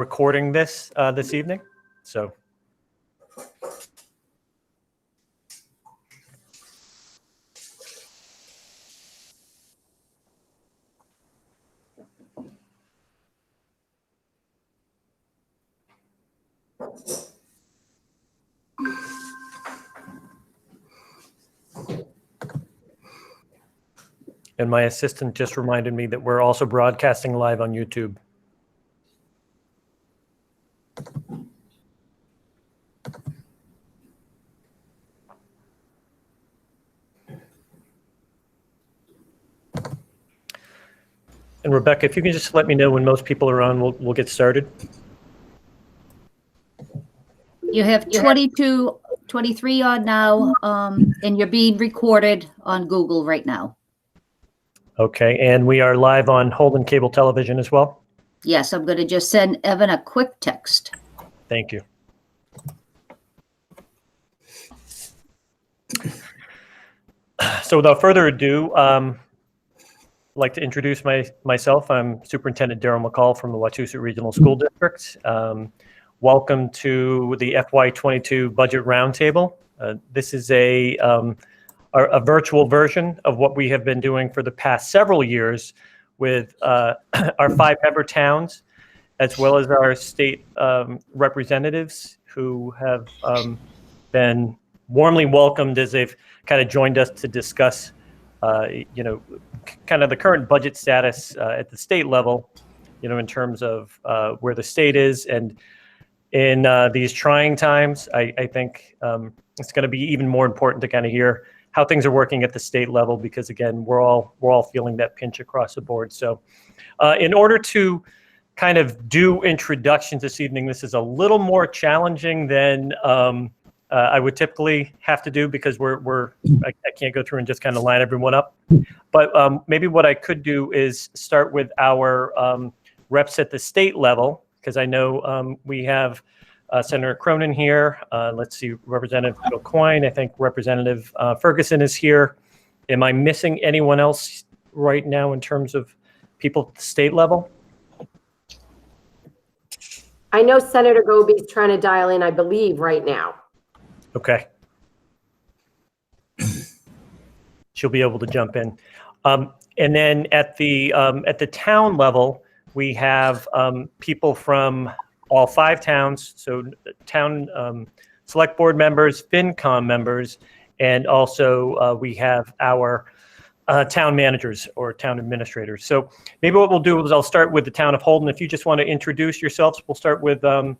recording this this evening. So. And my assistant just reminded me that we're also broadcasting live on YouTube. And Rebecca, if you can just let me know when most people are on, we'll get started. You have 23 on now, and you're being recorded on Google right now. Okay, and we are live on Holden Cable Television as well? Yes, I'm going to just send Evan a quick text. Thank you. So without further ado, I'd like to introduce myself. I'm Superintendent Darryl McCall from the Wachusett Regional School District. Welcome to the FY22 Budget Roundtable. This is a virtual version of what we have been doing for the past several years with our 5 member towns, as well as our state representatives who have been warmly welcomed as they've kind of joined us to discuss, kind of the current budget status at the state level, in terms of where the state is. And in these trying times, I think it's going to be even more important to kind of hear how things are working at the state level, because again, we're all feeling that pinch across the board. So in order to kind of do introductions this evening, this is a little more challenging than I would typically have to do, because I can't go through and just kind of line everyone up. But maybe what I could do is start with our reps at the state level, because I know we have Senator Cronin here. Let's see, Representative Bill Coyne. I think Representative Ferguson is here. Am I missing anyone else right now in terms of people at the state level? I know Senator Goby's trying to dial in, I believe, right now. Okay. She'll be able to jump in. And then at the town level, we have people from all 5 towns, so town select board members, FinCom members, and also we have our town managers or town administrators. So maybe what we'll do is I'll start with the town of Holden. If you just want to introduce yourselves, we'll start with Paul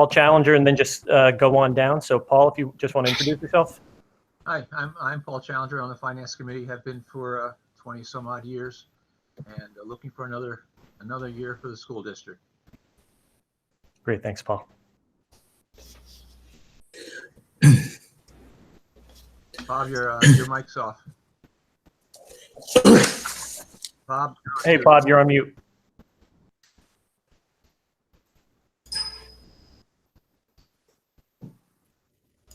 Challenger, and then just go on down. So Paul, if you just want to introduce yourself. Hi, I'm Paul Challenger on the Finance Committee, have been for 20 some odd years, and looking for another year for the school district. Great, thanks, Paul. Bob, your mic's off. Bob. Hey, Bob, you're on mute.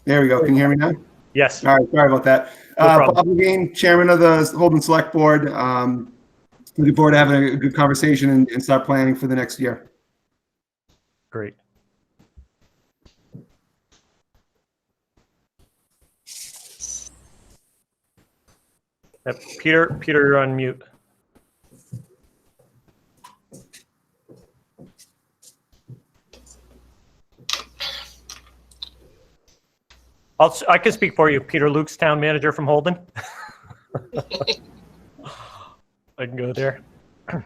There we go. Can you hear me now? Yes. All right. Sorry about that. No Bob Levine, Chairman of the Holden Select Board. Looking forward to having a good conversation and start planning for the next year. Great. Peter, you're on mute. I can speak for you. Peter Luke's town manager from Holden. I can go there.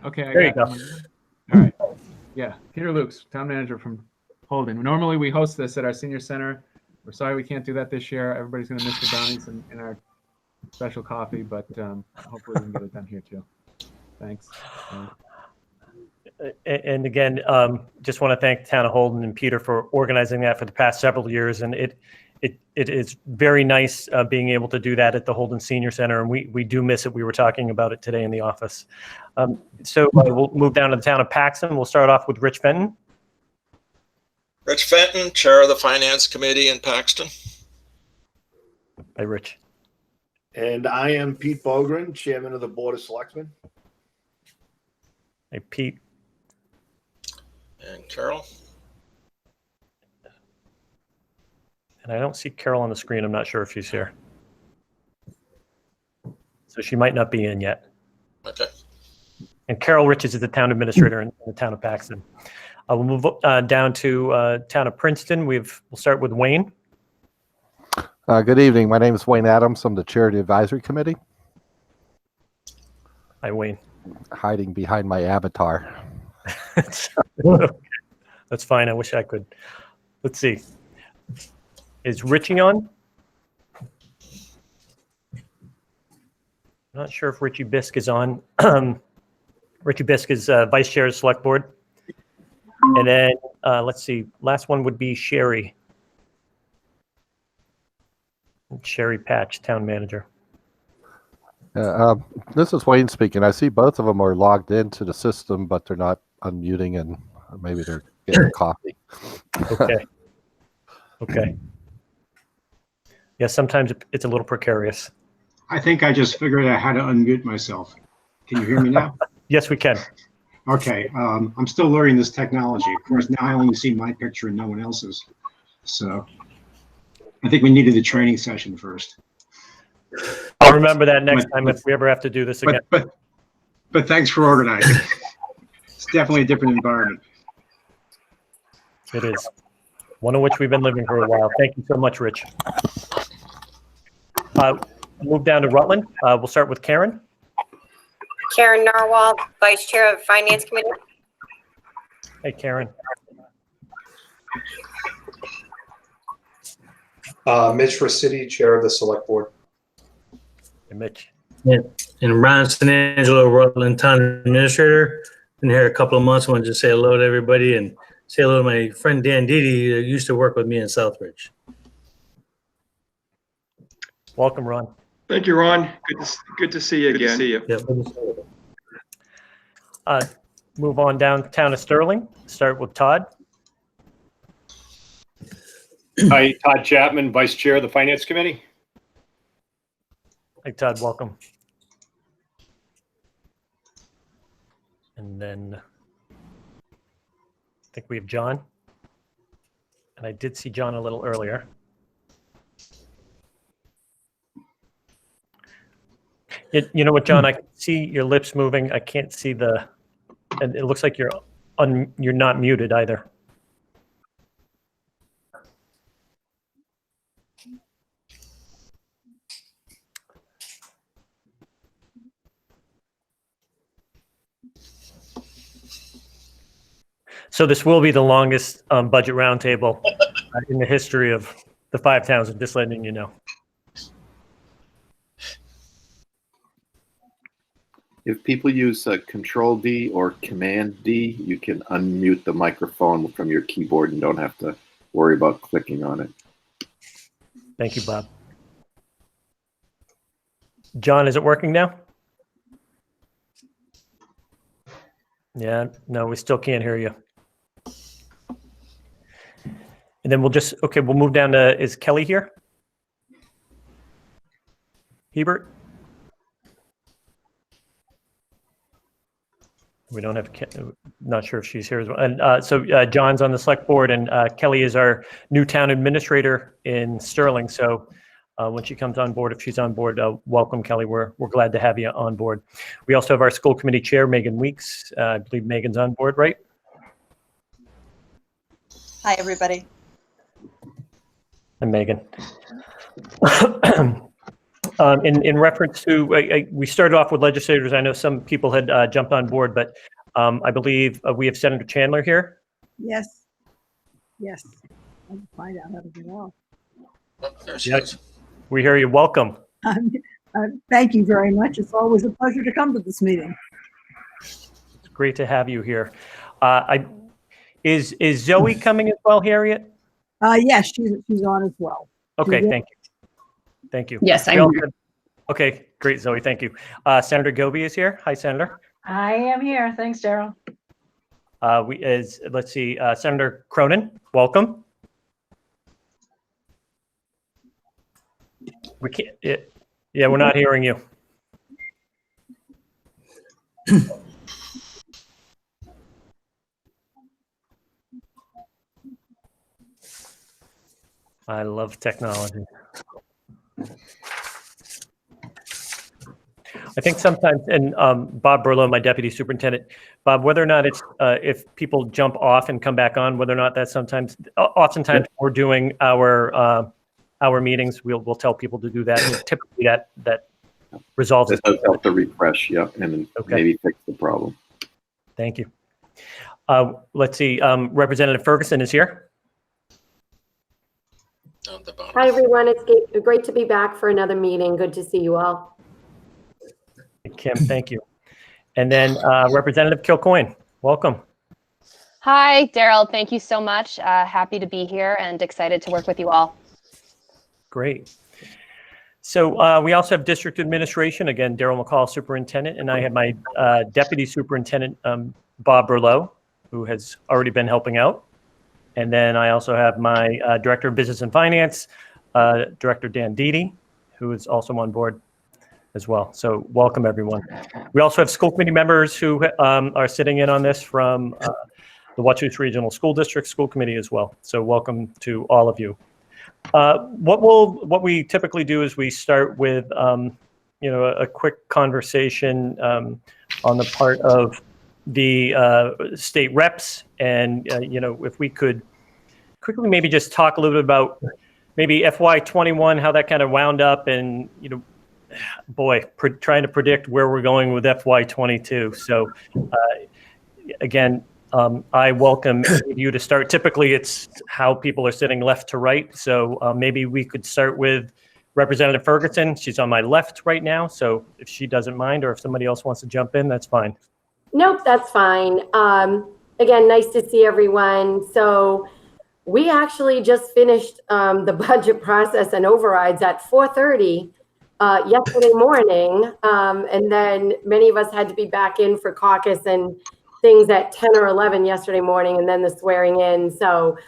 Okay, There you go. All right. Yeah, Peter Lukes, town manager from Holden. Normally we host this at our senior center. We're sorry we can't do that this year. Everybody's going to miss the brownies and our special coffee, but hopefully we can get it done here too. Thanks. And again, just want to thank the town of Holden and Peter for organizing that for the past several years. And it is very nice being able to do that at the Holden Senior Center, and we do miss it. We were talking about it today in the office. So we'll move down to the town of Paxton. We'll start off with Rich Fenton. Rich Fenton, Chair of the Finance Committee in Paxton. Hi, Rich. And I am Pete Bogren, Chairman of the Board of Selectmen. Hey, Pete. And Carol? And I don't see Carol on the screen. I'm not sure if she's here. So she might not be in yet. Okay. And Carol Riches is the town administrator in the town of Paxton. We'll move down to town of Princeton. We'll start with Wayne. Good evening. My name is Wayne Adams. I'm the Charity Advisory Committee. Hi, Wayne. Hiding behind my avatar. That's fine. I wish I could. Let's see. Is Richie on? Not sure if Richie Bisk is on. Richie Bisk is Vice Chair of the Select Board. And then, let's see, last one would be Sherry. Sherry Patch, Town Manager. This is Wayne speaking. I see both of them are logged into the system, but they're not unmuting, and maybe they're getting coffee. Okay. Okay. Yeah, sometimes it's a little precarious. I think I just figured out how to unmute myself. Can you hear me now? Yes, we can. Okay, I'm still learning this technology. Of course, now I only see my picture and no one else's. So I think we needed a training session first. I'll remember that next time if we ever have to do this again. But thanks for organizing. It's definitely a different environment. It is. One of which we've been living for a while. Thank you so much, Rich. Move down to Rutland. We'll start with Karen. Karen Narwhal, Vice Chair of Finance Committee. Hey, Karen. Mitch City, Chair of the Select Board. Hey, Mitch. Yeah. And Ron San Angelo, Rutland Town Administrator. Been here a couple of months. I want to just say hello to everybody and say hello to my friend Dan Didi, who used to work with me in Southbridge. Welcome, Ron. Thank you, Ron. Good to see you again. Good to see you. Yeah. Move on downtown to Sterling. Start with Todd. Hi, Todd Chapman, Vice Chair of the Finance Committee. Hey, Todd, welcome. And then I think we have John. And I did see John a little earlier. You know what, John? I can see your lips moving. I can't see and it looks like you're not muted either. So this will be the longest budget roundtable in the history of the 5 towns. I'm just letting you know. If people use Control D or Command D, you can unmute the microphone from your keyboard and don't have to worry about clicking on it. Thank you, Bob. John, is it working now? Yeah, no, we still can't hear you. And then we'll move down to, is Kelly here? Hebert? We don't have, not sure if she's here as well. And so John's on the select board, and Kelly is our new town administrator in Sterling. So when she comes on board, if she's on board, welcome, Kelly. We're glad to have you on board. We also have our school committee chair, Megan Weeks. I believe Megan's on board, right? Hi, everybody. And Megan. In reference to, we started off with legislators. I know some people had jumped on board, but I believe we have Senator Chandler here. Yes. Yes. I'll find out how to get off. There she is. We hear you. Welcome. Thank you very much. It's always a pleasure to come to this meeting. It's great to have you here. Is Zoe coming as well, Harriet? Yes, she's on as well. Okay, thank you. Thank you. Yes, I'm here. Okay, great, Zoe. Thank you. Senator Goby is here. Hi, Senator. I am here. Thanks, Daryl. Let's see, Senator Cronin, welcome. We can't. Yeah, we're not hearing you. I love technology. I think sometimes, and Bob Berlow, my deputy superintendent, Bob, whether or not it's if people jump off and come back on, whether or not that's oftentimes we're doing our meetings, we'll tell people to do that. And typically that resolves That does help to refresh, yeah, and then maybe fix the problem. Thank you. Let's see, Representative Ferguson is here. Hi, everyone. It's great to be back for another meeting. Good to see you all. Kim, thank you. And then Representative Kilcoyne, welcome. Hi, Daryl. Thank you so much. Happy to be here and excited to work with you all. Great. So we also have district administration. Again, Daryl McCall, superintendent, and I have my deputy superintendent, Bob Berlow, who has already been helping out. And then I also have my director of business and finance, Director Dan Deedy, who is also on board as well. So welcome, everyone. We also have school committee members who are sitting in on this from the Wachusett Regional School District School Committee as well. So welcome to all of you. What we typically do is we start with a quick conversation on the part of the state reps, and if we could quickly maybe just talk a little bit about maybe FY21, how that kind of wound up, and trying to predict where we're going with FY22. So again, I welcome you to start. Typically, it's how people are sitting left to right. So maybe we could start with Representative Ferguson. She's on my left right now. So if she doesn't mind, or if somebody else wants to jump in, that's fine. Nope, that's fine. Again, nice to see everyone. So we actually just finished the budget process and overrides at 4:30 yesterday morning. And then many of us had to be back in for caucus and things at 10 or 11 yesterday morning, and then the swearing in. So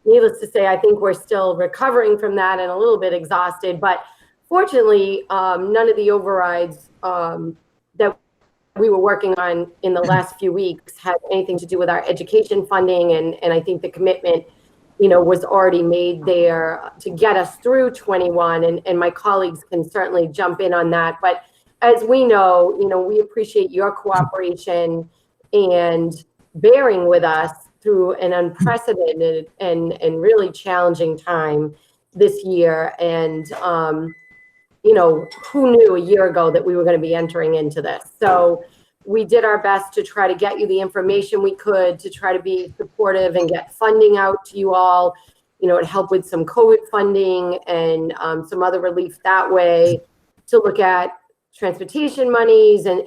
needless to say, I think we're still recovering from that and a little bit exhausted. But fortunately, none of the overrides that we were working on in the last few weeks had anything to do with our education funding. And I think the commitment, was already made there to get us through 21. And my colleagues can certainly jump in on that. But as we know, we appreciate your cooperation and bearing with us through an unprecedented and really challenging time this year. And, who knew a year ago that we were going to be entering into this? So we did our best to try to get you the information we could, to try to be supportive and get funding out to you all, to help with some COVID funding and some other relief that way, to look at transportation monies and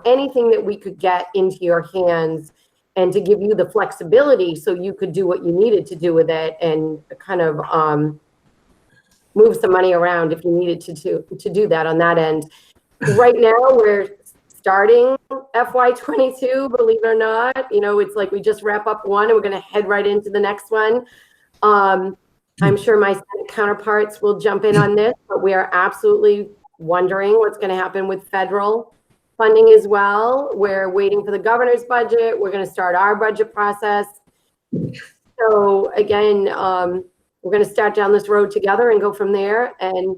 anything that we could get into your hands, and to give you the flexibility so you could do what you needed to do with it, and kind of move some money around if you needed to do that on that end. Right now, we're starting FY22, believe it or not. It's like we just wrap up one and we're going to head right into the next one. I'm sure my Senate counterparts will jump in on this, but we are absolutely wondering what's going to happen with federal funding as well. We're waiting for the governor's budget. We're going to start our budget process. So again, we're going to start down this road together and go from there. And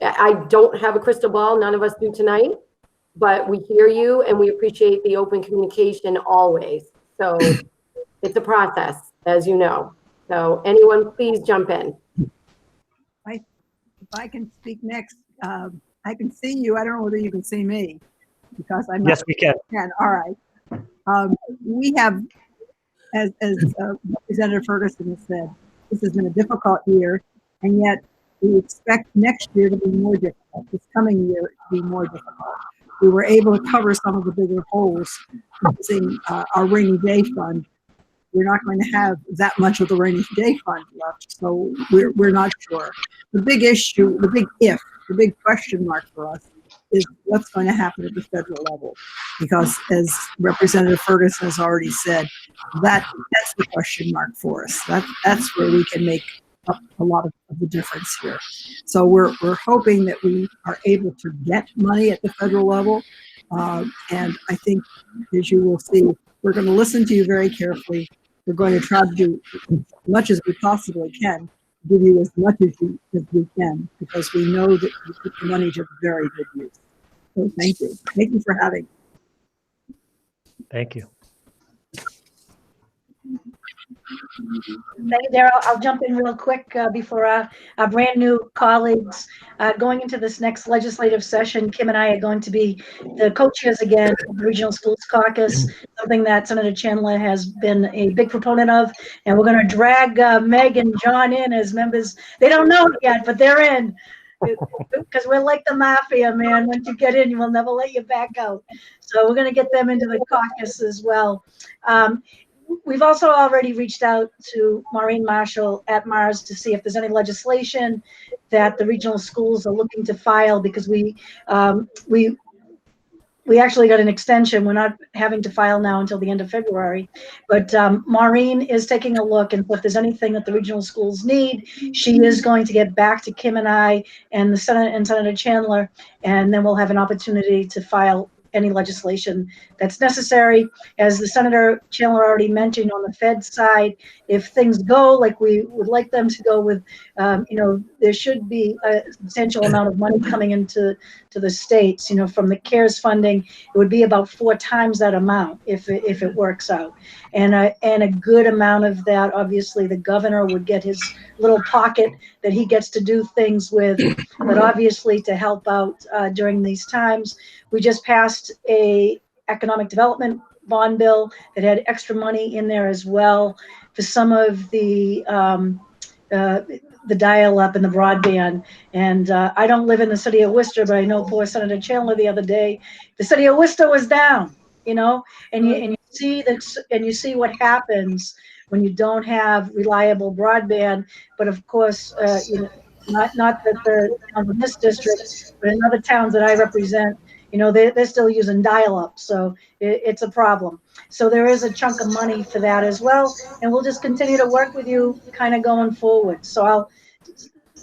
I don't have a crystal ball. None of us do tonight, but we hear you and we appreciate the open communication always. So it's a process, as you know. So anyone, please jump in. If I can speak next, I can see you. I don't know whether you can see me, because I'm not. Yes, we can. All right. We have, as Representative Ferguson has said, this has been a difficult year, and yet we expect next year to be more difficult, this coming year to be more difficult. We were able to cover some of the bigger holes using our rainy day fund. We're not going to have that much of the rainy day fund left, so we're not sure. The big issue, the big question mark for us is what's going to happen at the federal level, because as Representative Ferguson has already said, that's the question mark for us. That's where we can make up a lot of the difference here. So we're hoping that we are able to get money at the federal level, and I think, as you will see, we're going to listen to you very carefully. we're going to try to do as much as we possibly can, give you as much as we can, because we know that you put the money to very good use. So thank you. Thank you for having me. Thank you. Thank you, Daryl. I'll jump in real quick before our brand new colleagues. Going into this next legislative session, Kim and I are going to be the co-chairs again of the Regional Schools Caucus, something that Senator Chandler has been a big proponent of. And we're going to drag Meg and John in as members. They don't know it yet, but they're in. Because we're like the mafia, man. Once you get in, we'll never let you back out. So we're going to get them into the caucus as well. We've also already reached out to Maureen Marshall at Mars to see if there's any legislation that the regional schools are looking to file, because we actually got an extension. We're not having to file now until the end of February. But Maureen is taking a look, and if there's anything that the regional schools need, she is going to get back to Kim and I and the Senate and Senator Chandler, and then we'll have an opportunity to file any legislation that's necessary. As the Senator Chandler already mentioned, on the Fed side, if things go like we would like them to go with, there should be a substantial amount of money coming into the states. From the CARES funding, it would be about 4 times that amount if it works out. And a good amount of that, obviously, the governor would get his little pocket that he gets to do things with. But obviously, to help out during these times, we just passed a economic development bond bill that had extra money in there as well for some of the dial-up and the broadband. And I don't live in the city of Worcester, but I know poor Senator Chandler the other day, the city of Worcester was down, and you see that, and you see what happens when you don't have reliable broadband. But of course, not that the towns in this district, but in other towns that I represent, they're still using dial-up, so it's a problem. So there is a chunk of money for that as well, and we'll just continue to work with you kind of going forward. So I'll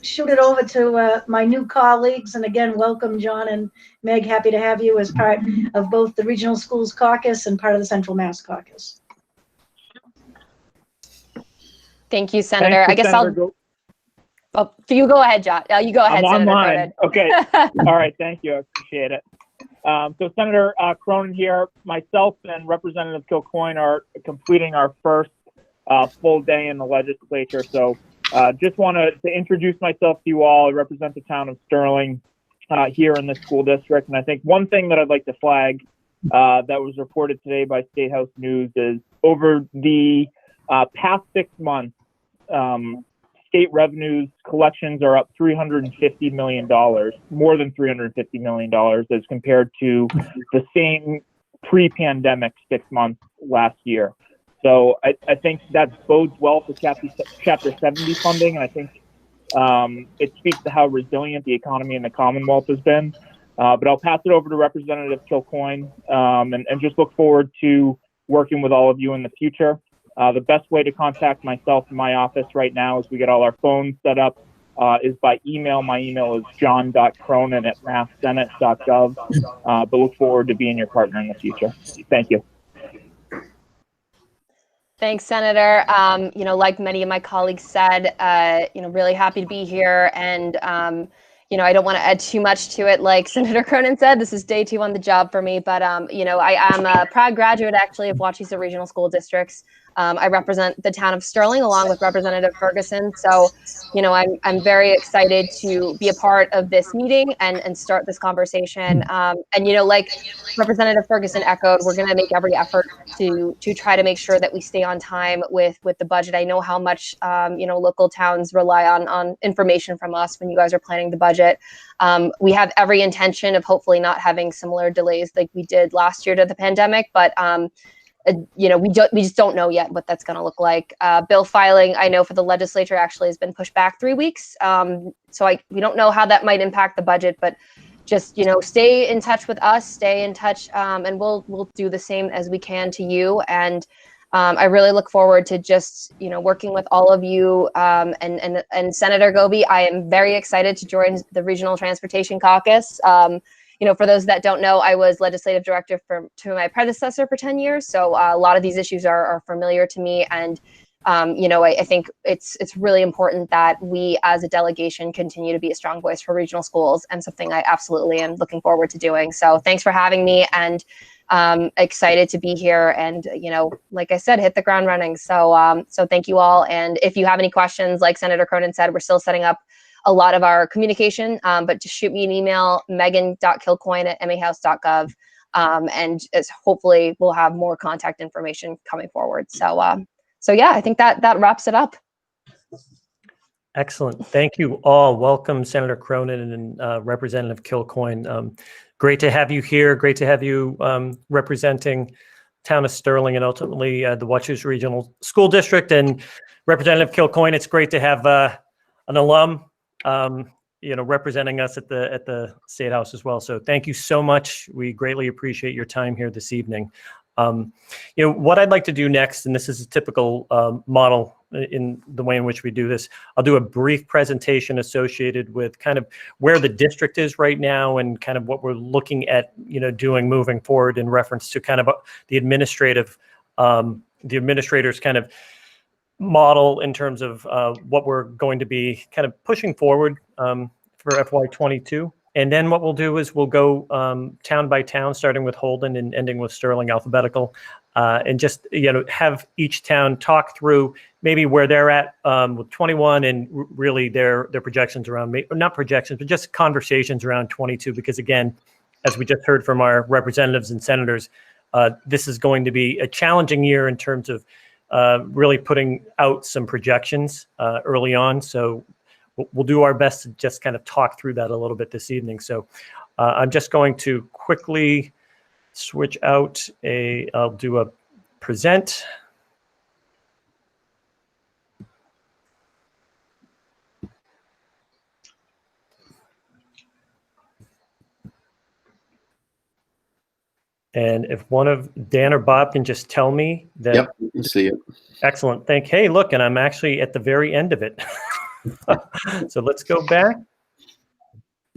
shoot it over to my new colleagues, and again, welcome John and Meg. Happy to have you as part of both the Regional Schools Caucus and part of the Central Mass Caucus. Thank you, Senator. I guess you go ahead, John. You go ahead, I'm Senator. online. Okay. All right. Thank you. I appreciate it. So Senator Cronin here, myself and Representative Kilcoyne are completing our first full day in the legislature. So just wanted to introduce myself to you all. I represent the town of Sterling here in the school district. And I think one thing that I'd like to flag that was reported today by State House News is over the past 6 months, state revenues collections are up $350 million, more than $350 million as compared to the same pre-pandemic 6 months last year. So I think that bodes well for Chapter 70 funding, and I think it speaks to how resilient the economy in the Commonwealth has been. But I'll pass it over to Representative Kilcoyne and just look forward to working with all of you in the future. The best way to contact myself in my office right now as we get all our phones set up is by email. My email is john.cronin@masssenate.gov. But look forward to being your partner in the future. Thank you. Thanks, Senator. Like many of my colleagues said, really happy to be here. And, I don't want to add too much to it. Like Senator Cronin said, this is day 2 on the job for me. But, I am a proud graduate, actually, of Wachusett Regional School Districts. I represent the town of Sterling along with Representative Ferguson. So, I'm very excited to be a part of this meeting and start this conversation. Like Representative Ferguson echoed, we're going to make every effort to try to make sure that we stay on time with the budget. I know how much, local towns rely on information from us when you guys are planning the budget. We have every intention of hopefully not having similar delays like we did last year to the pandemic, but we just don't know yet what that's going to look like. Bill filing, I know for the legislature actually has been pushed back 3 weeks. So we don't know how that might impact the budget, but just, stay in touch with us, stay in touch, and we'll do the same as we can to you. And I really look forward to just, working with all of you and Senator Goby. I am very excited to join the Regional Transportation Caucus. for those that don't know, I was legislative director to my predecessor for 10 years. So a lot of these issues are familiar to me. And, I think it's really important that we as a delegation continue to be a strong voice for regional schools, and something I absolutely am looking forward to doing. So thanks for having me, and excited to be here, and like I said, hit the ground running. So thank you all. And if you have any questions, like Senator Cronin said, we're still setting up a lot of our communication, but just shoot me an email, megan.kilcoyne@mahouse.gov, and hopefully we'll have more contact information coming forward. So yeah, I think that wraps it up. Excellent. Thank you all. Welcome, Senator Cronin and Representative Kilcoyne. Great to have you here. Great to have you representing town of Sterling and ultimately the Wachusett's Regional School District. And Representative Kilcoyne, it's great to have an alum, representing us at the State House as well. So thank you so much. We greatly appreciate your time here this evening. What I'd like to do next, and this is a typical model in the way in which we do this, I'll do a brief presentation associated with kind of where the district is right now and kind of what we're looking at, doing moving forward in reference to kind of the administrator's kind of model in terms of what we're going to be kind of pushing forward for FY22. And then what we'll do is we'll go town by town, starting with Holden and ending with Sterling, alphabetical, and just have each town talk through maybe where they're at with 21 and really their projections around, not projections, but just conversations around 22. Because again, as we just heard from our representatives and senators, this is going to be a challenging year in terms of really putting out some projections early on. So we'll do our best to just kind of talk through that a little bit this evening. So I'm just going to quickly switch out I'll do a present. And if one of Dan or Bob can just tell me that. Yep, you can see it. Excellent. Hey, look, and I'm actually at the very end of it. So let's go back.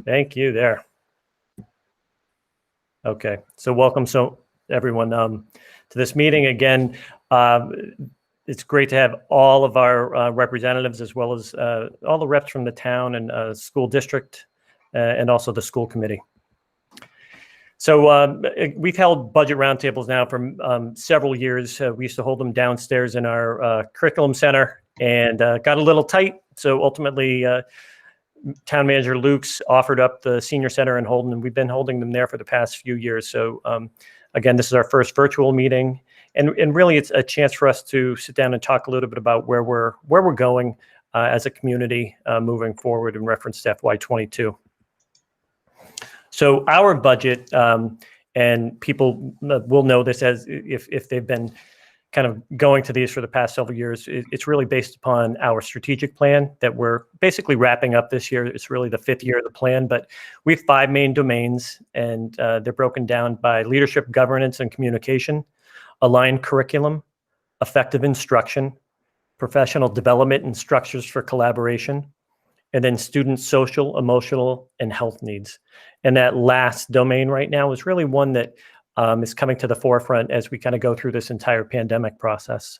Thank you there. Okay, so welcome everyone to this meeting again. It's great to have all of our representatives as well as all the reps from the town and school district and also the school committee. So we've held budget roundtables now for several years. We used to hold them downstairs in our curriculum center and got a little tight. So ultimately, Town Manager Lukes offered up the senior center in Holden, and we've been holding them there for the past few years. So again, this is our first virtual meeting, and really it's a chance for us to sit down and talk a little bit about where we're going as a community moving forward in reference to FY22. So our budget, and people will know this as if they've been kind of going to these for the past several years, it's really based upon our strategic plan that we're basically wrapping up this year. It's really the 5th year of the plan, but we have 5 main domains, and they're broken down by leadership, governance, and communication, aligned curriculum, effective instruction, professional development and structures for collaboration, and then student social, emotional, and health needs. And that last domain right now is really one that is coming to the forefront as we kind of go through this entire pandemic process.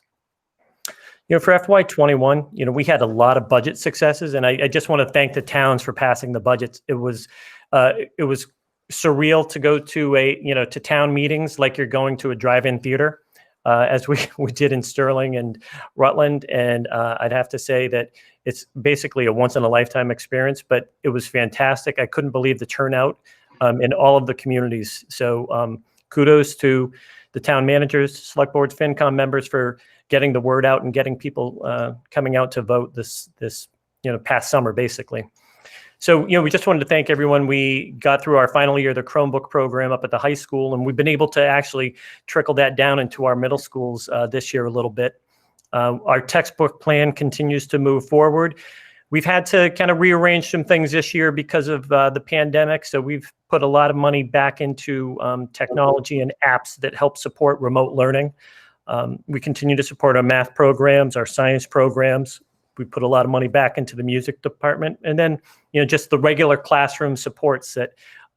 For FY21, we had a lot of budget successes, and I just want to thank the towns for passing the budgets. It was surreal to go to to town meetings like you're going to a drive-in theater, as we did in Sterling and Rutland, and I'd have to say that it's basically a once-in-a-lifetime experience, but it was fantastic. I couldn't believe the turnout in all of the communities. So kudos to the town managers, select boards, FinCom members for getting the word out and getting people coming out to vote this past summer, basically. So, we just wanted to thank everyone. We got through our final year of the Chromebook program up at the high school, and we've been able to actually trickle that down into our middle schools this year a little bit. Our textbook plan continues to move forward. We've had to kind of rearrange some things this year because of the pandemic. So we've put a lot of money back into technology and apps that help support remote learning. We continue to support our math programs, our science programs. We put a lot of money back into the music department. And then, just the regular classroom supports that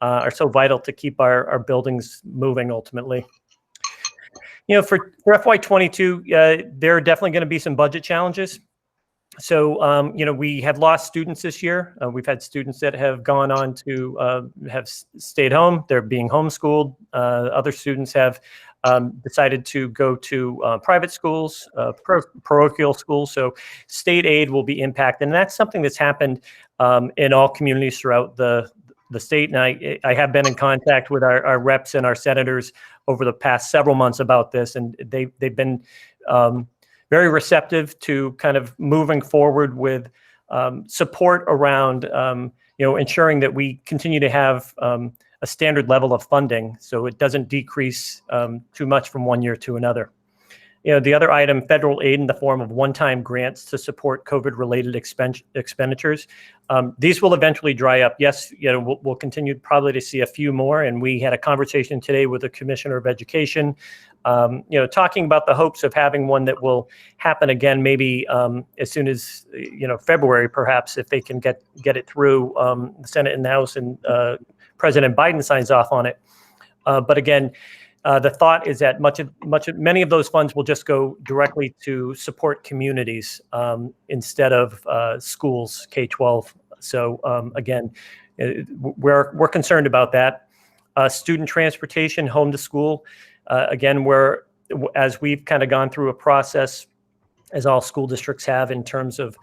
are so vital to keep our buildings moving ultimately. For FY22, there are definitely going to be some budget challenges. So, we have lost students this year. We've had students that have gone on to have stayed home. They're being homeschooled. Other students have decided to go to private schools, parochial schools. So state aid will be impacted. And that's something that's happened in all communities throughout the state. And I have been in contact with our reps and our senators over the past several months about this. And they've been very receptive to kind of moving forward with support around, ensuring that we continue to have a standard level of funding so it doesn't decrease too much from one year to another. The other item, federal aid in the form of one-time grants to support COVID-related expenditures. These will eventually dry up. Yes, we'll continue probably to see a few more. And we had a conversation today with the Commissioner of Education, talking about the hopes of having one that will happen again, maybe as soon as, February, perhaps, if they can get it through the Senate and the House and President Biden signs off on it. But again, the thought is that many of those funds will just go directly to support communities instead of schools, K-12. So again, we're concerned about that. Student transportation, home to school. Again, as we've kind of gone through a process, as all school districts have, in terms of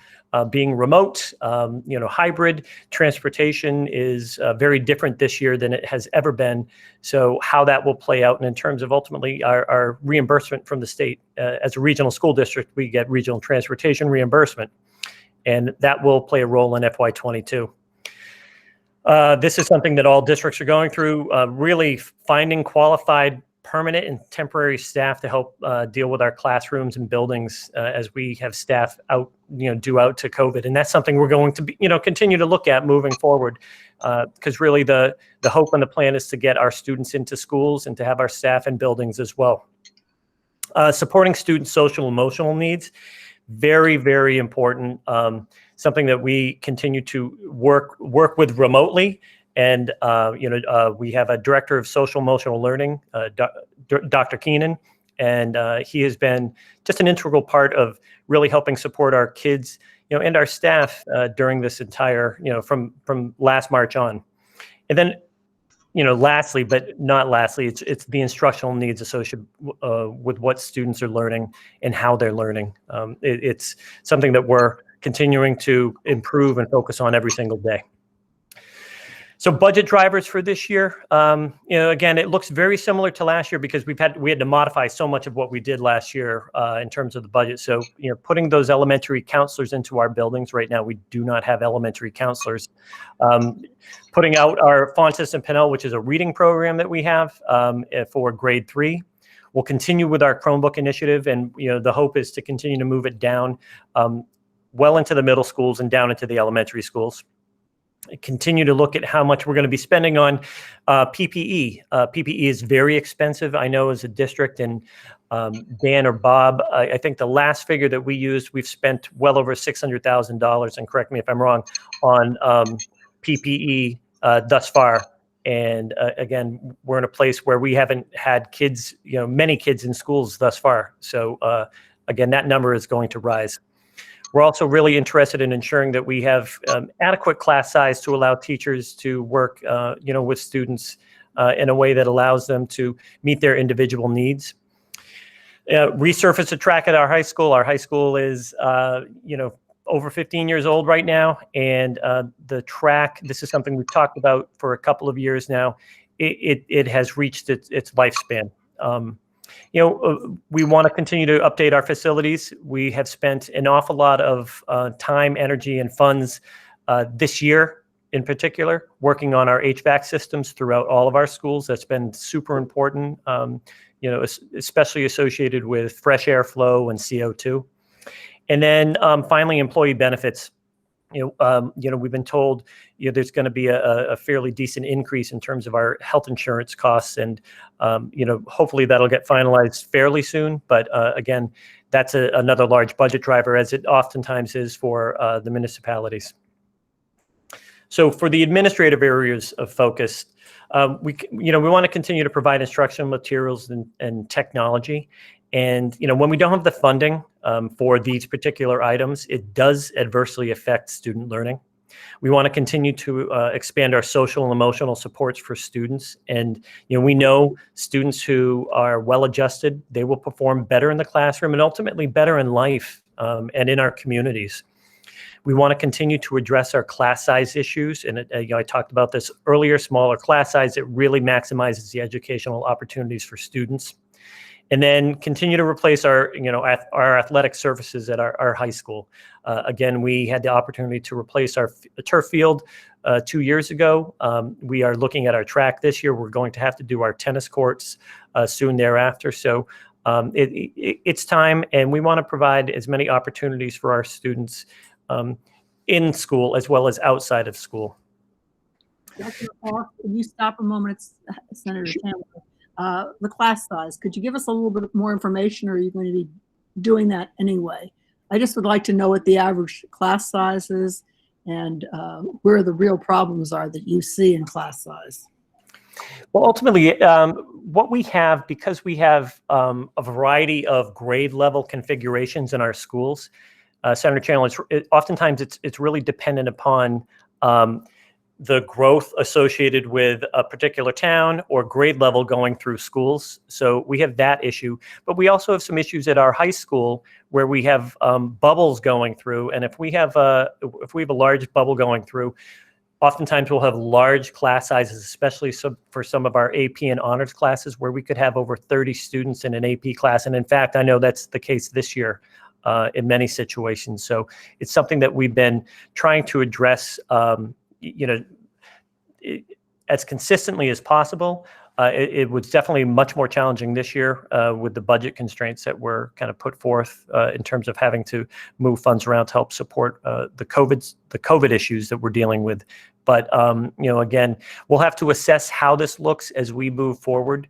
being remote, hybrid transportation is very different this year than it has ever been. So how that will play out, and in terms of ultimately our reimbursement from the state, as a regional school district, we get regional transportation reimbursement, and that will play a role in FY22. This is something that all districts are going through, really finding qualified permanent and temporary staff to help deal with our classrooms and buildings as we have staff out, due out to COVID. And that's something we're going to be, continue to look at moving forward, because really the hope and the plan is to get our students into schools and to have our staff in buildings as well. Supporting students' social emotional needs, very, very important. Something that we continue to work with remotely. And, we have a director of social emotional learning, Dr. Keenan, and he has been just an integral part of really helping support our kids, and our staff during this entire, from last March on. And then, lastly, but not lastly, it's the instructional needs associated with what students are learning and how they're learning. It's something that we're continuing to improve and focus on every single day. So budget drivers for this year, again, it looks very similar to last year because we had to modify so much of what we did last year in terms of the budget. So, putting those elementary counselors into our buildings right now, we do not have elementary counselors. Putting out our Fontes and Pinnell, which is a reading program that we have for grade 3. We'll continue with our Chromebook initiative, and the hope is to continue to move it down well into the middle schools and down into the elementary schools. Continue to look at how much we're going to be spending on PPE. PPE is very expensive, I know, as a district. And Dan or Bob, I think the last figure that we used, we've spent well over $600,000, and correct me if I'm wrong, on PPE thus far. And again, we're in a place where we haven't had kids, many kids in schools thus far. So again, that number is going to rise. We're also really interested in ensuring that we have adequate class size to allow teachers to work, with students in a way that allows them to meet their individual needs. Resurface a track at our high school. Our high school is, over 15 years old right now, and the track. This is something we've talked about for a couple of years now. It has reached its lifespan. We want to continue to update our facilities. We have spent an awful lot of time, energy, and funds this year in particular, working on our HVAC systems throughout all of our schools. That's been super important, especially associated with fresh air flow and CO2. And then finally, employee benefits. We've been told there's going to be a fairly decent increase in terms of our health insurance costs, and hopefully that'll get finalized fairly soon. But again, that's another large budget driver, as it oftentimes is for the municipalities. So for the administrative areas of focus, we want to continue to provide instructional materials and technology. And when we don't have the funding for these particular items, it does adversely affect student learning. We want to continue to expand our social and emotional supports for students. And we know students who are well-adjusted, they will perform better in the classroom and ultimately better in life and in our communities. We want to continue to address our class size issues. And I talked about this earlier, smaller class size, it really maximizes the educational opportunities for students. And then continue to replace our athletic surfaces at our high school. Again, we had the opportunity to replace our turf field 2 years ago. We are looking at our track this year. We're going to have to do our tennis courts soon thereafter. So it's time, and we want to provide as many opportunities for our students in school as well as outside of school. Dr. Hawk, can you stop a moment, Senator Chandler? The class size, could you give us a little bit more information, or are you going to be doing that anyway? I just would like to know what the average class size is and where the real problems are that you see in class size. Well, ultimately, what we have, because we have a variety of grade level configurations in our schools, Senator Chandler, oftentimes it's really dependent upon the growth associated with a particular town or grade level going through schools. So we have that issue, but we also have some issues at our high school where we have bubbles going through. And if we have a large bubble going through, oftentimes we'll have large class sizes, especially for some of our AP and honors classes where we could have over 30 students in an AP class. And in fact, I know that's the case this year in many situations. So it's something that we've been trying to address as consistently as possible. It was definitely much more challenging this year with the budget constraints that were kind of put forth in terms of having to move funds around to help support the COVID issues that we're dealing with. But again, we'll have to assess how this looks as we move forward,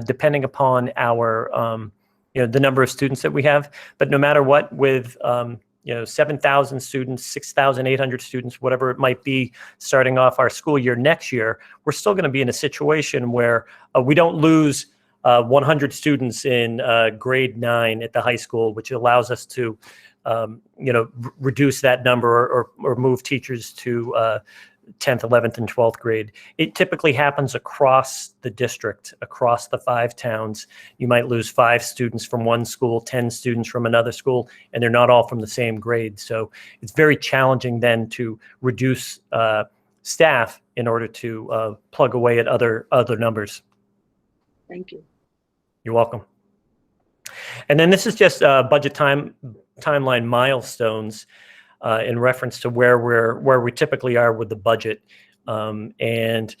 depending upon our the number of students that we have. But no matter what, with 7,000 students, 6,800 students, whatever it might be, starting off our school year next year, we're still going to be in a situation where we don't lose 100 students in grade 9 at the high school, which allows us to, reduce that number or move teachers to 10th, 11th, and 12th grade. It typically happens across the district, across the 5 towns. You might lose 5 students from one school, 10 students from another school, and they're not all from the same grade. So it's very challenging then to reduce staff in order to plug away at other numbers. Thank you. You're welcome. And then this is just budget timeline milestones in reference to where we typically are with the budget. And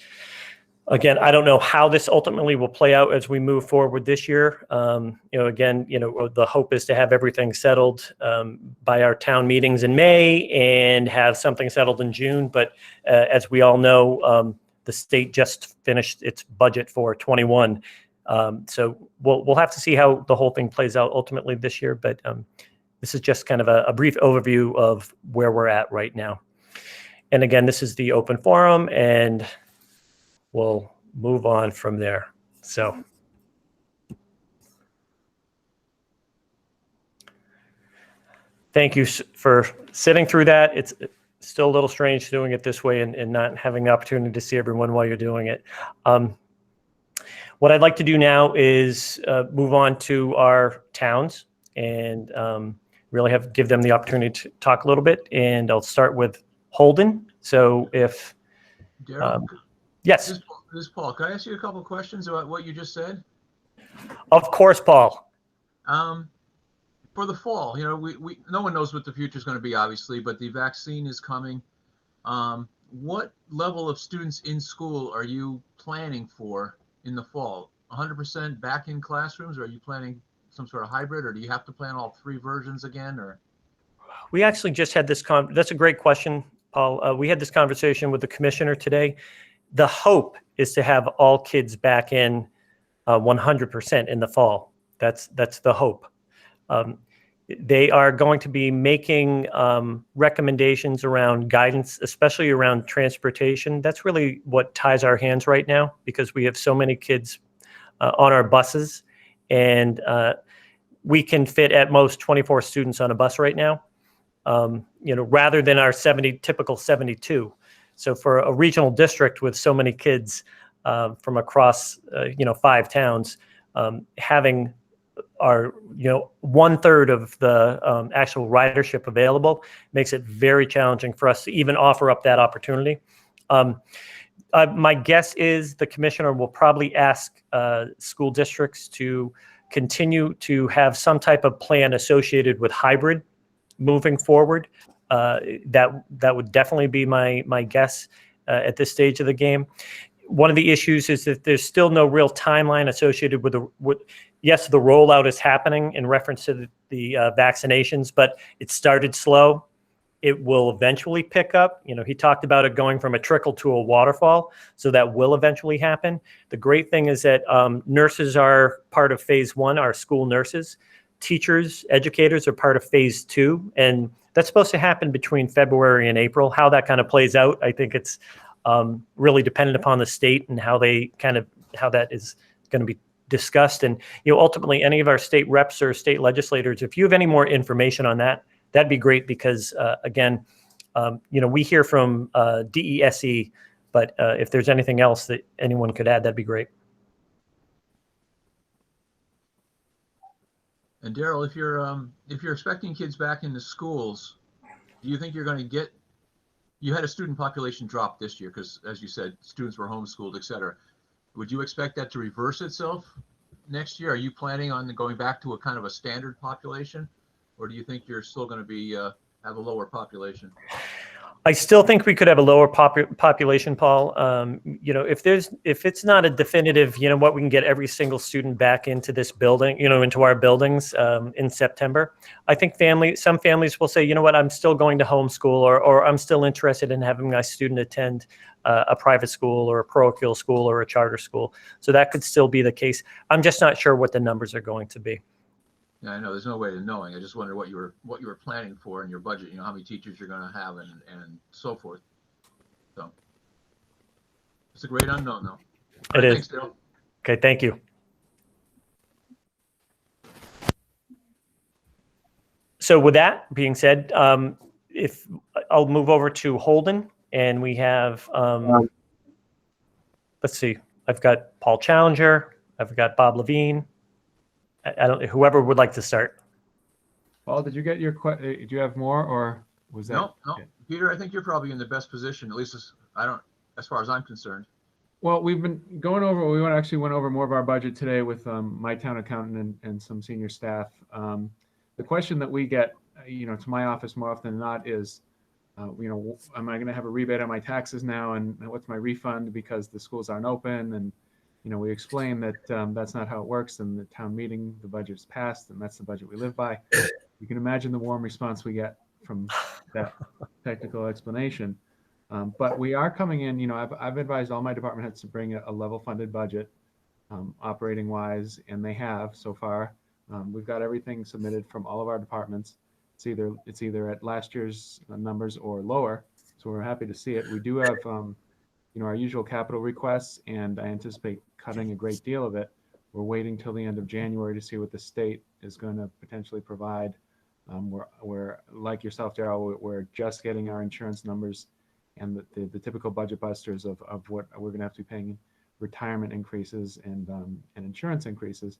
again, I don't know how this ultimately will play out as we move forward this year. The hope is to have everything settled by our town meetings in May and have something settled in June. But as we all know, the state just finished its budget for 21. So we'll have to see how the whole thing plays out ultimately this year. But this is just kind of a brief overview of where we're at right now. And again, this is the open forum, and we'll move on from there. So thank you for sitting through that. It's still a little strange doing it this way and not having the opportunity to see everyone while you're doing it. What I'd like to do now is move on to our towns and really give them the opportunity to talk a little bit. And I'll start with Holden. So if, yes. This is Paul. Can I ask you a couple of questions about what you just said? Of course, Paul. For the fall, we no one knows what the future is going to be, obviously, but the vaccine is coming. What level of students in school are you planning for in the fall? 100% back in classrooms, or are you planning some sort of hybrid, or do you have to plan all 3 versions again? Or we actually just had this that's a great question, Paul. We had this conversation with the commissioner today. The hope is to have all kids back in 100% in the fall. That's the hope. They are going to be making recommendations around guidance, especially around transportation. That's really what ties our hands right now, because we have so many kids on our buses, and we can fit at most 24 students on a bus right now, rather than our typical 72. So for a regional district with so many kids from across 5 towns, having our 1/3 of the actual ridership available makes it very challenging for us to even offer up that opportunity. My guess is the commissioner will probably ask school districts to continue to have some type of plan associated with hybrid moving forward. That would definitely be my guess at this stage of the game. One of the issues is that there's still no real timeline associated with yes, the rollout is happening in reference to the vaccinations, but it started slow. It will eventually pick up. He talked about it going from a trickle to a waterfall, so that will eventually happen. The great thing is that nurses are part of phase 1, our school nurses. Teachers, educators are part of phase 2, and that's supposed to happen between February and April. How that kind of plays out, I think it's really dependent upon the state and how that is going to be discussed. And ultimately, any of our state reps or state legislators, if you have any more information on that, that'd be great, because again, we hear from DESE, but if there's anything else that anyone could add, that'd be great. And Daryl, if you're expecting kids back into schools, do you think you're going to get? You had a student population drop this year because, as you said, students were homeschooled, et cetera. Would you expect that to reverse itself next year? Are you planning on going back to a kind of a standard population, or do you think you're still going to be have a lower population? I still think we could have a lower population, Paul. If it's not a definitive, we can get every single student back into this building, into our buildings in September. I think some families will say, you know what, I'm still going to homeschool, or I'm still interested in having my student attend a private school or a parochial school or a charter school. So that could still be the case. I'm just not sure what the numbers are going to be. Yeah, I know there's no way to knowing. I just wonder what you were planning for in your budget. How many teachers you're going to have and so forth. So it's a great unknown, though. It is. Thanks, Daryl. Okay, thank you. So with that being said, if I'll move over to Holden, and we have let's see, I've got Paul Challenger, I've got Bob Levine. I don't. Whoever would like to start. Paul, did you get your do you have more, or was that? No. Peter, I think you're probably in the best position, at least as far as I'm concerned. Well, we've been going over. We actually went over more of our budget today with my town accountant and some senior staff. The question that we get, to my office more often than not is, am I going to have a rebate on my taxes now, and what's my refund because the schools aren't open? And we explain that that's not how it works. In the town meeting, the budget's passed, and that's the budget we live by. You can imagine the warm response we get from that technical explanation. But we are coming in. I've advised all my department heads to bring a level-funded budget, operating wise, and they have so far. We've got everything submitted from all of our departments. It's either at last year's numbers or lower. So we're happy to see it. We do have our usual capital requests, and I anticipate cutting a great deal of it. We're waiting till the end of January to see what the state is going to potentially provide. We're like yourself, Daryl, we're just getting our insurance numbers and the typical budget busters of what we're going to have to be paying retirement increases and insurance increases.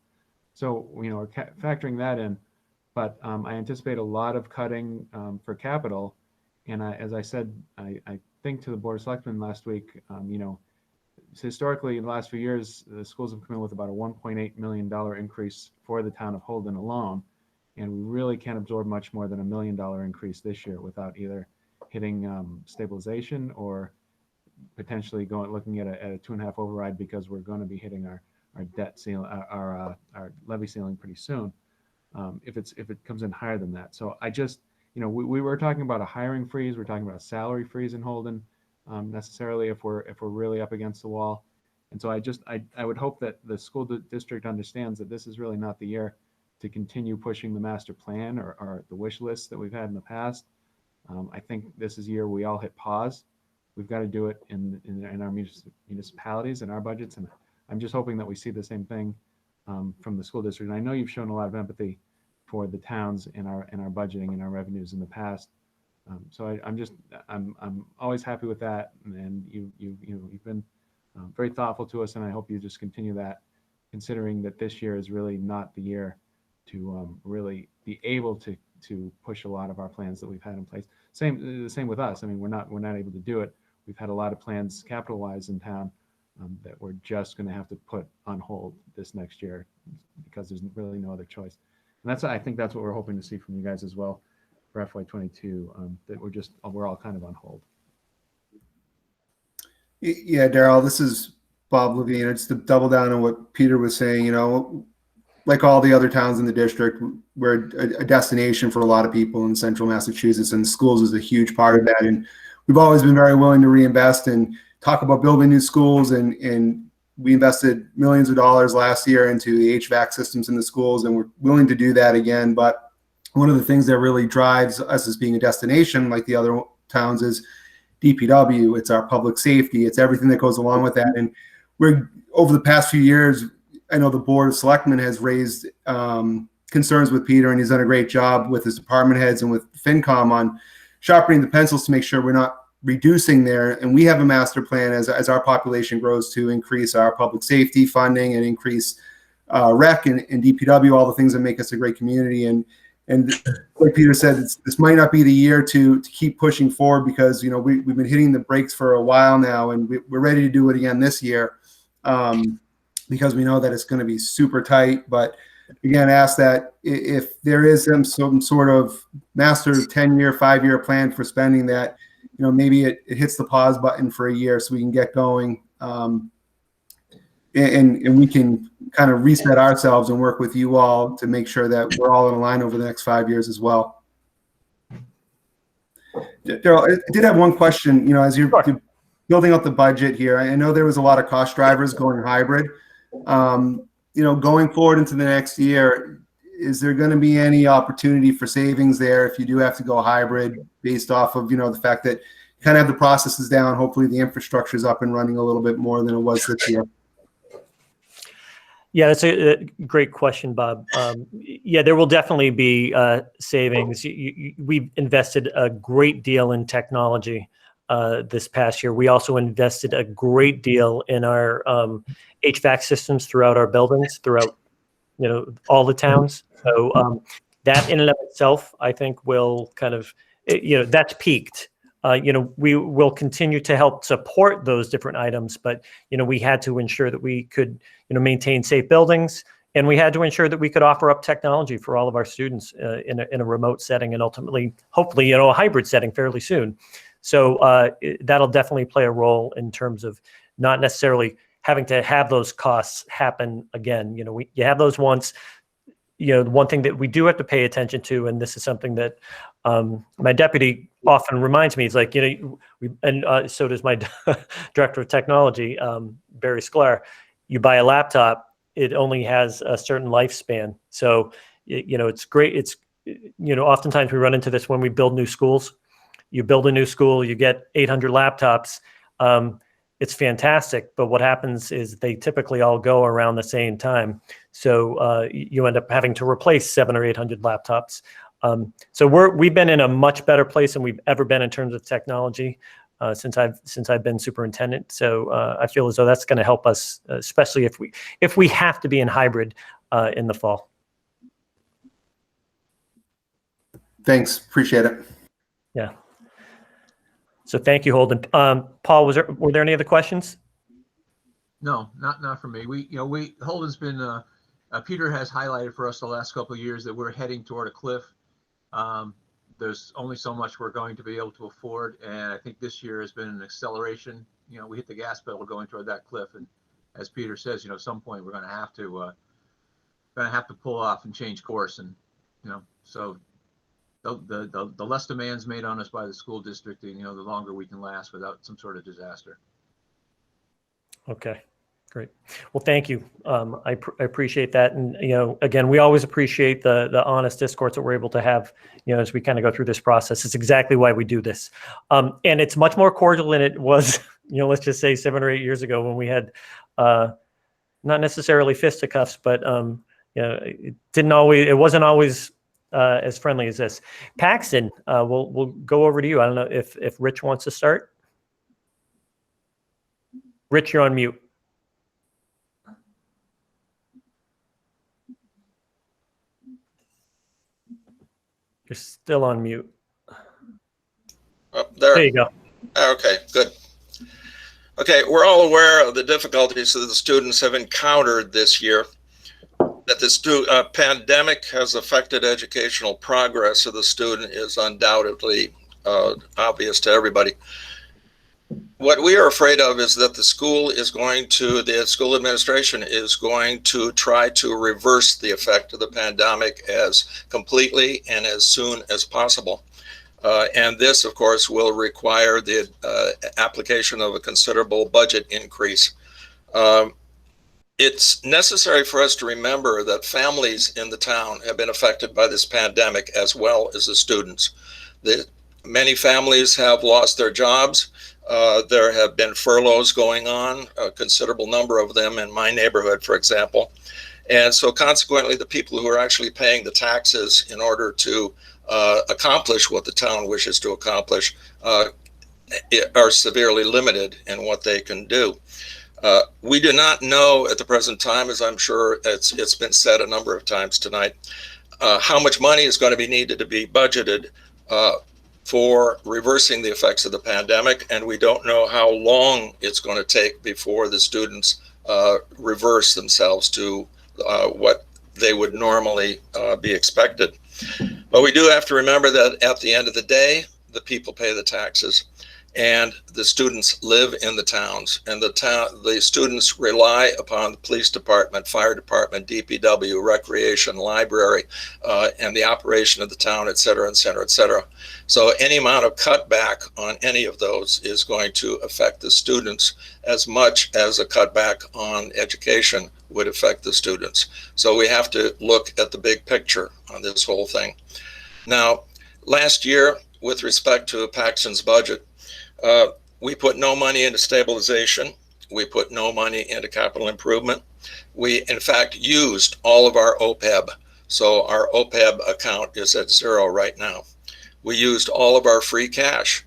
So, we're factoring that in, but I anticipate a lot of cutting for capital. And as I said, I think to the Board of Selectmen last week, historically in the last few years, the schools have come in with about a $1.8 million increase for the town of Holden alone. And we really can't absorb much more than $1 million increase this year without either hitting stabilization or potentially looking at a 2.5 override, because we're going to be hitting our debt ceiling, our levy ceiling pretty soon. If it comes in higher than that. So I just, we were talking about a hiring freeze. We're talking about a salary freeze in Holden, necessarily if we're really up against the wall. And so I would hope that the school district understands that this is really not the year to continue pushing the master plan or the wish list that we've had in the past. I think this is a year we all hit pause. We've got to do it in our municipalities and our budgets, and I'm just hoping that we see the same thing from the school district. And I know you've shown a lot of empathy for the towns in our budgeting and our revenues in the past. So I'm always happy with that, and you've been very thoughtful to us, and I hope you just continue that, considering that this year is really not the year to really be able to push a lot of our plans that we've had in place. The same with us. I mean, we're not able to do it. We've had a lot of plans capital-wise in town that we're just going to have to put on hold this next year because there's really no other choice. And I think that's what we're hoping to see from you guys as well for FY22, that we're all kind of on hold. Yeah, Daryl, this is Bob Levine. It's to double down on what Peter was saying. Like all the other towns in the district, we're a destination for a lot of people in central Massachusetts, and schools is a huge part of that. And we've always been very willing to reinvest and talk about building new schools. And we invested millions of dollars last year into the HVAC systems in the schools, and we're willing to do that again. But one of the things that really drives us as being a destination, like the other towns, is DPW. It's our public safety. It's everything that goes along with that. And we're over the past few years, I know the Board of Selectmen has raised concerns with Peter, and he's done a great job with his department heads and with FinCom on sharpening the pencils to make sure we're not reducing there. And we have a master plan as our population grows to increase our public safety funding and increase rec and DPW, all the things that make us a great community. And like Peter said, this might not be the year to keep pushing forward because, we've been hitting the brakes for a while now, and we're ready to do it again this year. Because we know that it's going to be super tight. But again, ask that if there is some sort of master 10-year, 5-year plan for spending that, maybe it hits the pause button for a year so we can get going. And we can kind of reset ourselves and work with you all to make sure that we're all in line over the next 5 years as well. Daryl, I did have one question, as you're building up the budget here. I know there was a lot of cost drivers going hybrid. Going forward into the next year, is there going to be any opportunity for savings there if you do have to go hybrid based off of, the fact that you kind of have the processes down, hopefully the infrastructure is up and running a little bit more than it was this year? Yeah, that's a great question, Bob. Yeah, there will definitely be savings. We've invested a great deal in technology this past year. We also invested a great deal in our HVAC systems throughout our buildings, throughout all the towns. So that in and of itself, I think, will kind of that's peaked. We will continue to help support those different items, but we had to ensure that we could maintain safe buildings, and we had to ensure that we could offer up technology for all of our students in a remote setting, and ultimately, hopefully, a hybrid setting fairly soon. So that'll definitely play a role in terms of not necessarily having to have those costs happen again. You have those once. The one thing that we do have to pay attention to, and this is something that my deputy often reminds me, is like, so does my director of technology, Barry Sklar. You buy a laptop, it only has a certain lifespan. So, it's great. It's, oftentimes we run into this when we build new schools. You build a new school, you get 800 laptops. It's fantastic, but what happens is they typically all go around the same time. So you end up having to replace 700 or 800 laptops. So we've been in a much better place than we've ever been in terms of technology since I've been superintendent. So I feel as though that's going to help us, especially if we have to be in hybrid in the fall. Thanks, appreciate it. Yeah. So thank you, Holden. Paul, were there any other questions? No, not for me. Holden's been, Peter has highlighted for us the last couple of years that we're heading toward a cliff. There's only so much we're going to be able to afford. And I think this year has been an acceleration. We hit the gas pedal going toward that cliff. And as Peter says, at some point we're going to have to pull off and change course. And, so the less demands made on us by the school district, the longer we can last without some sort of disaster. Okay. Great. Well, thank you. I appreciate that. And, again, we always appreciate the honest discourse that we're able to have, as we kind of go through this process. It's exactly why we do this. And it's much more cordial than it was, let's just say 7 or 8 years ago when we had not necessarily fisticuffs, but, it wasn't always as friendly as this. Paxton, we'll go over to you. I don't know if Rich wants to start. Rich, you're on mute. You're still on mute. Oh, there you go. Okay, good. Okay, we're all aware of the difficulties that the students have encountered this year, that this pandemic has affected educational progress of the student is undoubtedly obvious to everybody. What we are afraid of is that the school administration is going to try to reverse the effect of the pandemic as completely and as soon as possible. And this, of course, will require the application of a considerable budget increase. It's necessary for us to remember that families in the town have been affected by this pandemic as well as the students. Many families have lost their jobs. There have been furloughs going on, a considerable number of them in my neighborhood, for example. And so consequently, the people who are actually paying the taxes in order to accomplish what the town wishes to accomplish are severely limited in what they can do. We do not know at the present time, as I'm sure it's been said a number of times tonight, how much money is going to be needed to be budgeted for reversing the effects of the pandemic, and we don't know how long it's going to take before the students reverse themselves to what they would normally be expected. But we do have to remember that at the end of the day, the people pay the taxes, and the students live in the towns, and the students rely upon the police department, fire department, DPW, recreation, library, and the operation of the town, et cetera, et cetera, et cetera. So any amount of cutback on any of those is going to affect the students as much as a cutback on education would affect the students. So we have to look at the big picture on this whole thing. Now, last year, with respect to Paxton's budget, we put no money into stabilization. We put no money into capital improvement. We, in fact, used all of our OPEB. So our OPEB account is at 0 right now. We used all of our free cash.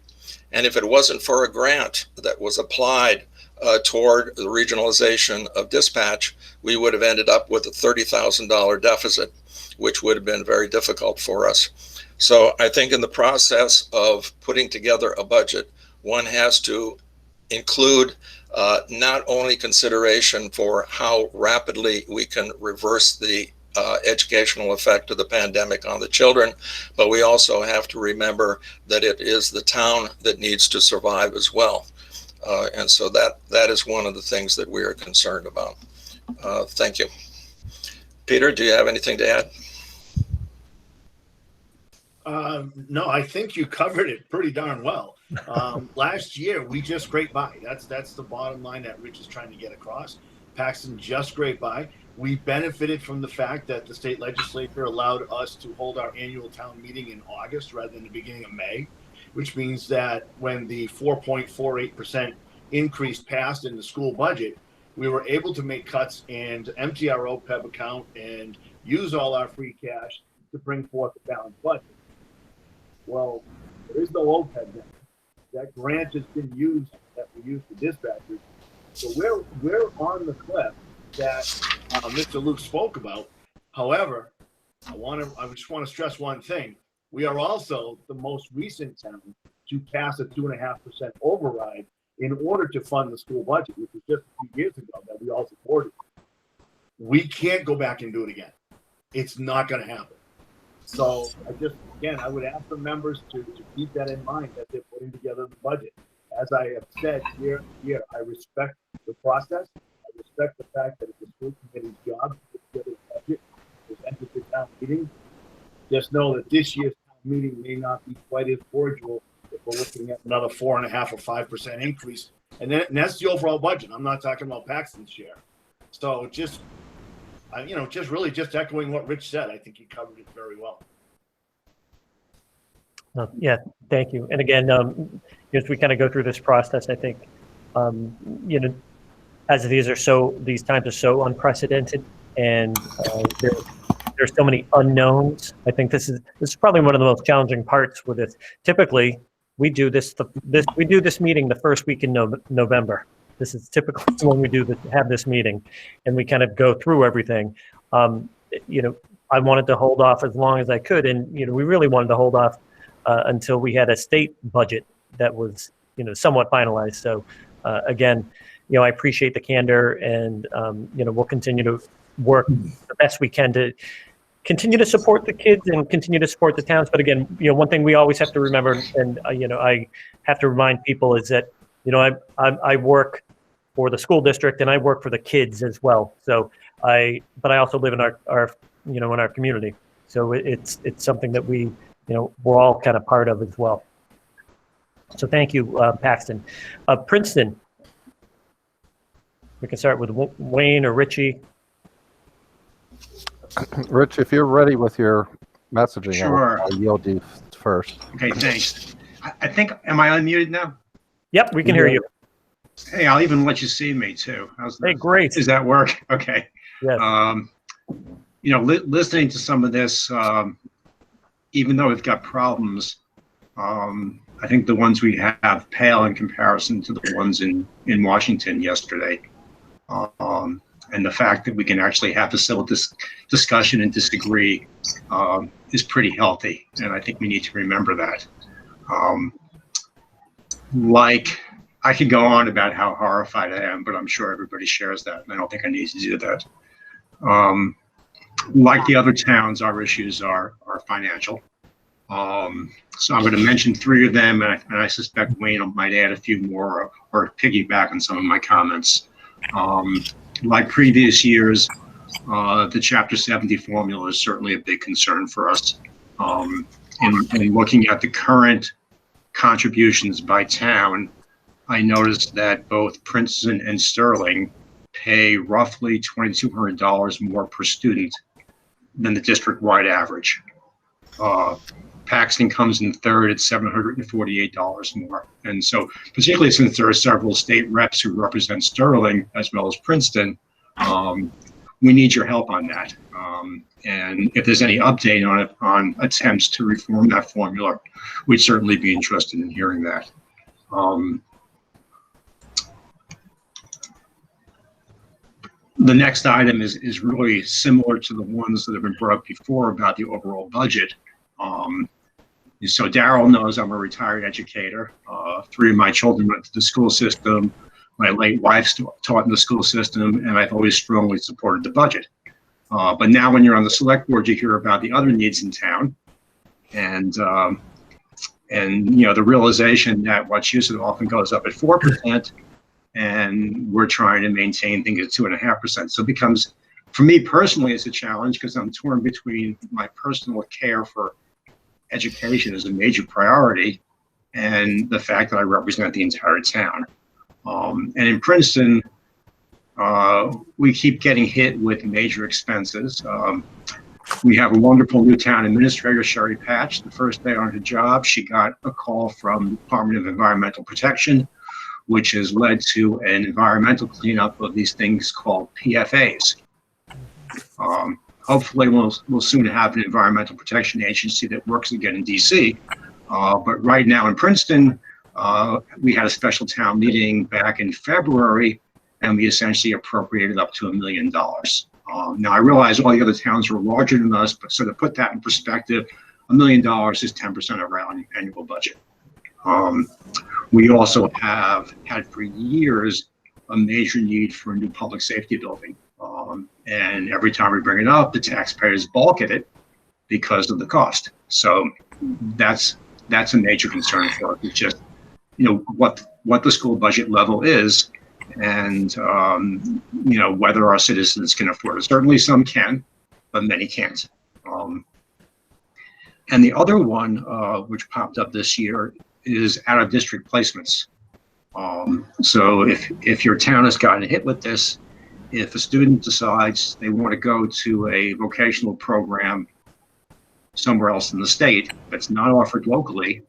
And if it wasn't for a grant that was applied toward the regionalization of dispatch, we would have ended up with a $30,000 deficit, which would have been very difficult for us. So I think in the process of putting together a budget, one has to include not only consideration for how rapidly we can reverse the educational effect of the pandemic on the children, but we also have to remember that it is the town that needs to survive as well. And so that is one of the things that we are concerned about. Thank you. Peter, do you have anything to add? No, I think you covered it pretty darn well. Last year, we just scraped by. That's the bottom line that Rich is trying to get across. Paxton just scraped by. We benefited from the fact that the state legislature allowed us to hold our annual town meeting in August rather than the beginning of May, which means that when the 4.48% increase passed in the school budget, we were able to make cuts and empty our OPEB account and use all our free cash to bring forth a balanced budget. Well, there is no OPEB now. That grant has been used that we use for dispatchers. So we're on the cliff that Mr. Luke spoke about. However, I just want to stress one thing. We are also the most recent town to pass a 2.5% override in order to fund the school budget, which was just a few years ago that we all supported. We can't go back and do it again. It's not going to happen. So I would ask the members to keep that in mind as they're putting together the budget. As I have said here, I respect the process. I respect the fact that it's the school committee's job to put together the budget, present it to town meeting. Just know that this year's town meeting may not be quite as cordial if we're looking at another 4.5% or 5% increase and that's the overall budget. I'm not talking about Paxton's share. So just just echoing what Rich said, I think he covered it very well. Yeah, thank you. And again, as we kind of go through this process, I think, as these times are so unprecedented, and there's so many unknowns. I think this is probably one of the most challenging parts with this. Typically, we do this meeting the first week in November. This is typically when we have this meeting, and we kind of go through everything. I wanted to hold off as long as I could, and we really wanted to hold off until we had a state budget that was somewhat finalized. So again, I appreciate the candor, and we'll continue to work the best we can to continue to support the kids and continue to support the towns. But again, one thing we always have to remember, and I have to remind people, is that I work for the school district and I work for the kids as well. So but I also live in our in our community. So it's something that we're all kind of part of as well. So thank you, Paxton. Princeton. We can start with Wayne or Richie. Rich, if you're ready with your messaging, Sure. I'll yield you first. Okay, thanks. I think, am I unmuted now? Yep, we can hear you. Hey, I'll even let you see me too. Hey, great. Does that work? Okay. Yes. Listening to some of this, even though we've got problems, I think the ones we have pale in comparison to the ones in Washington yesterday. And the fact that we can actually have a civil discussion and disagree is pretty healthy. And I think we need to remember that. I could go on about how horrified I am, but I'm sure everybody shares that. And I don't think I need to do that. Like the other towns, our issues are financial. So I'm going to mention 3 of them, and I suspect Wayne might add a few more or piggyback on some of my comments. Like previous years, the Chapter 70 formula is certainly a big concern for us. In looking at the current contributions by town, I noticed that both Princeton and Sterling pay roughly $2,200 more per student than the district-wide average. Paxton comes in third at $748 more. And so, particularly since there are several state reps who represent Sterling as well as Princeton, we need your help on that. And if there's any update on attempts to reform that formula, we'd certainly be interested in hearing that. The next item is really similar to the ones that have been brought up before about the overall budget. So Daryl knows I'm a retired educator. 3 of my children went to the school system. My late wife taught in the school system, and I've always strongly supported the budget. But now when you're on the select board, you hear about the other needs in town. And the realization that what's used often goes up at 4%, and we're trying to maintain things at 2.5%. So it becomes, for me personally, it's a challenge because I'm torn between my personal care for education as a major priority and the fact that I represent the entire town. And in Princeton, we keep getting hit with major expenses. We have a wonderful new town administrator, Sherry Patch. The first day on her job, she got a call from the Department of Environmental Protection, which has led to an environmental cleanup of these things called PFAs. Hopefully we'll soon have an environmental protection agency that works again in DC. But right now in Princeton, we had a special town meeting back in February, and we essentially appropriated up to $1 million. Now I realize all the other towns are larger than us, but so to put that in perspective, $1 million is 10% of our annual budget. We also have had for years a major need for a new public safety building. And every time we bring it up, the taxpayers balk at it because of the cost. So that's a major concern for us. It's just, what the school budget level is and, whether our citizens can afford it. Certainly some can, but many can't. And the other one, which popped up this year, is out-of-district placements. So if your town has gotten hit with this, if a student decides they want to go to a vocational program somewhere else in the state that's not offered locally,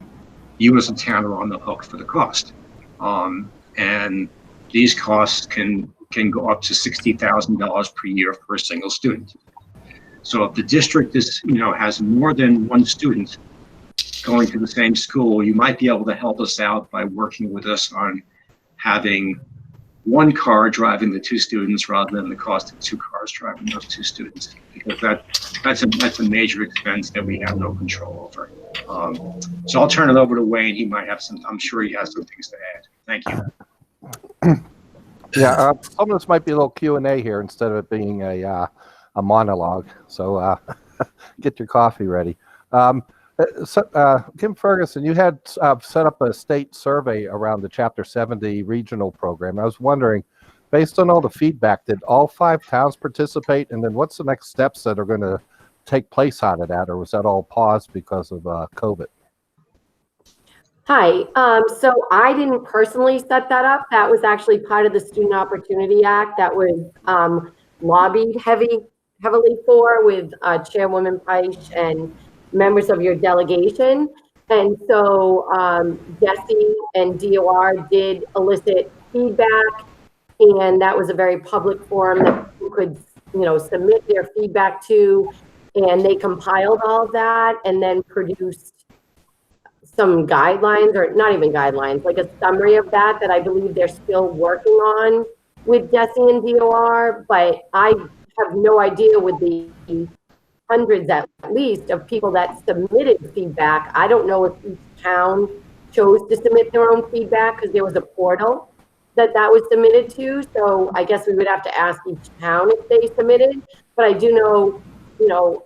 you as a town are on the hook for the cost. And these costs can go up to $60,000 per year for a single student. So if the district is, has more than one student going to the same school, you might be able to help us out by working with us on having one car driving the two students rather than the cost of two cars driving those two students, because that's a major expense that we have no control over. So I'll turn it over to Wayne. He might have I'm sure he has some things to add. Thank you. Yeah, some of this might be a little Q&A here instead of it being a monologue. So get your coffee ready. Kim Ferguson, you had set up a state survey around the Chapter 70 regional program. I was wondering, based on all the feedback, did all 5 towns participate? And then what's the next steps that are going to take place out of that? Or was that all paused because of COVID? Hi. So I didn't personally set that up. That was actually part of the Student Opportunity Act that was lobbied heavily for with Chairwoman Peisch and members of your delegation. And so Jesse and DOR did elicit feedback, and that was a very public forum that people could, submit their feedback to, and they compiled all of that and then produced some guidelines, or not even guidelines, like a summary of that I believe they're still working on with Jesse and DOR, but I have no idea with the hundreds at least of people that submitted feedback. I don't know if each town chose to submit their own feedback because there was a portal that was submitted to. So I guess we would have to ask each town if they submitted, but I do know,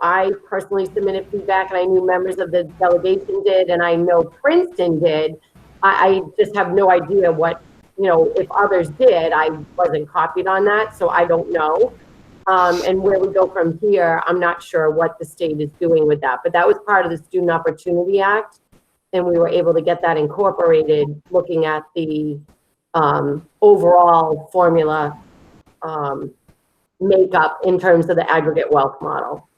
I personally submitted feedback, and I knew members of the delegation did, and I know Princeton did. I just have no idea what, if others did. I wasn't copied on that, so I don't know. And where we go from here, I'm not sure what the state is doing with that, but that was part of the Student Opportunity Act, and we were able to get that incorporated looking at the overall formula makeup in terms of the aggregate wealth model.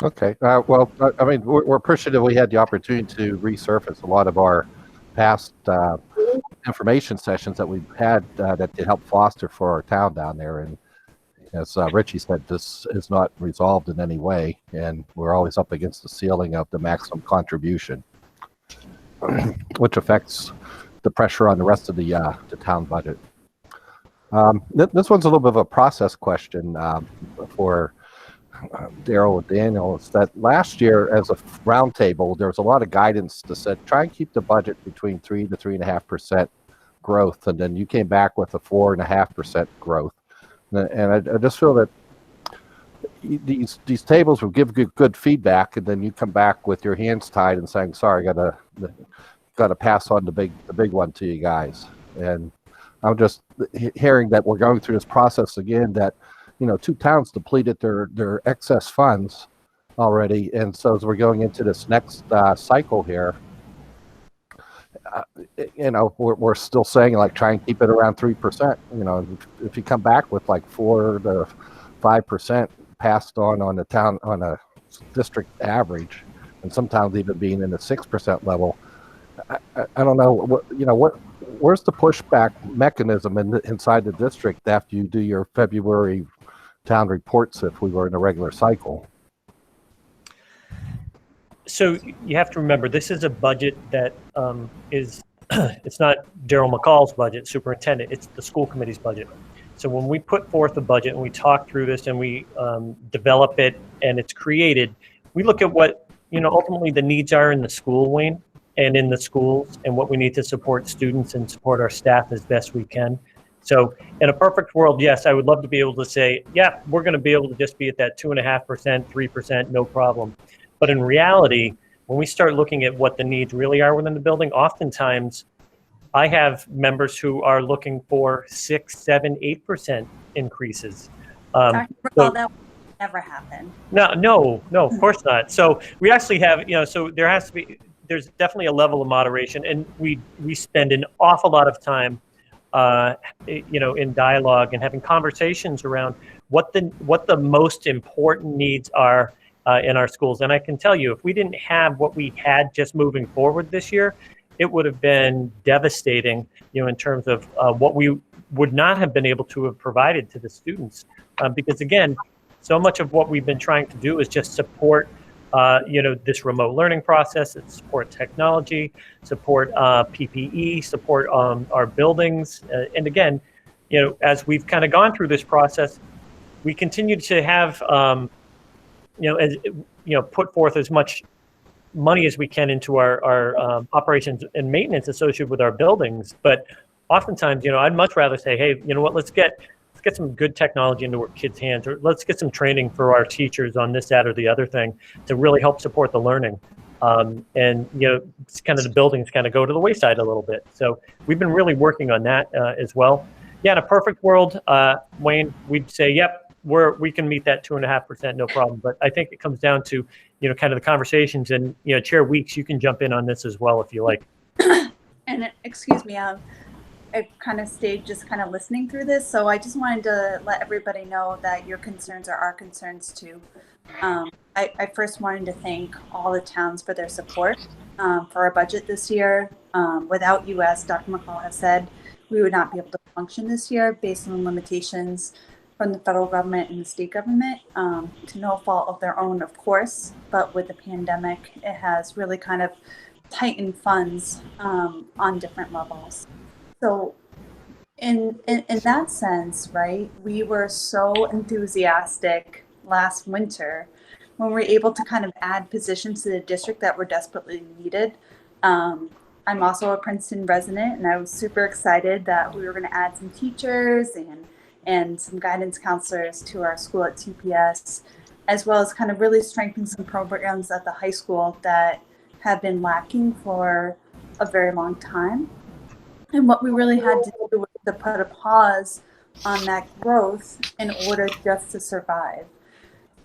Okay. Well, I mean, we're appreciative we had the opportunity to resurface a lot of our past information sessions that we've had that did help foster for our town down there. And as Richie said, this is not resolved in any way, and we're always up against the ceiling of the maximum contribution, which affects the pressure on the rest of the town budget. This one's a little bit of a process question for Daryl and Daniel. Is that last year as a roundtable, there was a lot of guidance that said try and keep the budget between 3 to 3.5% growth, and then you came back with a 4.5% growth. And I just feel that these tables will give good feedback, and then you come back with your hands tied and saying, "Sorry, got to pass on the big one to you guys." And I'm just hearing that we're going through this process again. That 2 towns depleted their excess funds already, and so as we're going into this next cycle here, we're still saying like try and keep it around 3%. If you come back with like 4 to 5% passed on the town on a district average, and sometimes even being in the 6% level, I don't know where's the pushback mechanism inside the district after you do your February town reports if we were in a regular cycle? So you have to remember, this is a budget that is, it's not Daryl McCall's budget, superintendent, it's the school committee's budget. So when we put forth a budget and we talk through this and we develop it and it's created, we look at what, ultimately the needs are in the school, Wayne, and in the schools, and what we need to support students and support our staff as best we can. So in a perfect world, yes, I would love to be able to say, yeah, we're going to be able to just be at that 2.5%, 3%, no problem. But in reality, when we start looking at what the needs really are within the building, oftentimes I have members who are looking for 6, 7, 8% increases. Dr. Brickell, that will never happen. No, of course not. So we actually have, so there there's definitely a level of moderation, and we spend an awful lot of time, in dialogue and having conversations around what the most important needs are in our schools. And I can tell you, if we didn't have what we had just moving forward this year, it would have been devastating, in terms of what we would not have been able to have provided to the students. Because again, so much of what we've been trying to do is just support, this remote learning process, and support technology, support PPE, support our buildings. And again, as we've kind of gone through this process, we continue to have, put forth as much money as we can into our operations and maintenance associated with our buildings. But oftentimes, I'd much rather say, hey, you know what, let's get some good technology into our kids' hands, or let's get some training for our teachers on this, that, or the other thing to really help support the learning. It's kind of the buildings kind of go to the wayside a little bit. So we've been really working on that as well. Yeah, in a perfect world, Wayne, we'd say, yep, we can meet that 2.5%, no problem. But I think it comes down to, kind of the conversations, and, Chair Weeks, you can jump in on this as well if you like. And excuse me, I kind of stayed just kind of listening through this. So I just wanted to let everybody know that your concerns are our concerns too. I first wanted to thank all the towns for their support for our budget this year. Without you, as Dr. McCall has said, we would not be able to function this year based on the limitations from the federal government and the state government, to no fault of their own, of course. But with the pandemic, it has really kind of tightened funds on different levels. So in that sense, right, we were so enthusiastic last winter when we were able to kind of add positions to the district that were desperately needed. I'm also a Princeton resident, and I was super excited that we were going to add some teachers and some guidance counselors to our school at TPS, as well as kind of really strengthen some programs at the high school that have been lacking for a very long time. And what we really had to do was to put a pause on that growth in order just to survive.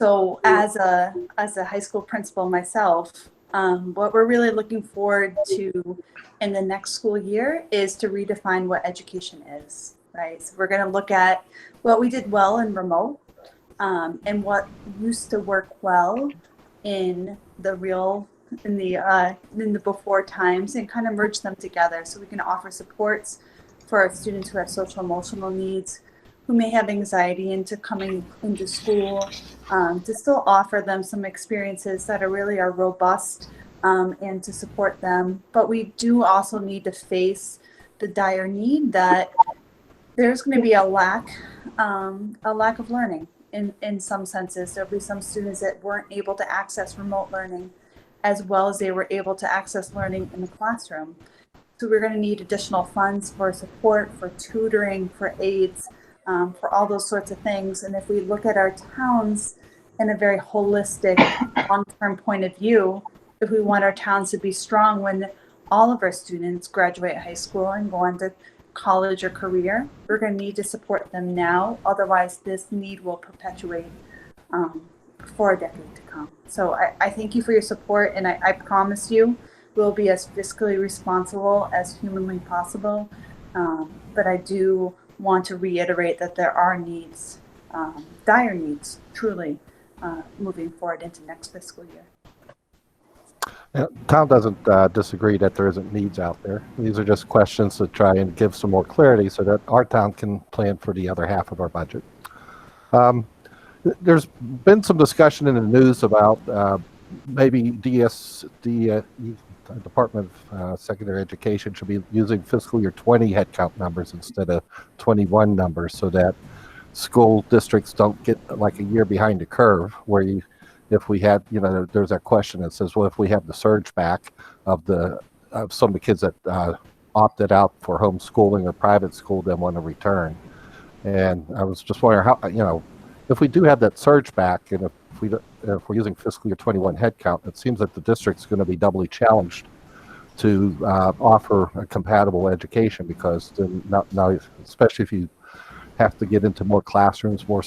So as a high school principal myself, what we're really looking forward to in the next school year is to redefine what education is, right? So we're going to look at what we did well in remote, and what used to work well in the before times, and kind of merge them together so we can offer supports for our students who have social emotional needs, who may have anxiety into coming into school, to still offer them some experiences that are really robust, and to support them. But we do also need to face the dire need that there's going to be a lack of learning in some senses. There'll be some students that weren't able to access remote learning as well as they were able to access learning in the classroom. So we're going to need additional funds for support, for tutoring, for aids, for all those sorts of things. And if we look at our towns in a very holistic, long-term point of view, if we want our towns to be strong when all of our students graduate high school and go on to college or career, we're going to need to support them now. Otherwise, this need will perpetuate for a decade to come. So I thank you for your support, and I promise you we'll be as fiscally responsible as humanly possible. But I do want to reiterate that there are needs, dire needs, truly, moving forward into next fiscal year. Tom doesn't disagree that there isn't needs out there. These are just questions to try and give some more clarity so that our town can plan for the other half of our budget. There's been some discussion in the news about maybe the Department of Secondary Education should be using fiscal year 20 headcount numbers instead of 21 numbers, so that school districts don't get like a year behind the curve where if we had, there's that question that says, well, if we have the surge back of some of the kids that opted out for homeschooling or private school, then want to return. And I was just wondering how, if we do have that surge back, and if we're using fiscal year 21 headcount, it seems that the district's going to be doubly challenged to offer a compatible education, because now, especially if you have to get into more classrooms, more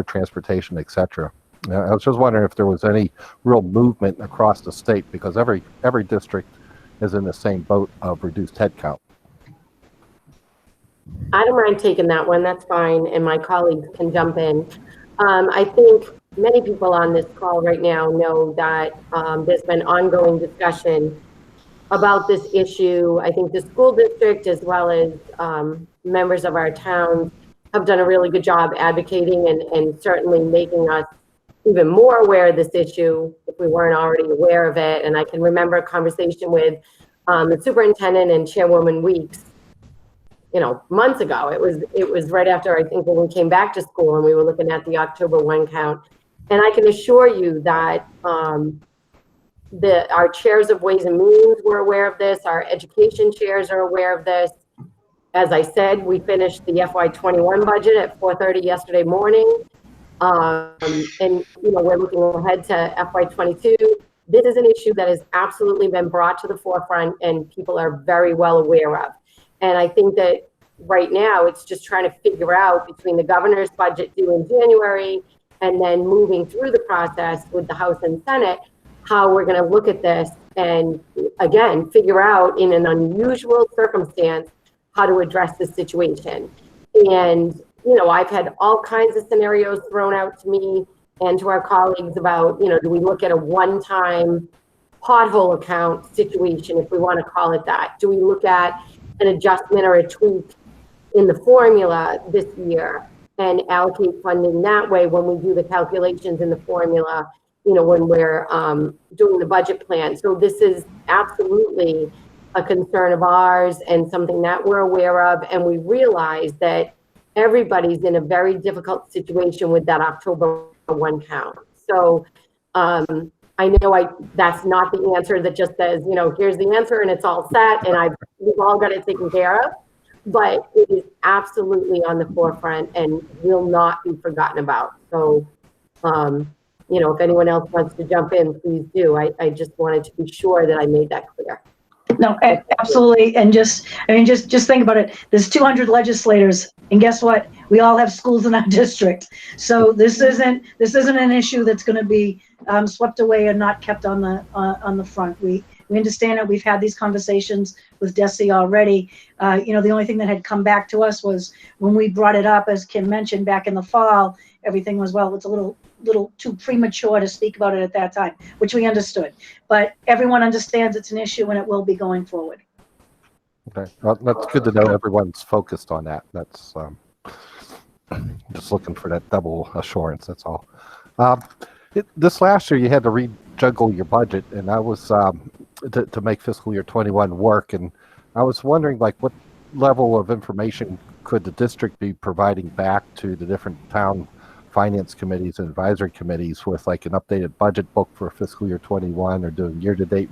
transportation, etc. I was just wondering if there was any real movement across the state, because every district is in the same boat of reduced headcount. I don't mind taking that one. That's fine. And my colleagues can jump in. I think many people on this call right now know that there's been ongoing discussion about this issue. I think the school district, as well as members of our towns, have done a really good job advocating and certainly making us even more aware of this issue if we weren't already aware of it. And I can remember a conversation with the superintendent and Chairwoman Weeks, you know, months ago. It was right after, I think, when we came back to school and we were looking at the October 1 count. And I can assure you that our chairs of Ways and Means were aware of this. Our education chairs are aware of this. As I said, we finished the FY21 budget at 4:30 yesterday morning. And, you know, we're looking ahead to FY22. This is an issue that has absolutely been brought to the forefront and people are very well aware of. And I think that right now it's just trying to figure out, between the governor's budget due in January and then moving through the process with the House and Senate, how we're going to look at this and, again, figure out in an unusual circumstance how to address the situation. And, you know, I've had all kinds of scenarios thrown out to me and to our colleagues about, you know, do we look at a one-time pothole account situation, if we want to call it that? Do we look at an adjustment or a tweak in the formula this year and allocate funding that way when we do the calculations in the formula, you know, when we're doing the budget plan? So this is absolutely a concern of ours and something that we're aware of. And we realize that everybody's in a very difficult situation with that October 1 count. So I know that's not the answer that just says, you know, here's the answer and it's all set and we've all got it taken care of, but it is absolutely on the forefront and will not be forgotten about. So, you know, if anyone else wants to jump in, please do. I just wanted to be sure that I made that clear. No, absolutely. And just think about it. There's 200 legislators, and guess what? We all have schools in our district. So this isn't an issue that's going to be swept away and not kept on the front. We understand it. We've had these conversations with DESE already. You know, the only thing that had come back to us was when we brought it up, as Kim mentioned, back in the fall, everything was, well, it's a little too premature to speak about it at that time, which we understood. But everyone understands it's an issue and it will be going forward. Okay, well, that's good to know. Everyone's focused on that. That's just looking for that double assurance. That's all. This last year, you had to rejuggle your budget, and I was to make fiscal year 21 work. And I was wondering, like, what level of information could the district be providing back to the different town finance committees and advisory committees with, like, an updated budget book for fiscal year 21, or doing year-to-date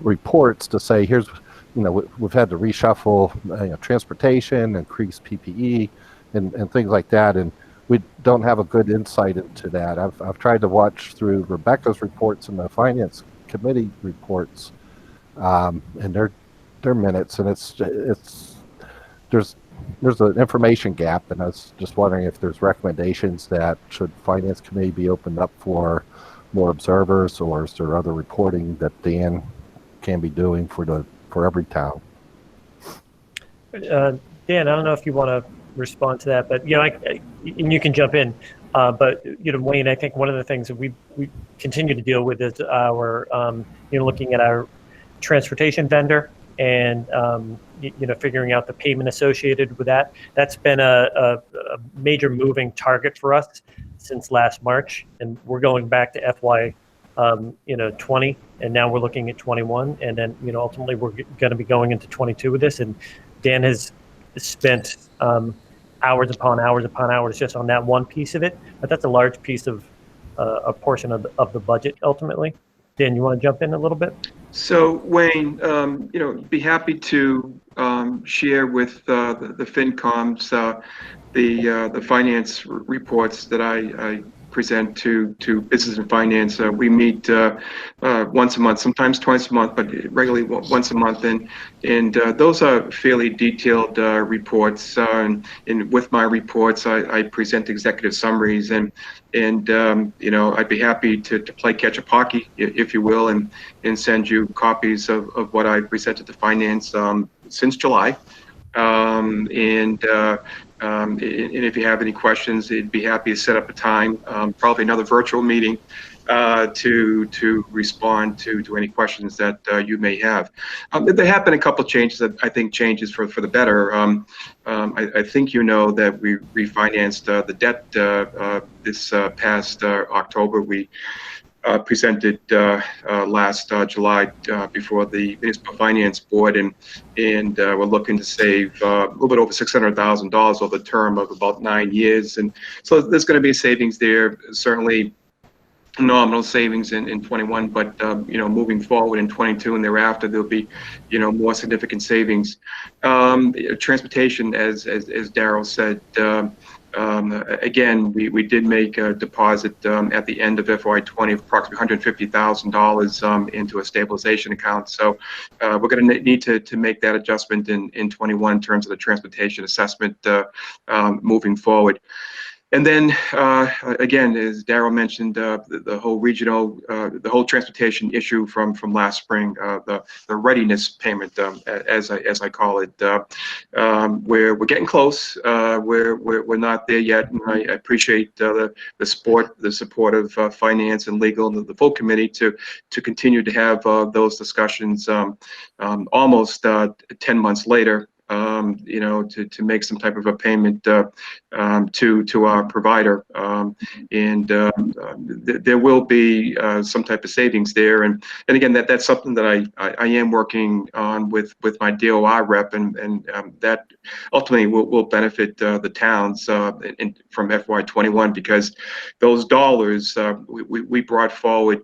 reports to say, here's, you know, we've had to reshuffle, you know, transportation, increase PPE, and things like that, and we don't have a good insight into that. I've tried to watch through Rebecca's reports and the finance committee reports, and their minutes, and there's an information gap, and I was just wondering if there's recommendations that should finance committee be opened up for more observers, or is there other reporting that Dan can be doing for every town? Dan, I don't know if you want to respond to that, but, you know, and you can jump in. But, you know, Wayne, I think one of the things that we continue to deal with is our, you know, looking at our transportation vendor and, you know, figuring out the payment associated with that. That's been a major moving target for us since last March, and we're going back to FY, you know, 20, and now we're looking at 21, and then, you know, ultimately we're going to be going into 22 with this. And Dan has spent hours upon hours upon hours just on that one piece of it, but that's a large piece of a portion of the budget ultimately. Dan, you want to jump in a little bit? So Wayne, you know, be happy to share with the FinComs the finance reports that I present to business and finance. We meet once a month, sometimes twice a month, but regularly once a month, and those are fairly detailed reports. And with my reports, I present executive summaries, and you know, I'd be happy to play catch-up hockey, if you will, and send you copies of what I presented to finance since July. And if you have any questions, I'd be happy to set up a time, probably another virtual meeting, to respond to any questions that you may have. There have been a couple of changes that I think changes for the better. I think you know that we refinanced the debt this past October. We presented last July before the Municipal Finance Board, and we're looking to save a little bit over $600,000 over the term of about 9 years, and so there's going to be savings there. Certainly nominal savings in 21, but you know, moving forward in 22 and thereafter, there'll be, you know, more significant savings. Transportation, as Daryl said, again, we did make a deposit at the end of FY20 of approximately $150,000 into a stabilization account. So we're going to need to make that adjustment in 21 in terms of the transportation assessment moving forward. And then, again, as Daryl mentioned, the whole regional, the whole transportation issue from last spring, the readiness payment, as I call it, where we're getting close. We're not there yet, and I appreciate the support of finance and legal and the full committee to continue to have those discussions almost 10 months later. You know, to make some type of a payment to our provider, and there will be some type of savings there, and again, that's something that I am working on with my DOI rep, and that ultimately will benefit the towns from FY21, because those dollars we brought forward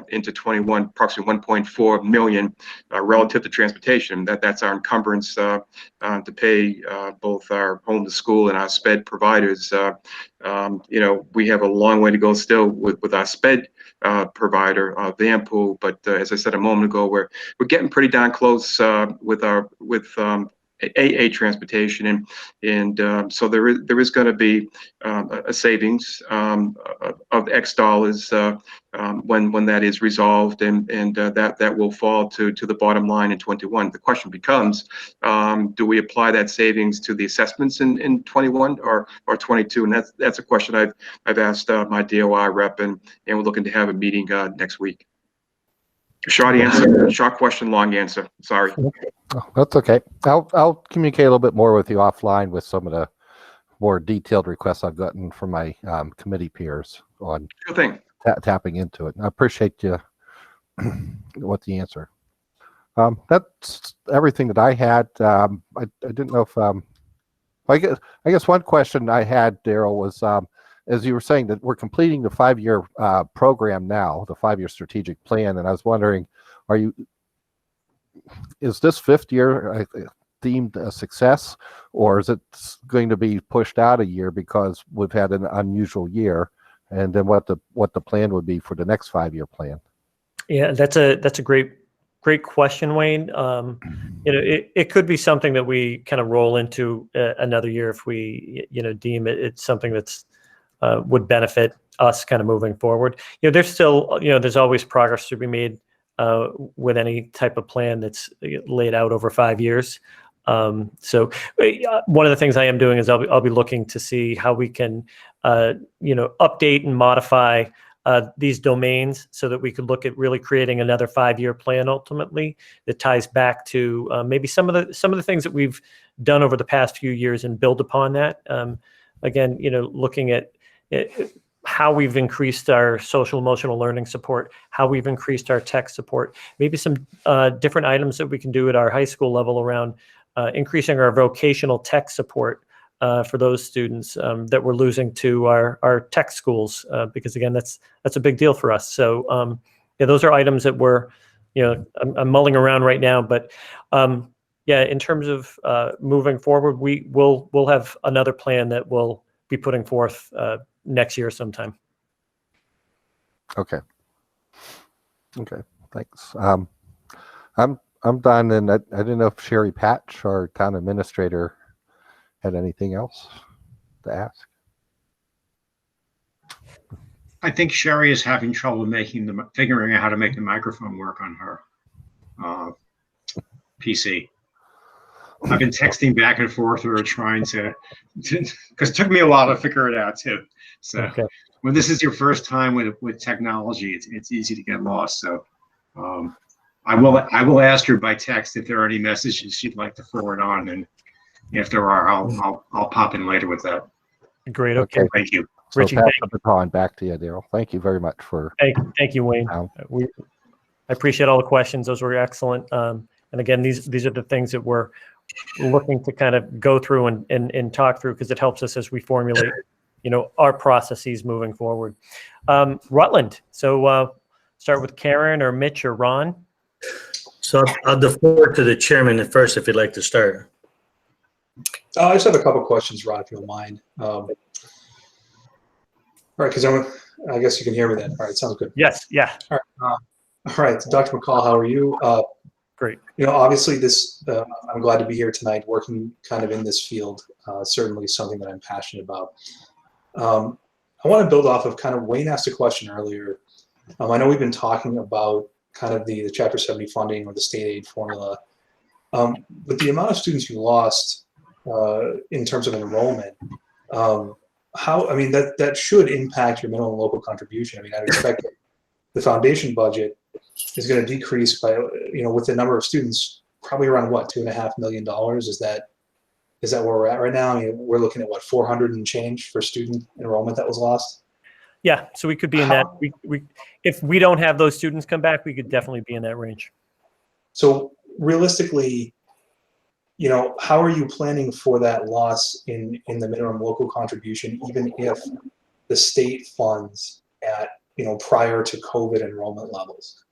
into 21, approximately 1.4 million relative to transportation. That's our encumbrance to pay both our home to school and our SPED providers. You know, we have a long way to go still with our SPED provider, Vanpool, but as I said a moment ago, we're getting pretty darn close with AA transportation, and so there is going to be a savings of X dollars when that is resolved, and that will fall to the bottom line in 21. The question becomes, do we apply that savings to the assessments in 21 or 22? And that's a question I've asked my DOI rep, and we're looking to have a meeting next week. Short answer, short question, long answer. Sorry. Oh, that's okay. I'll communicate a little bit more with you offline with some of the more detailed requests I've gotten from my committee peers on Sure thing. Tapping into it. I appreciate you what the answer. That's everything that I had. I didn't know if I guess one question I had, Daryl, was as you were saying that we're completing the 5-year program now, the 5-year strategic plan, and I was wondering, is this 5th year deemed a success, or is it going to be pushed out a year because we've had an unusual year? And then what the plan would be for the next 5-year plan? Yeah, that's a great question, Wayne. You know, it could be something that we kind of roll into another year if we, you know, deem it's something that's would benefit us kind of moving forward. You know, there's still, you know, there's always progress to be made with any type of plan that's laid out over 5 years. So one of the things I am doing is I'll be looking to see how we can, you know, update and modify these domains so that we could look at really creating another 5-year plan ultimately that ties back to maybe some of the things that we've done over the past few years and build upon that. Again, you know, looking at how we've increased our social emotional learning support, how we've increased our tech support, maybe some different items that we can do at our high school level around increasing our vocational tech support for those students that we're losing to our tech schools, because again, that's a big deal for us. So yeah, those are items that we're, you know, I'm mulling around right now, but yeah, in terms of moving forward, we'll have another plan that we'll be putting forth next year sometime. Okay. Okay. Thanks. I'm done, and I didn't know if Sherry Patch, our town administrator, had anything else to ask. I think Sherry is having trouble figuring out how to make the microphone work on her PC. I've been texting back and forth with her trying to, because it took me a while to figure it out too. So Okay. when this is your first time with technology, it's easy to get lost. So I will ask her by text if there are any messages she'd like to forward on, and if there are, I'll pop in later with that. Great. Okay. Thank you. So Richie, pass the baton back to you, Daryl. Thank you very much for. Thank you, Wayne. I appreciate all the questions. Those were excellent. And again, these are the things that we're looking to kind of go through and talk through, because it helps us as we formulate, our processes moving forward. Rutland. So start with Karen or Mitch or Ron. So I'll defer to the chairman at first if you'd like to start. I just have a couple questions, Ron, if you don't mind. All right, because I guess you can hear me then. All right, sounds good. Yes, yeah. All right, Dr. McCall, how are you? Great. Obviously I'm glad to be here tonight working kind of in this field. Certainly something that I'm passionate about. I want to build off of kind of Wayne asked a question earlier. I know we've been talking about kind of the Chapter 70 funding or the state aid formula. With the amount of students you lost in terms of enrollment, that should impact your minimum local contribution. I mean, I'd expect the foundation budget is going to decrease by, with the number of students, probably around what, $2.5 million? Is that where we're at right now? I mean, we're looking at what, 400 and change for student enrollment that was lost? Yeah, so we could be in that. If we don't have those students come back, we could definitely be in that range. So realistically, how are you planning for that loss in the minimum local contribution, even if the state funds at, prior to COVID enrollment levels?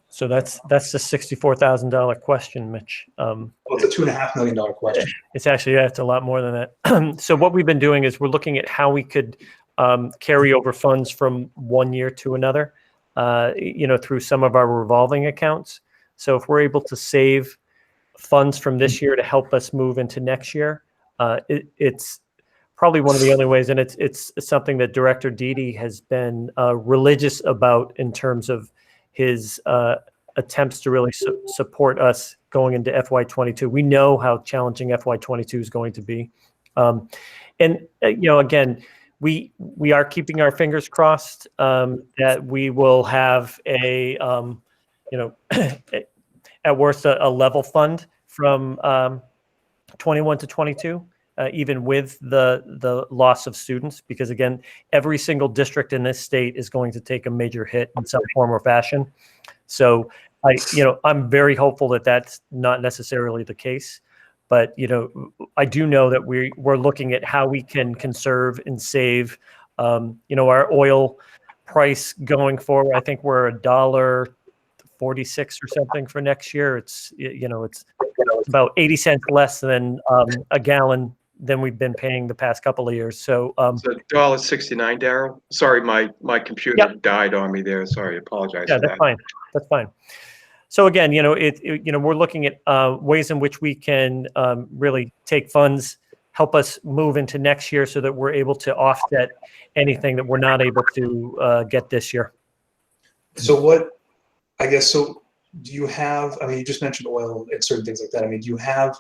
So that's the $64,000 question, Mitch. Well, it's a $2.5 million question. It's actually, it's a lot more than that. So what we've been doing is we're looking at how we could carry over funds from one year to another, through some of our revolving accounts. So if we're able to save funds from this year to help us move into next year, it's probably one of the only ways, and it's something that Director Dede has been religious about in terms of his attempts to really support us going into FY22. We know how challenging FY22 is going to be, again, we are keeping our fingers crossed that we will have a at worst a level fund from 21 to 22. Even with the loss of students, because again, every single district in this state is going to take a major hit in some form or fashion. So I'm very hopeful that that's not necessarily the case, but I do know that we're looking at how we can conserve and save. Our oil price going forward, I think we're $1.46 or something for next year. It's about 80 cents less than a gallon than we've been paying the past couple of years. So $1.69, Daryl. Sorry, my computer died on me there. Sorry, apologize. Yeah, for that's that. fine. That's fine. So again, we're looking at ways in which we can really take funds, help us move into next year, so that we're able to offset anything that we're not able to get this year. So do you have? I mean, you just mentioned oil and certain things like that. I mean, do you have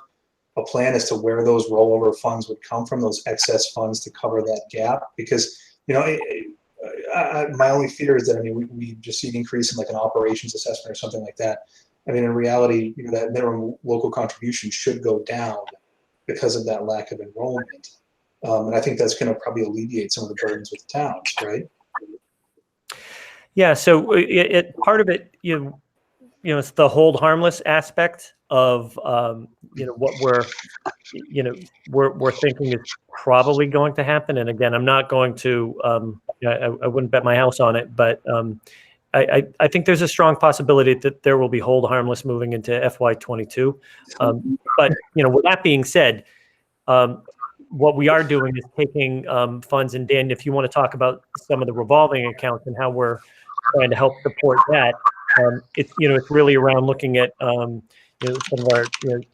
a plan as to where those rollover funds would come from, those excess funds to cover that gap? Because, my only fear is that, we just see an increase in like an operations assessment or something like that. I mean, in reality, that minimum local contribution should go down because of that lack of enrollment. And I think that's going to probably alleviate some of the burdens with the towns, right? Yeah, so part of it, it's the hold harmless aspect of what we're thinking is probably going to happen. And again, I'm not going to I wouldn't bet my house on it, but I think there's a strong possibility that there will be hold harmless moving into FY22. But with that being said, what we are doing is taking funds, and Dan, if you want to talk about some of the revolving accounts and how we're trying to help support that, it's it's really around looking at some of our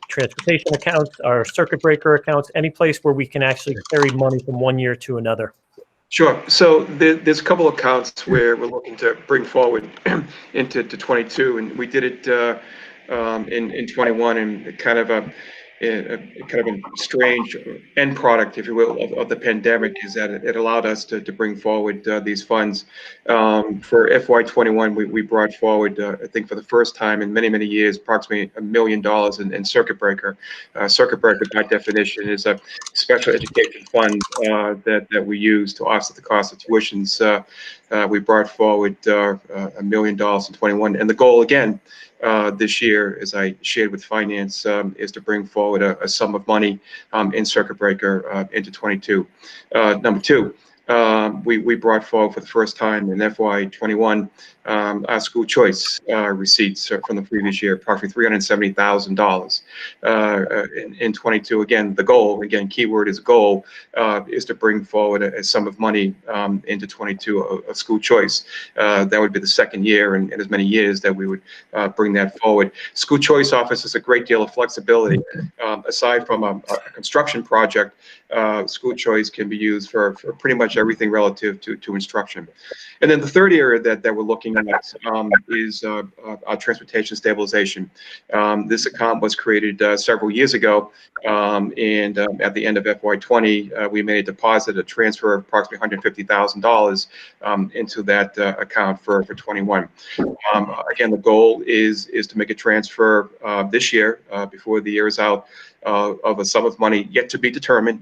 transportation accounts, our circuit breaker accounts, any place where we can actually carry money from one year to another. Sure. So there's a couple of accounts where we're looking to bring forward into 22, and we did it in 21, and kind of a strange end product, if you will, of the pandemic is that it allowed us to bring forward these funds. For FY21, we brought forward, I think for the first time in many years, approximately $1 million in circuit breaker. Circuit breaker, by definition, is a special education fund that we use to offset the cost of tuitions. We brought forward $1 million in 21, and the goal again this year, as I shared with finance, is to bring forward a sum of money in circuit breaker into 22. Number two, we brought forward for the first time in FY21 our school choice receipts from the previous year, approximately $370,000. In 22, again, the goal, again, keyword is goal, is to bring forward a sum of money into 22, a school choice. That would be the second year in as many years that we would bring that forward. School choice offers a great deal of flexibility. Aside from a construction project, school choice can be used for pretty much everything relative to instruction. And then the third area that we're looking at is our transportation stabilization. This account was created several years ago, and at the end of FY20, we made a deposit, a transfer of approximately $150,000 into that account for 21. Again, the goal is to make a transfer this year before the year is out of a sum of money yet to be determined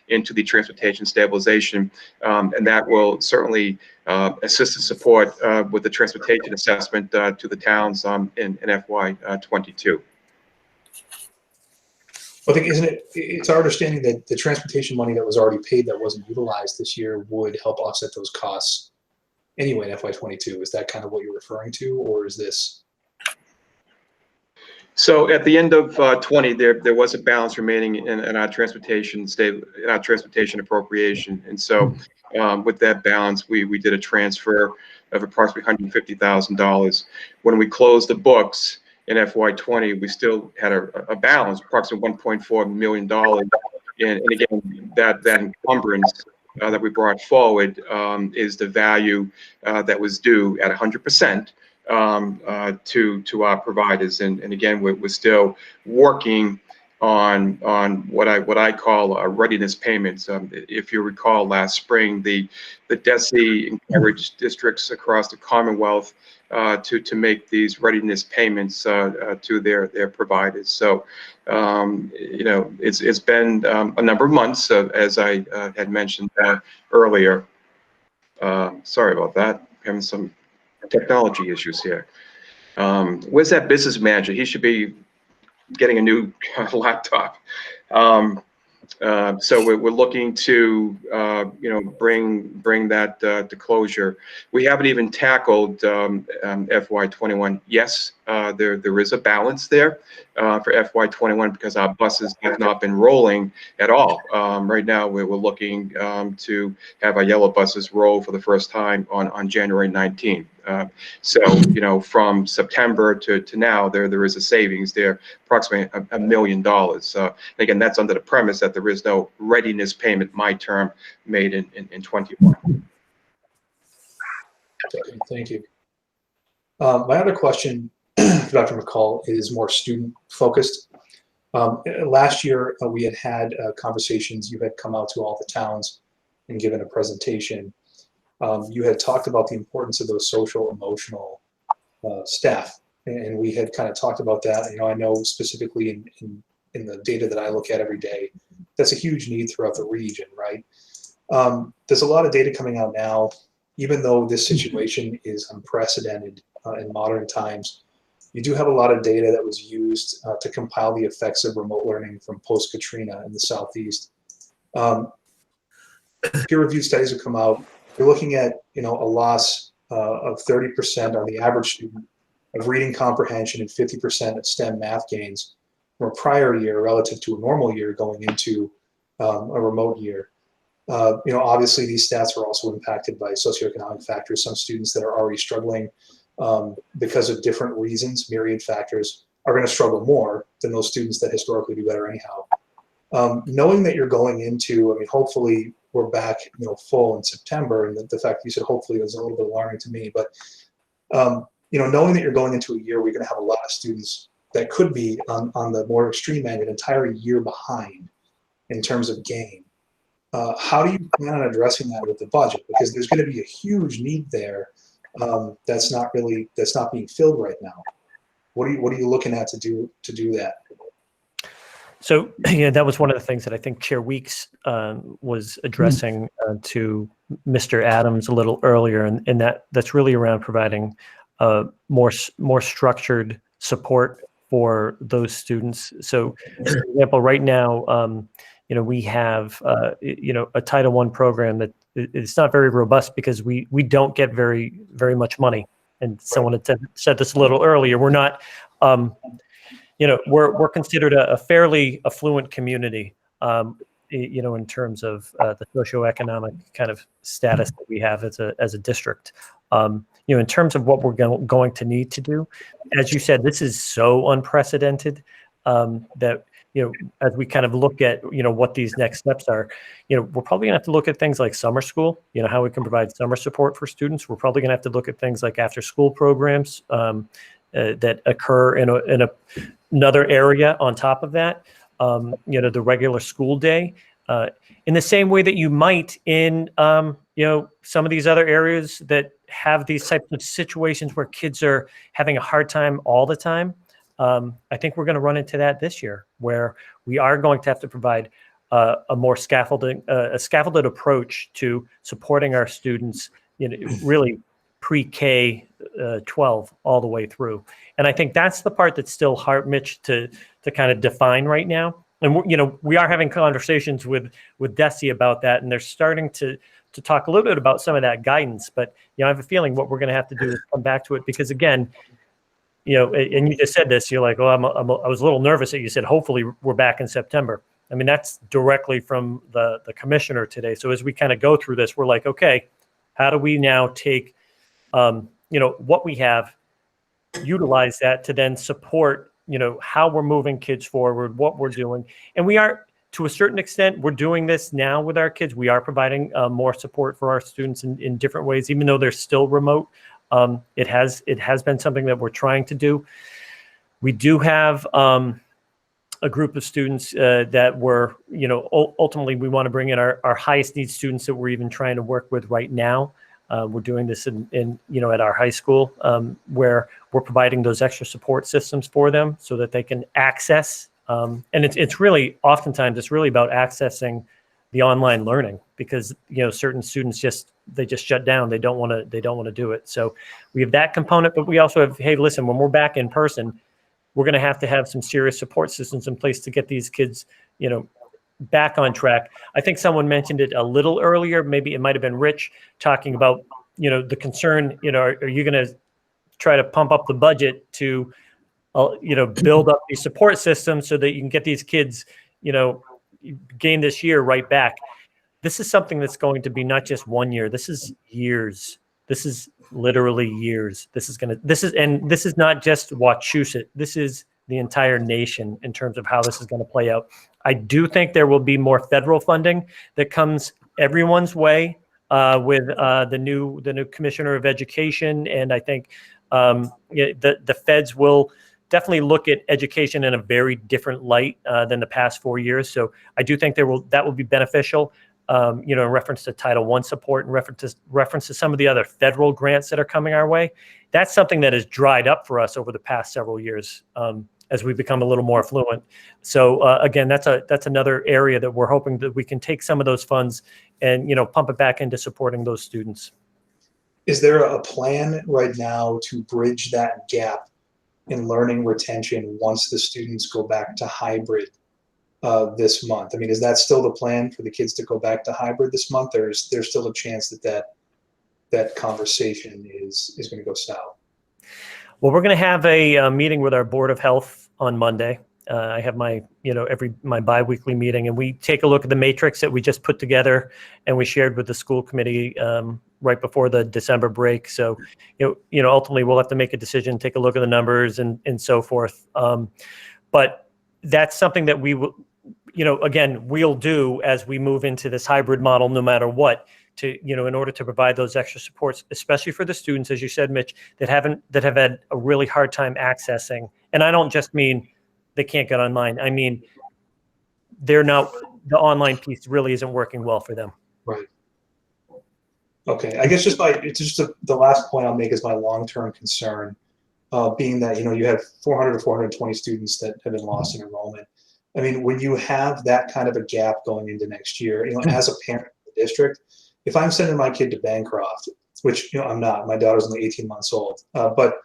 into the transportation stabilization, and that will certainly assist and support with the transportation assessment to the towns in FY22. I think, it's our understanding that the transportation money that was already paid that wasn't utilized this year would help offset those costs anyway in FY22. Is that kind of what you're referring to, or is this? So at the end of 20, there was a balance remaining in our transportation appropriation, and so with that balance, we did a transfer of approximately $150,000. When we closed the books in FY20, we still had a balance, approximately $1.4 million, and again, that encumbrance that we brought forward is the value that was due at 100%. To our providers, and again, we're still working on what I call readiness payments. If you recall, last spring, the DESE encouraged districts across the Commonwealth to make these readiness payments to their providers. So it's been a number of months, as I had mentioned earlier. Sorry about that. Having some technology issues here. Where's that business manager? He should be getting a new laptop. So we're looking to bring that to closure. We haven't even tackled FY21. Yes, there is a balance there for FY21 because our buses have not been rolling at all. Right now, we're looking to have our yellow buses roll for the first time on January 19th. So from September to now, there is a savings there, approximately $1 million. Again, that's under the premise that there is no readiness payment, my term, made in 21. Okay, thank you. My other question for Dr. McCall is more student focused. Last year, we had conversations. You had come out to all the towns and given a presentation. You had talked about the importance of those social emotional staff, and we had kind of talked about that. I know specifically in the data that I look at every day, that's a huge need throughout the region, right? There's a lot of data coming out now, even though this situation is unprecedented in modern times. You do have a lot of data that was used to compile the effects of remote learning from post-Katrina in the Southeast. Peer-reviewed studies have come out. You're looking at a loss of 30% on the average student of reading comprehension and 50% of STEM math gains from a prior year relative to a normal year going into a remote year. Obviously these stats are also impacted by socioeconomic factors. Some students that are already struggling because of different reasons, myriad factors, are going to struggle more than those students that historically do better anyhow. Knowing that you're going into, I mean, hopefully we're back, full in September, and the fact that you said hopefully was a little bit alarming to me, but knowing that you're going into a year where you're going to have a lot of students that could be on the more extreme end, an entire year behind in terms of gain. How do you plan on addressing that with the budget? Because there's going to be a huge need there that's not being filled right now. What are you looking at to do that? So yeah, that was one of the things that I think Chair Weeks was addressing to Mr. Adams a little earlier, and that's really around providing more structured support for those students. So, for example, right now, we have a Title I program that it's not very robust because we don't get very much money. And someone had said this a little earlier. We're not. We're considered a fairly affluent community, in terms of the socioeconomic kind of status that we have as a district. In terms of what we're going to need to do, as you said, this is so unprecedented that, as we kind of look at, what these next steps are, we're probably gonna have to look at things like summer school, how we can provide summer support for students. We're probably gonna have to look at things like after school programs that occur in another area on top of that, the regular school day, in the same way that you might in, some of these other areas that have these types of situations where kids are having a hard time all the time. I think we're going to run into that this year, where we are going to have to provide a more scaffolded approach to supporting our students, really pre-K 12 all the way through. And I think that's the part that's still hard, Mitch, to kind of define right now. And we are having conversations with DESE about that, and they're starting to talk a little bit about some of that guidance. But I have a feeling what we're going to have to do is come back to it, because again, and you just said this, you're like, oh, I was a little nervous that you said, hopefully we're back in September. I mean, that's directly from the commissioner today. So as we kind of go through this, we're like, okay, how do we now take, what we have, utilize that to then support, how we're moving kids forward, what we're doing. And we are, to a certain extent, we're doing this now with our kids. We are providing more support for our students in different ways, even though they're still remote. It has been something that we're trying to do. We do have a group of students that we're, ultimately we want to bring in our highest need students that we're even trying to work with right now. We're doing this in at our high school, where we're providing those extra support systems for them so that they can access. And it's really, oftentimes it's really about accessing the online learning, because certain students just shut down. They don't want to do it. So we have that component, but we also have, hey, listen, when we're back in person, we're going to have some serious support systems in place to get these kids, back on track. I think someone mentioned it a little earlier. Maybe it might have been Rich talking about, the concern, are you going to try to pump up the budget to, build up these support systems so that you can get these kids, gain this year right back. This is something that's going to be not just 1 year. This is years. This is literally years. This is not just Wachusett. This is the entire nation in terms of how this is going to play out. I do think there will be more federal funding that comes everyone's way with the new Commissioner of Education, and I think the feds will definitely look at education in a very different light than the past 4 years. So I do think that will be beneficial. In reference to Title I support and reference to some of the other federal grants that are coming our way. That's something that has dried up for us over the past several years as we become a little more affluent. So again, that's another area that we're hoping that we can take some of those funds and pump it back into supporting those students. Is there a plan right now to bridge that gap in learning retention once the students go back to hybrid this month? I mean, is that still the plan for the kids to go back to hybrid this month, or is there still a chance that conversation is going to go south? Well, we're going to have a meeting with our Board of Health on Monday, I have my, my biweekly meeting, and we take a look at the matrix that we just put together and we shared with the school committee right before the December break. So, ultimately we'll have to make a decision, take a look at the numbers and so forth. But that's something that we will, again, we'll do as we move into this hybrid model, no matter what, to, in order to provide those extra supports, especially for the students, as you said, Mitch, that have had a really hard time accessing. And I don't just mean they can't get online. I mean, the online piece really isn't working well for them. Right. Okay. I guess the last point I'll make is my long-term concern, being that, you have 400 or 420 students that have been lost in enrollment. I mean, when you have that kind of a gap going into next year, as a parent of the district, if I'm sending my kid to Bancroft, which, I'm not, my daughter's only 18 months old, but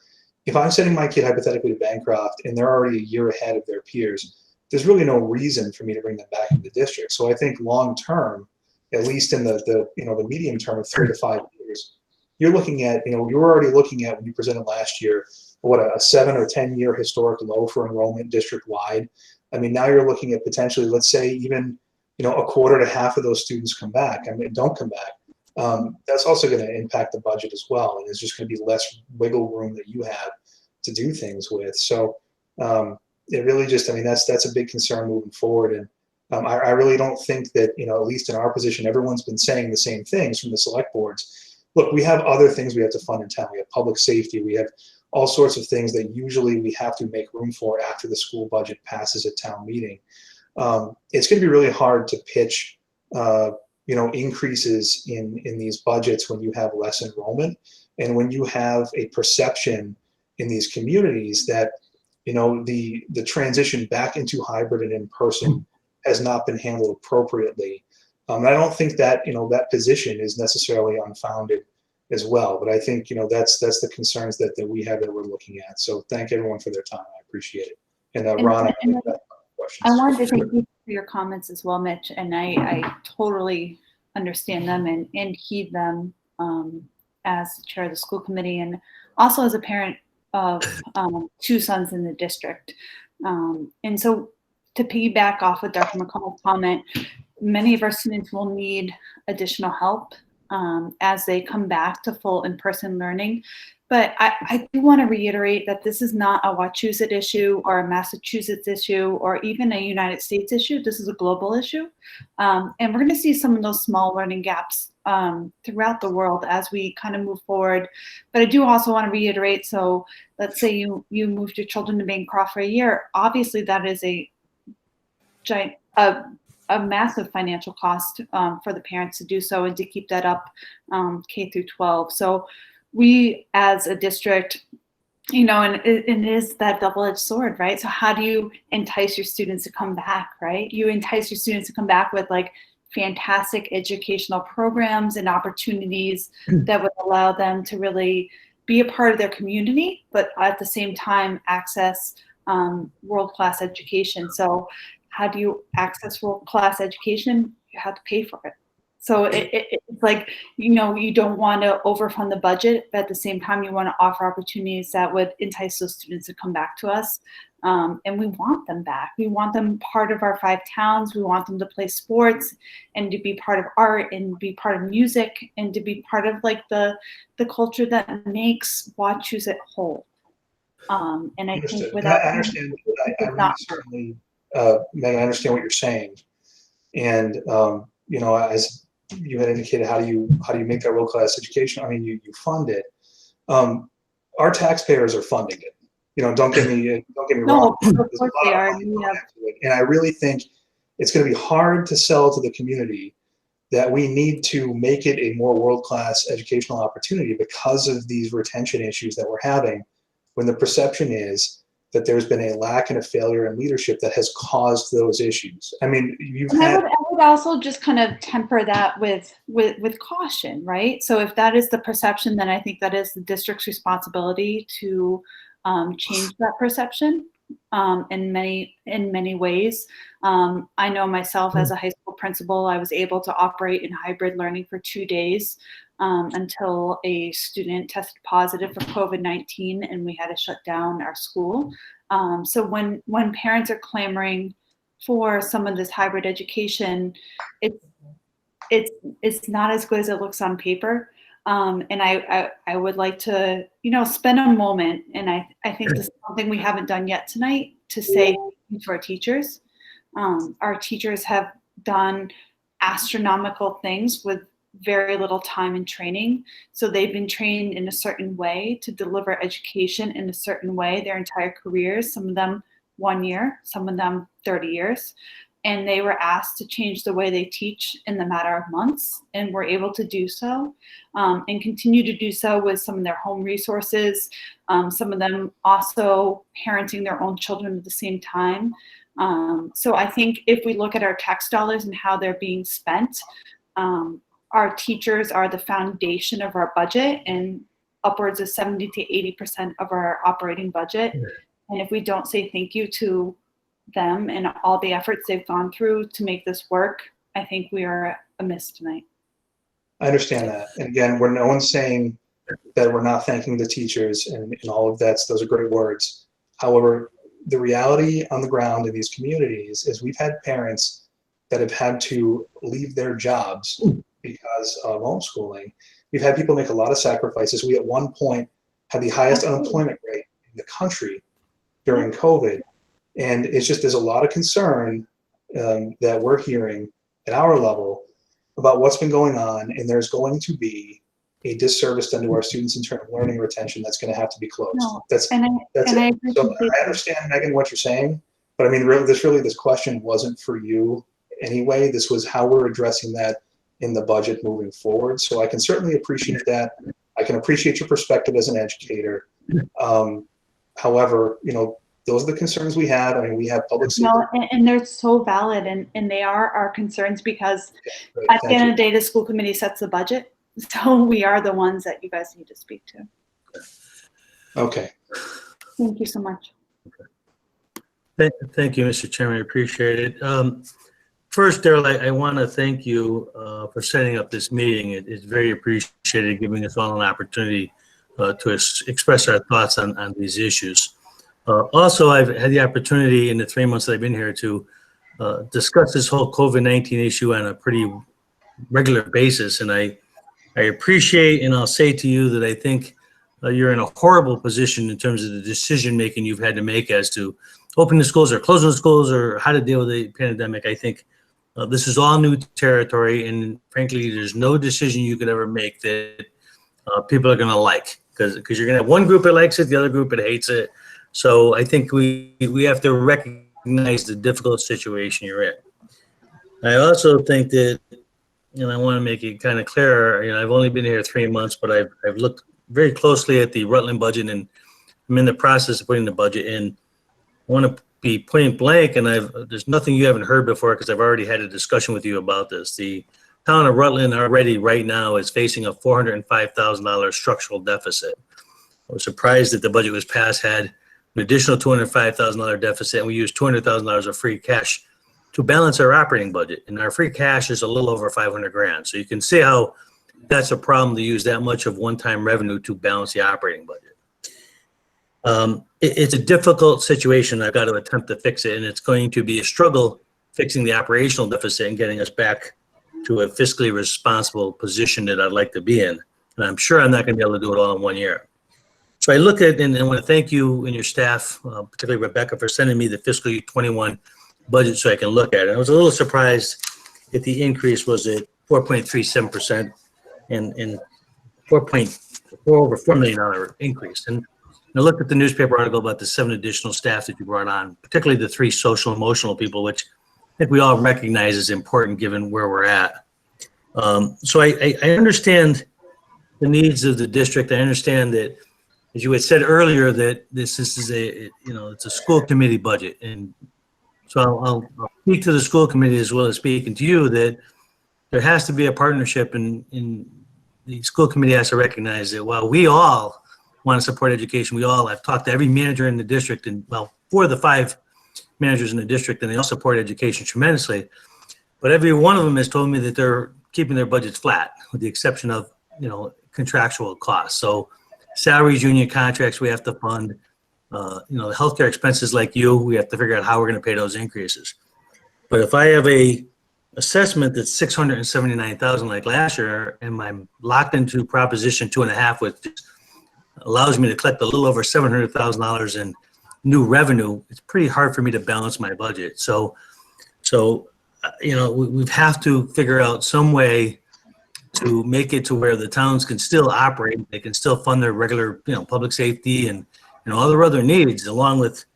if I'm sending my kid hypothetically to Bancroft and they're already a year ahead of their peers, there's really no reason for me to bring them back into the district. So I think long term, at least in the medium term of 3 to 5 years, you're looking at, you're already looking at, when you presented last year, what, a 7 or 10 year historic low for enrollment district wide. I mean, now you're looking at potentially, let's say even, a quarter to half of those students come back. I mean, don't come back. That's also going to impact the budget as well. And there's just going to be less wiggle room that you have to do things with. So it really just, I mean, that's a big concern moving forward. And I really don't think that, at least in our position, everyone's been saying the same things from the select boards. Look, we have other things we have to fund in town. We have public safety. We have all sorts of things that usually we have to make room for after the school budget passes at town meeting. It's going to be really hard to pitch, increases in these budgets when you have less enrollment and when you have a perception in these communities that, the transition back into hybrid and in person has not been handled appropriately. I don't think that, that position is necessarily unfounded as well, but I think, that's the concerns that we have that we're looking at. So thank everyone for their time. I appreciate it. And Ron, I wanted to thank you for your comments as well, Mitch, and I totally understand them and heed them as the chair of the school committee and also as a parent of 2 sons in the district. And so to piggyback off of Dr. McCall's comment, many of our students will need additional help as they come back to full in-person learning. But I do want to reiterate that this is not a Wachusett issue or a Massachusetts issue or even a United States issue. This is a global issue. And we're going to see some of those small learning gaps throughout the world as we kind of move forward. But I do also want to reiterate, so let's say you moved your children to Bancroft for a year. Obviously, that is a massive financial cost for the parents to do so and to keep that up K through 12. So we as a district, and it is that double-edged sword, right? So how do you entice your students to come back, right? You entice your students to come back with like fantastic educational programs and opportunities that would allow them to really be a part of their community, but at the same time access world-class education. So how do you access world-class education? You have to pay for it. So it's like, you don't want to overfund the budget, but at the same time, you want to offer opportunities that would entice those students to come back to us. And we want them back. We want them part of our 5 towns. We want them to play sports and to be part of art and be part of music and to be part of like the culture that makes Wachusett whole. And I think without I understand. I really certainly, Megan, I understand what you're saying. And, as you had indicated, how do you make that world-class education? I mean, you fund it. Our taxpayers are funding it. Don't get me wrong. No, of course they are. And I really think it's going to be hard to sell to the community that we need to make it a more world-class educational opportunity because of these retention issues that we're having, when the perception is that there's been a lack and a failure in leadership that has caused those issues. I mean, I would also just kind of temper that with caution, right? So if that is the perception, then I think that is the district's responsibility to change that perception in many ways. I know myself as a high school principal, I was able to operate in hybrid learning for 2 days until a student tested positive for COVID-19 and we had to shut down our school. So when parents are clamoring for some of this hybrid education, it's not as good as it looks on paper. And I would like to, spend a moment, and I think this is something we haven't done yet tonight, to say thank you to our teachers. Our teachers have done astronomical things with very little time and training. So they've been trained in a certain way to deliver education in a certain way their entire careers, some of them 1 year, some of them 30 years. And they were asked to change the way they teach in the matter of months, and were able to do so, and continue to do so with some of their home resources, some of them also parenting their own children at the same time. So I think if we look at our tax dollars and how they're being spent, our teachers are the foundation of our budget, and upwards of 70 to 80% of our operating budget. And if we don't say thank you to them and all the efforts they've gone through to make this work, I think we are amiss tonight. I understand that. And again, no one's saying that we're not thanking the teachers and all of that. Those are great words. However, the reality on the ground in these communities is we've had parents that have had to leave their jobs because of homeschooling. We've had people make a lot of sacrifices. We at one point had the highest unemployment rate in the country during COVID. And it's just, there's a lot of concern that we're hearing at our level about what's been going on, and there's going to be a disservice done to our students in terms of learning retention that's going to have to be closed. No, That's and I it. So I understand, Megan, what you're saying, but I mean, this question wasn't for you anyway. This was how we're addressing that in the budget moving forward. So I can certainly appreciate that. I can appreciate your perspective as an educator. However, those are the concerns we had. I mean, we have public safety. No, and they're so valid, and they are our concerns, because at the end of the day, the school committee sets the budget. So we are the ones that you guys need to speak to. Okay. Thank you so much. Thank you, Mr. Chairman. I appreciate it. First, Daryl, I want to thank you for setting up this meeting. It's very appreciated, giving us all an opportunity to express our thoughts on these issues. Also, I've had the opportunity in the 3 months that I've been here to discuss this whole COVID-19 issue on a pretty regular basis. And I appreciate, and I'll say to you that I think you're in a horrible position in terms of the decision-making you've had to make as to opening the schools or closing the schools or how to deal with the pandemic. I think this is all new territory, and frankly, there's no decision you could ever make that people are going to like, because you're going to have one group that likes it, the other group that hates it. So I think we have to recognize the difficult situation you're in. I also think that, and I want to make it kind of clear, I've only been here 3 months, but I've looked very closely at the Rutland budget, and I'm in the process of putting the budget in. I want to be point blank, and there's nothing you haven't heard before, because I've already had a discussion with you about this. The town of Rutland already right now is facing a $405,000 structural deficit. I was surprised that the budget was passed had an additional $205,000 deficit, and we used $200,000 of free cash to balance our operating budget. And our free cash is a little over 500 grand. So you can see how that's a problem to use that much of one-time revenue to balance the operating budget. It's a difficult situation. I've got to attempt to fix it, and it's going to be a struggle fixing the operational deficit and getting us back to a fiscally responsible position that I'd like to be in. And I'm sure I'm not going to be able to do it all in 1 year. So I look at, and I want to thank you and your staff, particularly Rebecca, for sending me the fiscal year 21 budget so I can look at it. I was a little surprised that the increase was at 4.37% and over $4 million increase. And I looked at the newspaper article about the 7 additional staff that you brought on, particularly the 3 social emotional people, which I think we all recognize is important given where we're at. So I understand the needs of the district. I understand that, as you had said earlier, that this is it's a school committee budget. And so I'll speak to the school committee as well as speaking to you that there has to be a partnership, and the school committee has to recognize that while we all want to support education, I've talked to every manager in the district, and 4 of the 5 managers in the district, and they all support education tremendously. But every one of them has told me that they're keeping their budgets flat, with the exception of contractual costs. So salaries, union contracts, we have to fund. The healthcare expenses like we have to figure out how we're going to pay those increases. But if I have a assessment that's 679,000 like last year, and I'm locked into Proposition 2.5, which allows me to collect a little over $700,000 in new revenue, it's pretty hard for me to balance my budget. So we have to figure out some way to make it to where the towns can still operate. They can still fund their regular, public safety and all their other needs, along with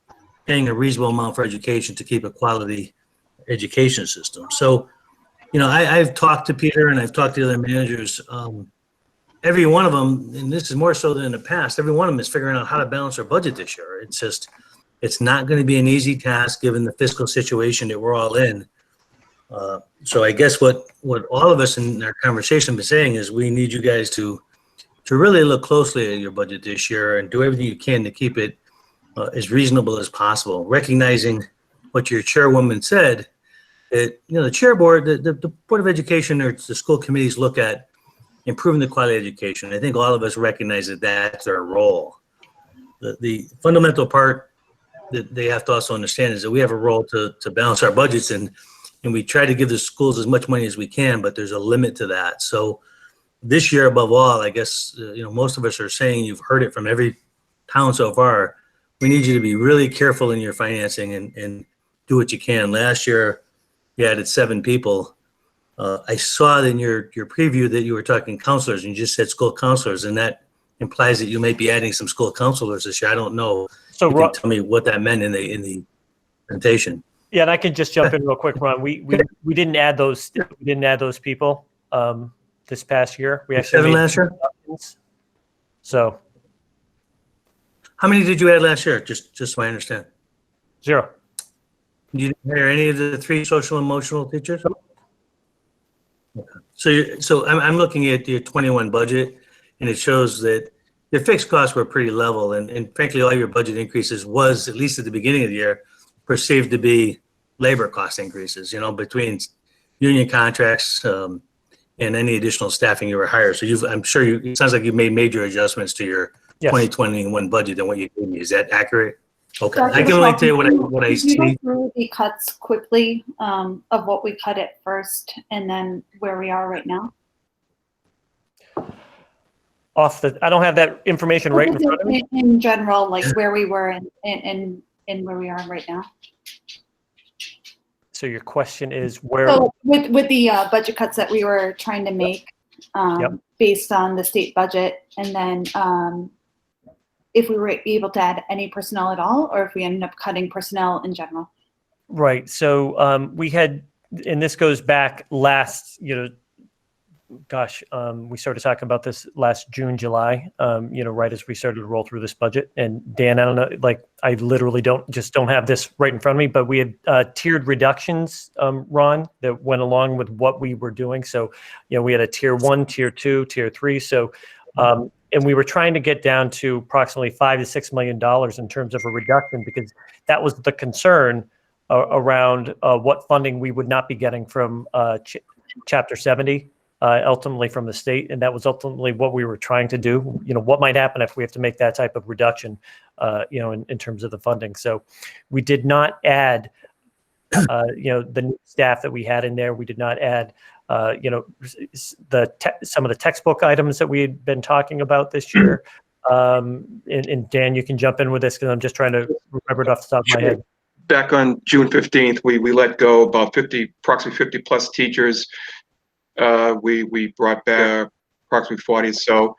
paying a reasonable amount for education to keep a quality education system. So, I've talked to Peter and I've talked to the other managers. Every one of them, and this is more so than in the past, every one of them is figuring out how to balance their budget this year. It's not going to be an easy task given the fiscal situation that we're all in. So I guess what all of us in our conversation have been saying is we need you guys to really look closely at your budget this year and do everything you can to keep it as reasonable as possible, recognizing what your chairwoman said, that the chair board, the Board of Education or the school committees look at improving the quality of education. I think all of us recognize that that's their role. The fundamental part that they have to also understand is that we have a role to balance our budgets, and we try to give the schools as much money as we can, but there's a limit to that. So this year, above all, I guess, most of us are saying, you've heard it from every town so far, we need you to be really careful in your financing and do what you can. Last year, you added 7 people. I saw in your preview that you were talking counselors, and you just said school counselors, and that implies that you may be adding some school counselors this year. I don't know. So you can tell me what that meant in the presentation. Yeah, and I can just jump in real quick, Ron. We didn't add those. We didn't add those people this past year. We actually 7 last year. So, how many did you add last year? Just so I understand. 0. You didn't hire any of the 3 social emotional teachers? Okay. So I'm looking at your 21 budget, and it shows that your fixed costs were pretty level, and frankly, all your budget increases was, at least at the beginning of the year, perceived to be labor cost increases, between union contracts and any additional staffing you were hired. So I'm sure it sounds like you made major adjustments to your 2021 budget than what you gave me. Is that accurate? Okay. Dr. I can only Michelle, tell you what I can you see. go through the cuts quickly of what we cut at first and then where we are right now? I don't have that information right in front of me. In general, like where we were and where we are right now. So your question is where? So with the budget cuts that we were trying to make based on the state budget, and then if we were able to add any personnel at all, or if we ended up cutting personnel in general. Right. So we had, and this goes back last, we started talking about this last June, July, right as we started to roll through this budget. And Dan, I don't know, I literally don't have this right in front of me, but we had tiered reductions, Ron, that went along with what we were doing. So, we had a tier 1, tier 2, tier 3. So, and we were trying to get down to approximately $5 to $6 million in terms of a reduction, because that was the concern around what funding we would not be getting from Chapter 70. Ultimately from the state, and that was ultimately what we were trying to do. What might happen if we have to make that type of reduction, in terms of the funding. So we did not add, the new staff that we had in there. We did not add, some of the textbook items that we had been talking about this year. And Dan, you can jump in with this because I'm just trying to remember it off the top of my head. Back on June 15th, we let go about approximately 50 plus teachers. We brought back approximately 40. So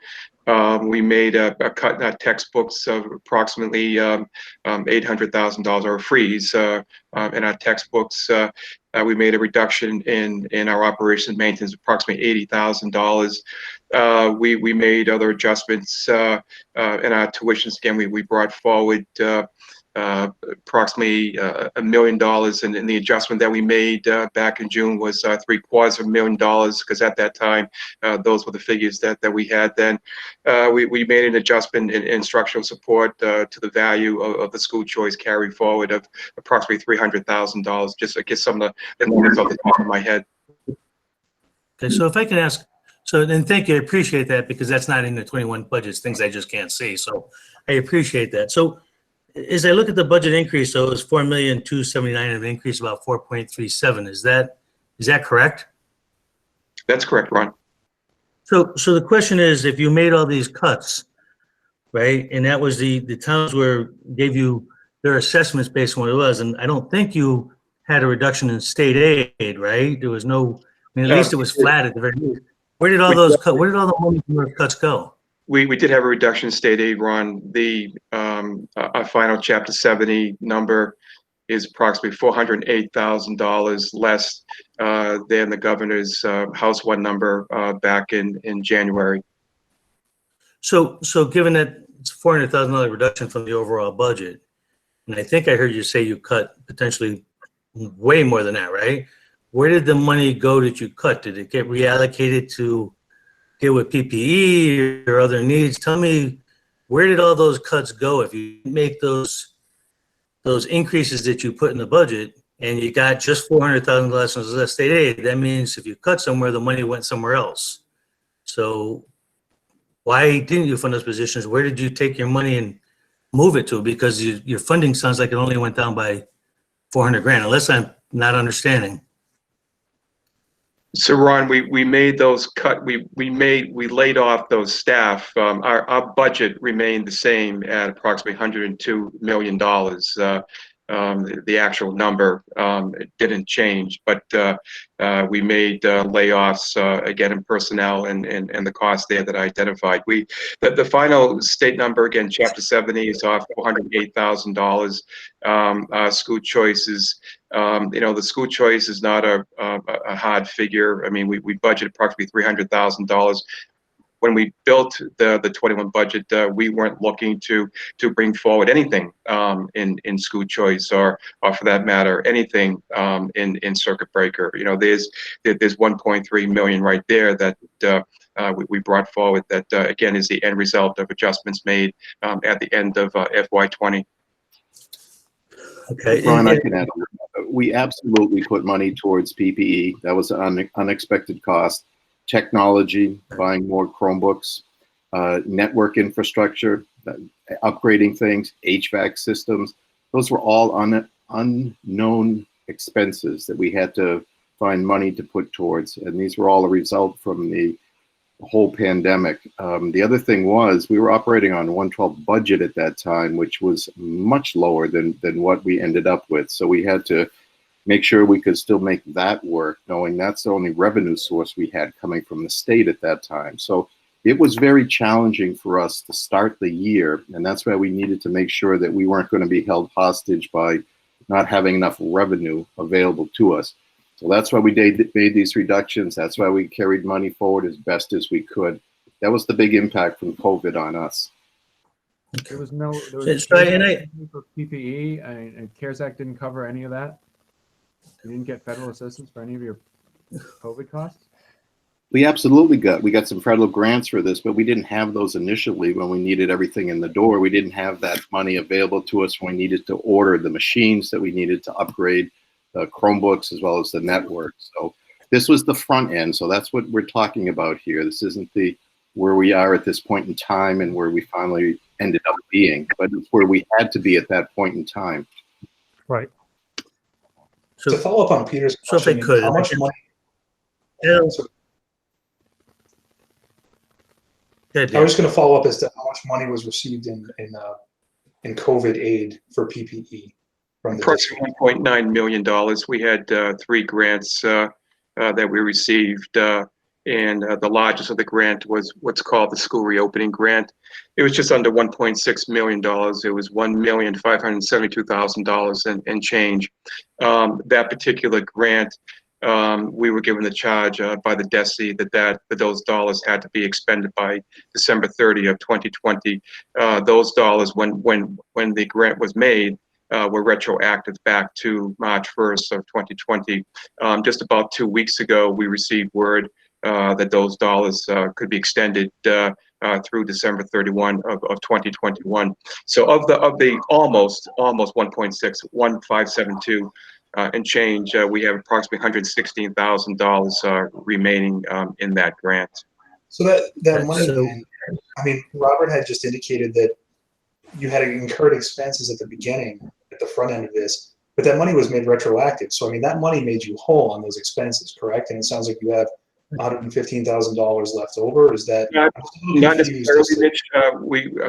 we made a cut in our textbooks of approximately $800,000, or a freeze in our textbooks. We made a reduction in our operations maintenance, approximately $80,000. We made other adjustments in our tuitions. Again, we brought forward approximately $1 million, and the adjustment that we made back in June was $750,000, because at that time those were the figures that we had then. We made an adjustment in instructional support to the value of the school choice carry forward of approximately $300,000, just to get some of the numbers off the top of my head. Okay, so if I can ask, So then thank you. I appreciate that because that's not in the 21 budgets, things I just can't see. So I appreciate that. So as I look at the budget increase, so it's 4,279,000 of an increase about 4.37. Is that correct? That's correct, Ron. So the question is, if you made all these cuts, right, and that was the towns where gave you their assessments based on what it was, and I don't think you had a reduction in state aid, right? There was no, I mean, at least it was flat at the very least. Where did all those cut? Where did all the money from those cuts go? We did have a reduction in state aid, Ron. Our final Chapter 70 number is approximately $408,000 less than the governor's House 1 number back in January. So given that it's a $400,000 reduction from the overall budget, and I think I heard you say you cut potentially way more than that, right? Where did the money go that you cut? Did it get reallocated to deal with PPE or other needs? Tell me, where did all those cuts go? If you make those increases that you put in the budget and you got just $400,000 less state aid, that means if you cut somewhere, the money went somewhere else. So why didn't you fund those positions? Where did you take your money and move it to? Because your funding sounds like it only went down by 400 grand, unless I'm not understanding. So Ron, we made those cut. We laid off those staff. Our budget remained the same at approximately $102 million. The actual number it didn't change, but we made layoffs again in personnel and the cost there that I identified. The final state number, again, Chapter 70 is off $408,000. School choices, the school choice is not a hard figure. I mean, we budget approximately $300,000. When we built the 21 budget, we weren't looking to bring forward anything in school choice or for that matter, anything in circuit breaker. There's 1.3 million right there that we brought forward that, again, is the end result of adjustments made at the end of FY20. Okay. Ron, I can add. We absolutely put money towards PPE. That was an unexpected cost. Technology, buying more Chromebooks, network infrastructure, upgrading things, HVAC systems. Those were all unknown expenses that we had to find money to put towards. And these were all a result from the whole pandemic. The other thing was we were operating on 1/12 budget at that time, which was much lower than what we ended up with. So we had to make sure we could still make that work, knowing that's the only revenue source we had coming from the state at that time. So it was very challenging for us to start the year, and that's why we needed to make sure that we weren't going to be held hostage by not having enough revenue available to us. So that's why we made these reductions. That's why we carried money forward as best as we could. That was the big impact from COVID on us. There was no for PPE, and CARES Act didn't cover any of that. You didn't get federal assistance for any of your COVID costs? We absolutely we got some federal grants for this, but we didn't have those initially when we needed everything in the door. We didn't have that money available to us when we needed to order the machines that we needed to upgrade the Chromebooks as well as the network. So this was the front end. So that's what we're talking about here. This isn't where we are at this point in time and where we finally ended up being, but it's where we had to be at that point in time. Right. So to follow up on Peter's question, how much money? I was going to follow up as to how much money was received in COVID aid for PPE from the approximately $1.9 million. We had 3 grants that we received, and the largest of the grant was what's called the school reopening grant. It was just under $1.6 million. It was $1,572,000 and change. That particular grant, we were given the charge by the DESE that those dollars had to be expended by December 30 of 2020. Those dollars, when the grant was made, were retroactive back to March 1st of 2020. Just about 2 weeks ago, we received word that those dollars could be extended through December 31 of 2021. So of the almost 1.61572 and change, we have approximately $116,000 remaining in that grant. So that Yeah, money, so- then, I mean, Robert had just indicated that you had incurred expenses at the beginning, at the front end of this, but that money was made retroactive. So, I mean, that money made you whole on those expenses, correct? And it sounds like you have $115,000 left over. Is that? Not necessarily, Mitch.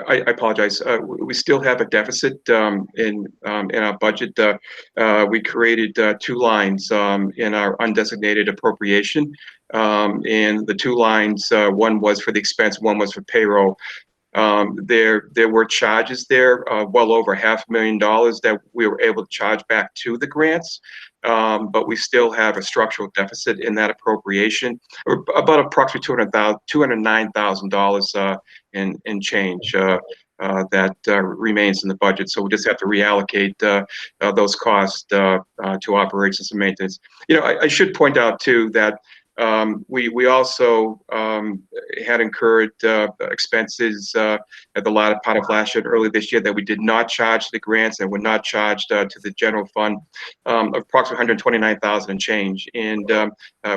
I apologize. We still have a deficit in our budget. We created 2 lines in our undesignated appropriation, and the 2 lines, one was for the expense, one was for payroll. There were charges there, well over $500,000 that we were able to charge back to the grants, but we still have a structural deficit in that appropriation, or about approximately $209,000 in change that remains in the budget. So we just have to reallocate those costs to operations and maintenance. You know, I should point out too that we also had incurred expenses at the latter part of last year and early this year that we did not charge to the grants and were not charged to the general fund, of approximately $129,000 and change. And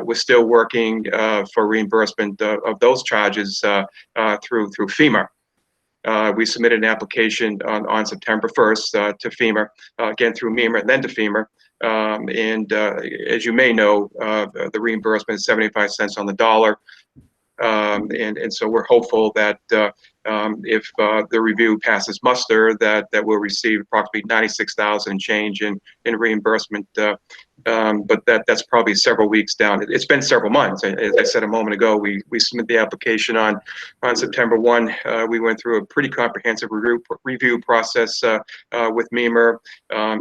we're still working for reimbursement of those charges through FEMA. We submitted an application on September 1st to FEMA, again through MEMA and then to FEMA. As you may know, the reimbursement is 75 cents on the dollar. And so we're hopeful that if the review passes muster, that we'll receive approximately $96,000 and change in reimbursement. But that's probably several weeks down. It's been several months. As I said a moment ago, we submitted the application on September 1. We went through a pretty comprehensive review process with MEMA.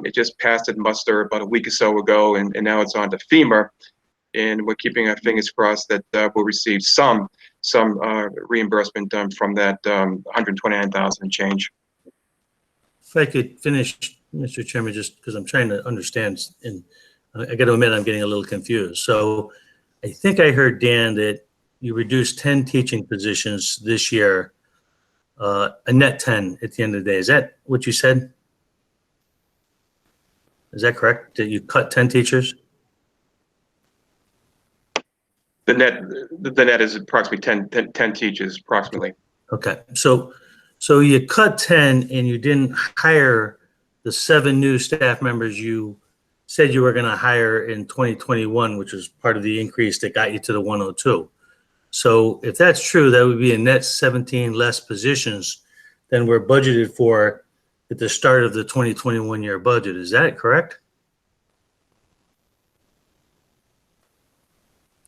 It just passed its muster about a week or so ago, and now it's on to FEMA. And we're keeping our fingers crossed that we'll receive some reimbursement from that $129,000 and change. If I could finish, Mr. Chairman, just because I'm trying to understand, and I got to admit I'm getting a little confused. So I think I heard, Dan, that you reduced 10 teaching positions this year, a net 10 at the end of the day. Is that what you said? Is that correct? That you cut 10 teachers? The net is approximately 10 teachers, approximately. Okay, so you cut 10 and you didn't hire the 7 new staff members you said you were going to hire in 2021, which was part of the increase that got you to the 102. So if that's true, that would be a net 17 less positions than we're budgeted for at the start of the 2021 year budget. Is that correct?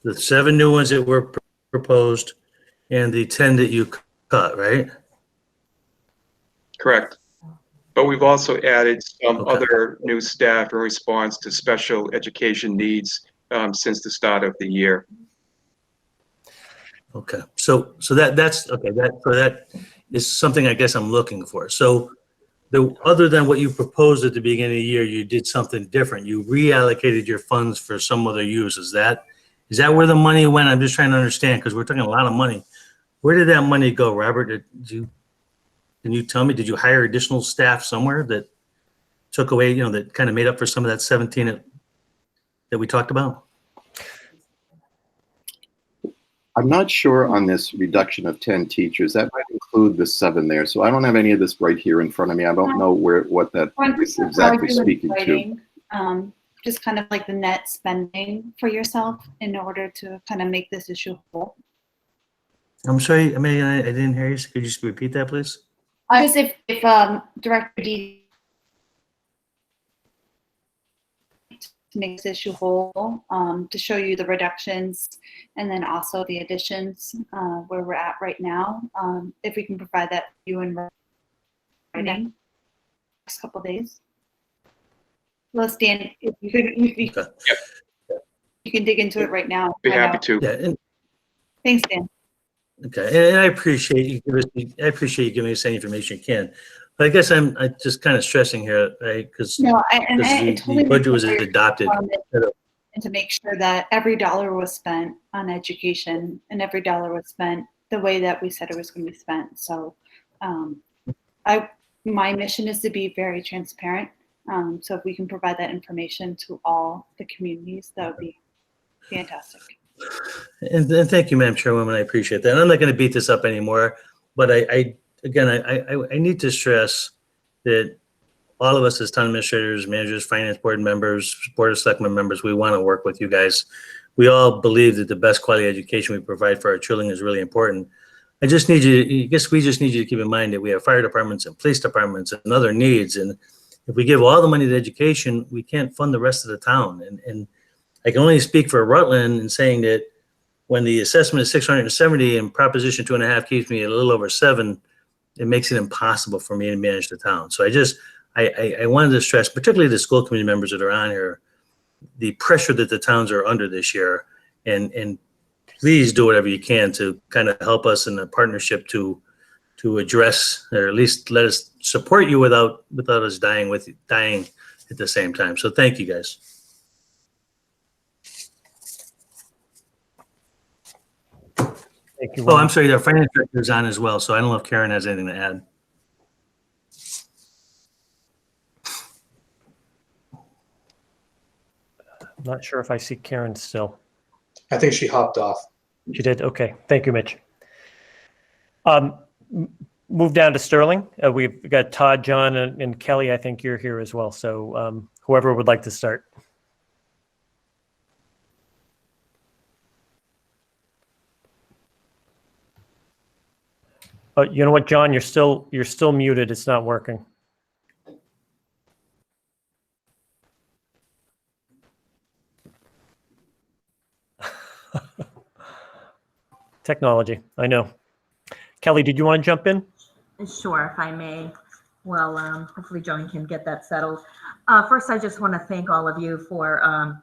The 7 new ones that were proposed and the 10 that you cut, right? Correct. But we've also added some other new staff in response to special education needs since the start of the year. Okay, so that's okay. That is something I guess I'm looking for. So other than what you proposed at the beginning of the year, you did something different. You reallocated your funds for some other use. Is that where the money went? I'm just trying to understand because we're talking a lot of money. Where did that money go, Robert? Can you tell me? Did you hire additional staff somewhere that took away, that kind of made up for some of that 17 that we talked about? I'm not sure on this reduction of 10 teachers. That might include the 7 there. So I don't have any of this right here in front of me. I don't know what that is exactly speaking to. Just kind of like the net spending for yourself in order to kind of make this issue whole. I'm sorry, I mean, I didn't hear you. Could you just repeat that, please? Just if Director D to make this issue whole, to show you the reductions and then also the additions where we're at right now. If we can provide that to you in writing next couple of days. Well, Stan, if you could, you can dig into it right now. Be happy to. Yeah. Thanks, Dan. Okay, and I appreciate you giving us any information you can. But I guess I'm just kind of stressing here, right? Because the budget was adopted. And to make sure that every dollar was spent on education and every dollar was spent the way that we said it was going to be spent. So my mission is to be very transparent. So if we can provide that information to all the communities, that would be fantastic. And thank you, Madam Chairwoman. I appreciate that. And I'm not going to beat this up anymore, but I need to stress that all of us as town administrators, managers, finance board members, board of selectmen members, we want to work with you guys. We all believe that the best quality education we provide for our children is really important. I we just need you to keep in mind that we have fire departments and police departments and other needs. And if we give all the money to education, we can't fund the rest of the town. And I can only speak for Rutland in saying that when the assessment is 670 and Proposition 2.5 keeps me a little over 7, it makes it impossible for me to manage the town. So I wanted to stress, particularly the school committee members that are on here, the pressure that the towns are under this year, and please do whatever you can to kind of help us in a partnership to address, or at least let us support you without us dying at the same time. So thank you, guys. Thank you. Oh, I'm sorry, the finance director is on as well, so I don't know if Karen has anything to add. I'm not sure if I see Karen still. I think she hopped off. She did? Okay. Thank you, Mitch. Move down to Sterling. We've got Todd, John, and Kelly. I think you're here as well. So whoever would like to start. You know what, John? You're still muted. It's not working. Technology, I know. Kelly, did you want to jump in? Sure, if I may. Well, hopefully Joan can get that settled. First, I just want to thank all of you for,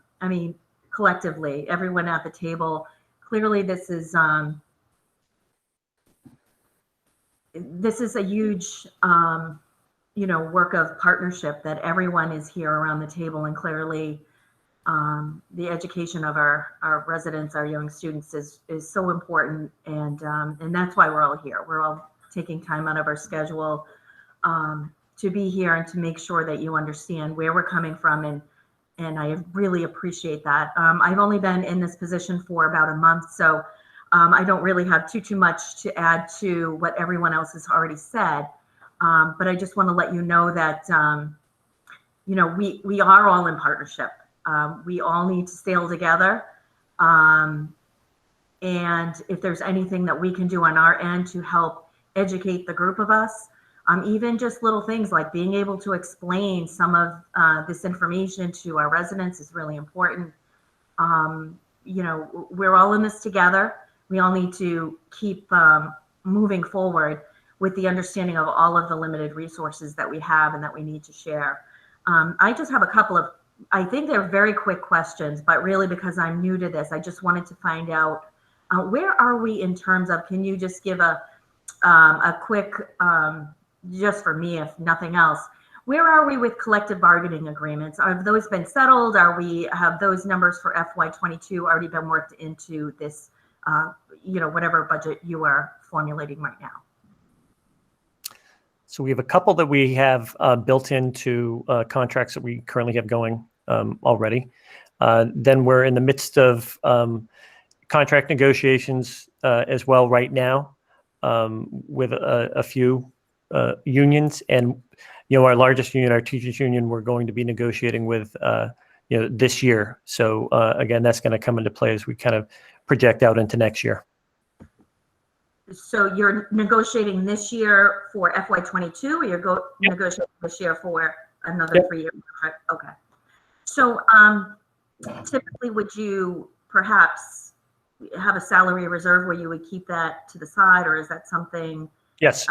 collectively, everyone at the table. Clearly, this is a huge, work of partnership that everyone is here around the table, and clearly, the education of our residents, our young students is so important, and that's why we're all here. We're all taking time out of our schedule to be here and to make sure that you understand where we're coming from, and I really appreciate that. I've only been in this position for about a month, so I don't really have too much to add to what everyone else has already said, but I just want to let you know that we are all in partnership. We all need to sail together. And if there's anything that we can do on our end to help educate the group of us, even just little things like being able to explain some of this information to our residents is really important. We're all in this together. We all need to keep moving forward with the understanding of all of the limited resources that we have and that we need to share. I just have a couple of, I think they're very quick questions, but really because I'm new to this, I just wanted to find out where are we in terms of, can you just give a quick, just for me, if nothing else, where are we with collective bargaining agreements? Have those been settled? Have those numbers for FY22 already been worked into this, whatever budget you are formulating right now? So we have a couple that we have built into contracts that we currently have going already. Then we're in the midst of contract negotiations as well right now with a few unions. And, our largest union, our teachers union, we're going to be negotiating with, this year. So again, that's going to come into play as we kind of project out into next year. So you're negotiating this year for FY22, or you're negotiating this year for another 3-year contract? Okay. So typically, would you perhaps have a salary reserve where you would keep that to the side, or is that something? Yes.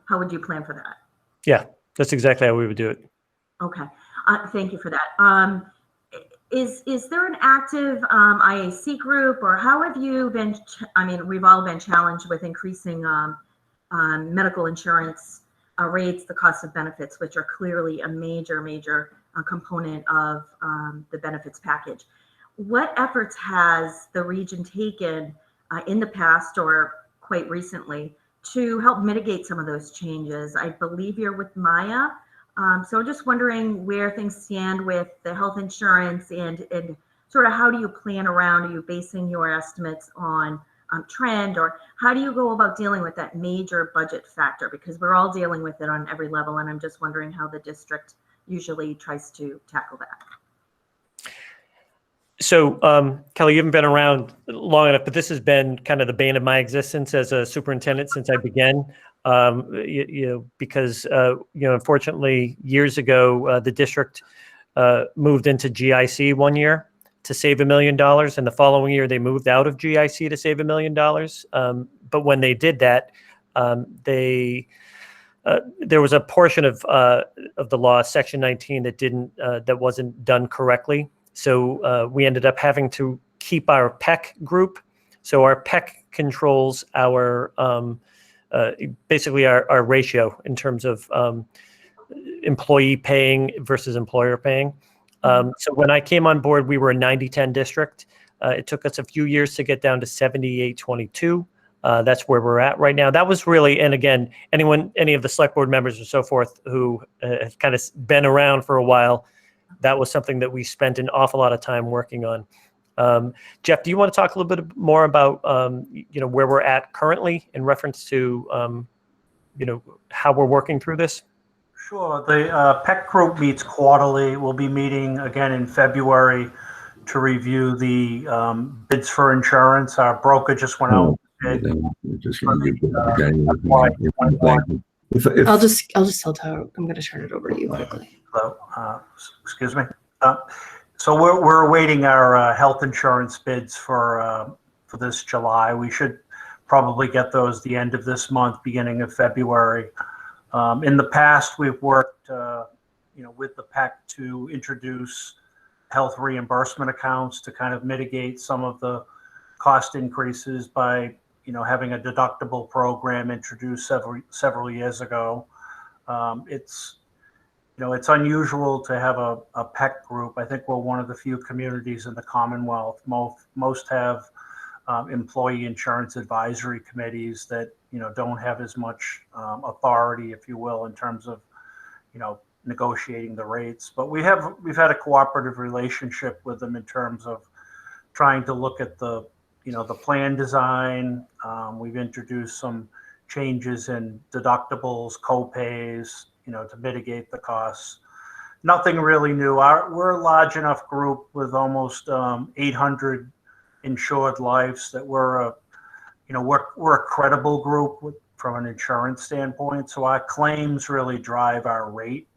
How would you plan for that? Yeah, that's exactly how we would do it. Okay. Thank you for that. Is there an active IAC group, or how have you been? We've all been challenged with increasing medical insurance rates, the cost of benefits, which are clearly a major component of the benefits package. What efforts has the region taken in the past or quite recently to help mitigate some of those changes? I believe you're with Maya. So just wondering where things stand with the health insurance and sort of how do you plan around? Are you basing your estimates on trend, or how do you go about dealing with that major budget factor? Because we're all dealing with it on every level, and I'm just wondering how the district usually tries to tackle that. So, Kelly, you haven't been around long enough, but this has been kind of the bane of my existence as a superintendent since I began. Because unfortunately, years ago, the district moved into GIC one year to save $1 million, and the following year they moved out of GIC to save $1 million. But when they did that, there was a portion of the law, Section 19, that wasn't done correctly. So we ended up having to keep our PEC group. So our PEC controls our basically our ratio in terms of employee paying versus employer paying. So when I came on board, we were a 90-10 district. It took us a few years to get down to 78-22. That's where we're at right now. That was really, and again, any of the select board members or so forth who have kind of been around for a while, that was something that we spent an awful lot of time working on. Jeff, do you want to talk a little bit more about where we're at currently in reference to how we're working through this? Sure. The PEC group meets quarterly. We'll be meeting again in February to review the bids for insurance. Our broker just went out. I'll just tell Todd I'm going to turn it over to you quickly. Hello. Excuse me. So we're awaiting our health insurance bids for this July. We should probably get those the end of this month, beginning of February. In the past, we've worked, with the PEC to introduce health reimbursement accounts to kind of mitigate some of the cost increases by, having a deductible program introduced several years ago. It's unusual to have a PEC group. I think we're one of the few communities in the Commonwealth. Most have employee insurance advisory committees that don't have as much authority, if you will, in terms of negotiating the rates. But we've had a cooperative relationship with them in terms of trying to look at the plan design. We've introduced some changes in deductibles, co-pays, to mitigate the costs. Nothing really new. We're a large enough group with almost 800 insured lives that we're a credible group from an insurance standpoint. So our claims really drive our rate.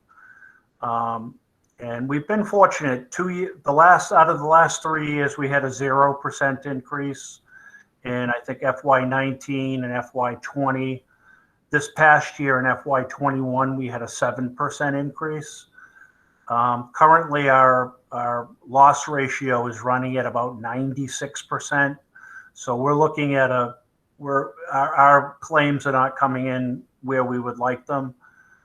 And we've been fortunate. Out of the last 3 years, we had a 0% increase in, I think, FY19 and FY20. This past year in FY21, we had a 7% increase. Currently, our loss ratio is running at about 96%. So we're looking at our claims are not coming in where we would like them.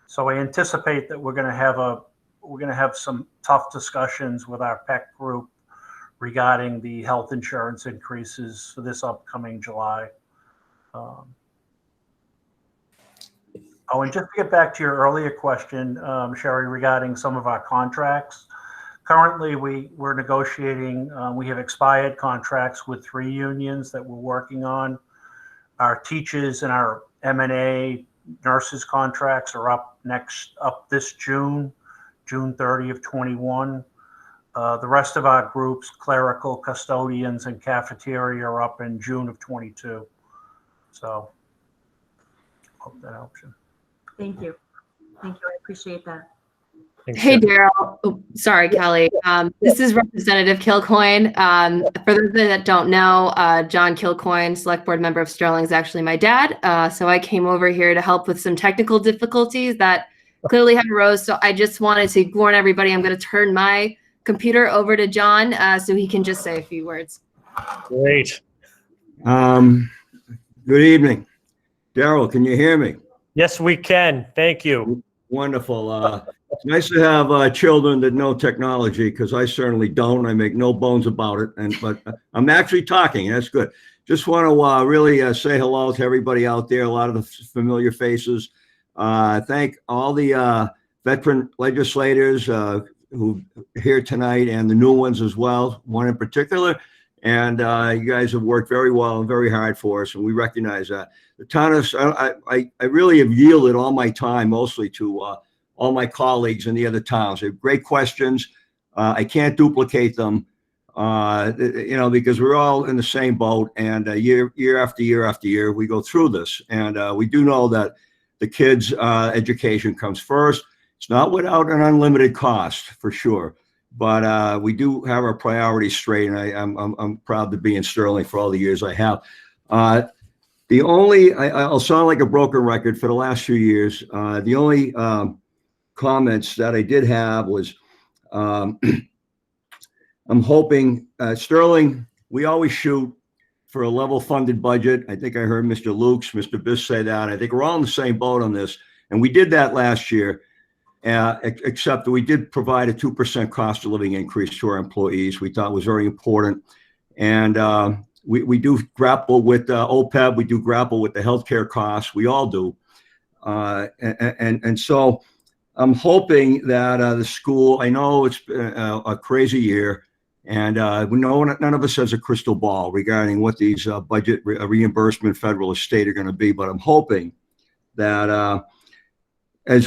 So I anticipate that we're going to have some tough discussions with our PEC group regarding the health insurance increases for this upcoming July. And just to get back to your earlier question, Sherry, regarding some of our contracts. Currently, we're negotiating, we have expired contracts with 3 unions that we're working on. Our teachers and our M&A nurses contracts are up this June 30th, 21. The rest of our groups, clerical, custodians, and cafeteria, are up in June of 22. So hope that helps you. Thank you. Thank you. I appreciate that. Hey, Daryl. Oh, sorry, Kelly. This is Representative Kilcoyne. For those that don't know, John Kilcoyne, Select Board member of Sterling, is actually my dad. So I came over here to help with some technical difficulties that clearly have arose. So I just wanted to warn everybody, I'm going to turn my computer over to John so he can just say a few words. Great. Good evening. Daryl, can you hear me? Yes, we can. Thank you. Wonderful. It's nice to have children that know technology, because I certainly don't. I make no bones about it. But I'm actually talking. That's good. Just want to really say hello to everybody out there, a lot of the familiar faces. Thank all the veteran legislators, who are here tonight and the new ones as well, one in particular. And you guys have worked very well and very hard for us, and we recognize that. The town of, I really have yielded all my time mostly to all my colleagues in the other towns. They have great questions. I can't duplicate them, because we're all in the same boat, and year after year after year, we go through this. And we do know that the kids' education comes first. It's not without an unlimited cost, for sure. But we do have our priorities straight, and I'm proud to be in Sterling for all the years I have. I'll sound like a broken record for the last few years. The only comments that I did have was I'm hoping Sterling, we always shoot for a level funded budget. I think I heard Mr. Lukes, Mr. Biss say that. I think we're all in the same boat on this. And we did that last year. Except that we did provide a 2% cost of living increase to our employees. We thought was very important. And we do grapple with OPEB. We do grapple with the healthcare costs. We all do. And so I'm hoping that the school, I know it's a crazy year, and none of us has a crystal ball regarding what these budget reimbursement, federal or state, are going to be. But I'm hoping that I